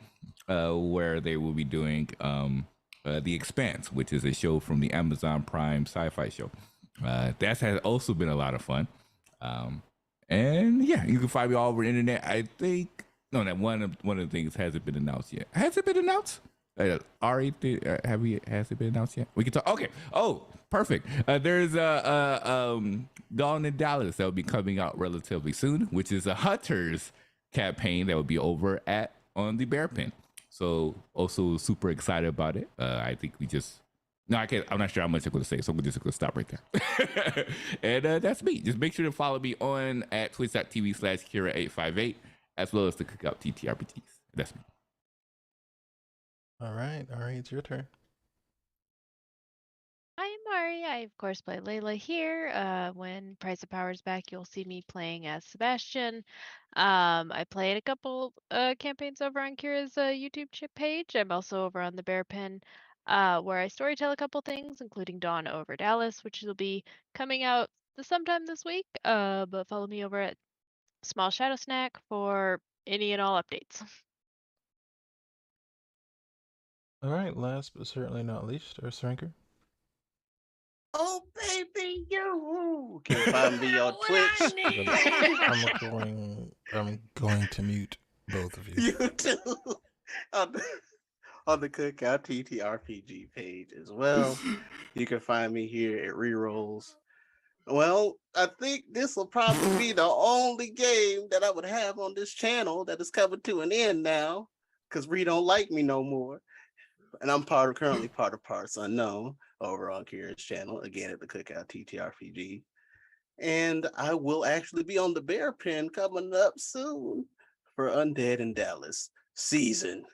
S5: where they will be doing The Expanse, which is a show from the Amazon Prime sci-fi show. That has also been a lot of fun. And yeah, you can find me all over the internet. I think that one of the things hasn't been announced yet. Has it been announced? Ari, has it been announced yet? We can talk. Okay. Oh, perfect. There's Dawn in Dallas that will be coming out relatively soon, which is a Hunters campaign that will be over on the Bear Pen. So also super excited about it. I think I can't. I'm not sure how much I'm going to say, so I'm just going to stop right there. And that's me. Just make sure to follow me on at twitch.tv/Kira858, as well as the Cookout TTRPGs. That's me.
S1: All right, it's your turn.
S4: I'm Mari. I, of course, play Layla here. When Price of Power is back, you'll see me playing as Sebastian. I played a couple campaigns over on Kira's YouTube page. I'm also over on the Bear Pen, where I storytell a couple things, including Dawn over Dallas, which will be coming out sometime this week. But follow me over at Small Shadow Snack for any and all updates.
S1: All right, last but certainly not least, our Shrinker.
S2: Oh, baby, you can find me on
S6: What I
S2: Twitch.
S6: need.
S1: I'm going to mute both of you.
S2: You too. On the Cookout TTRPG page as well. You can find me here at Rerolls Well, I think this will probably be the only game that I would have on this channel that is coming to an end now, because Ree don't like me no more. And I'm currently part of Parts Unknown over on Kira's channel, again at the Cookout TTRPG. And I will actually be on the Bear Pen coming up soon for Undead in Dallas Season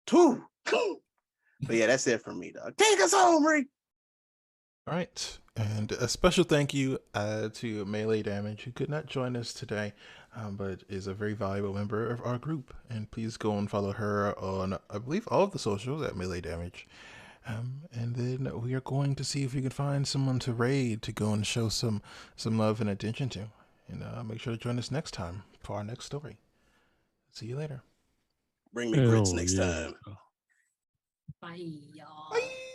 S2: 2. But yeah, that's it for me, dog. Take us home, Ree!
S1: All right, and a special thank you to Melee Damage, who could not join us today, but is a very valuable member of our group. And please go and follow her on, I believe, all of the socials at Melee Damage. And then we are going to see if we can find someone to raid to go and show some love and attention to. And make sure to join us next time for our next story. See you later.
S2: Bring me grits
S3: Hell
S2: next
S3: yeah.
S2: time.
S6: Bye, y'all.
S1: Bye.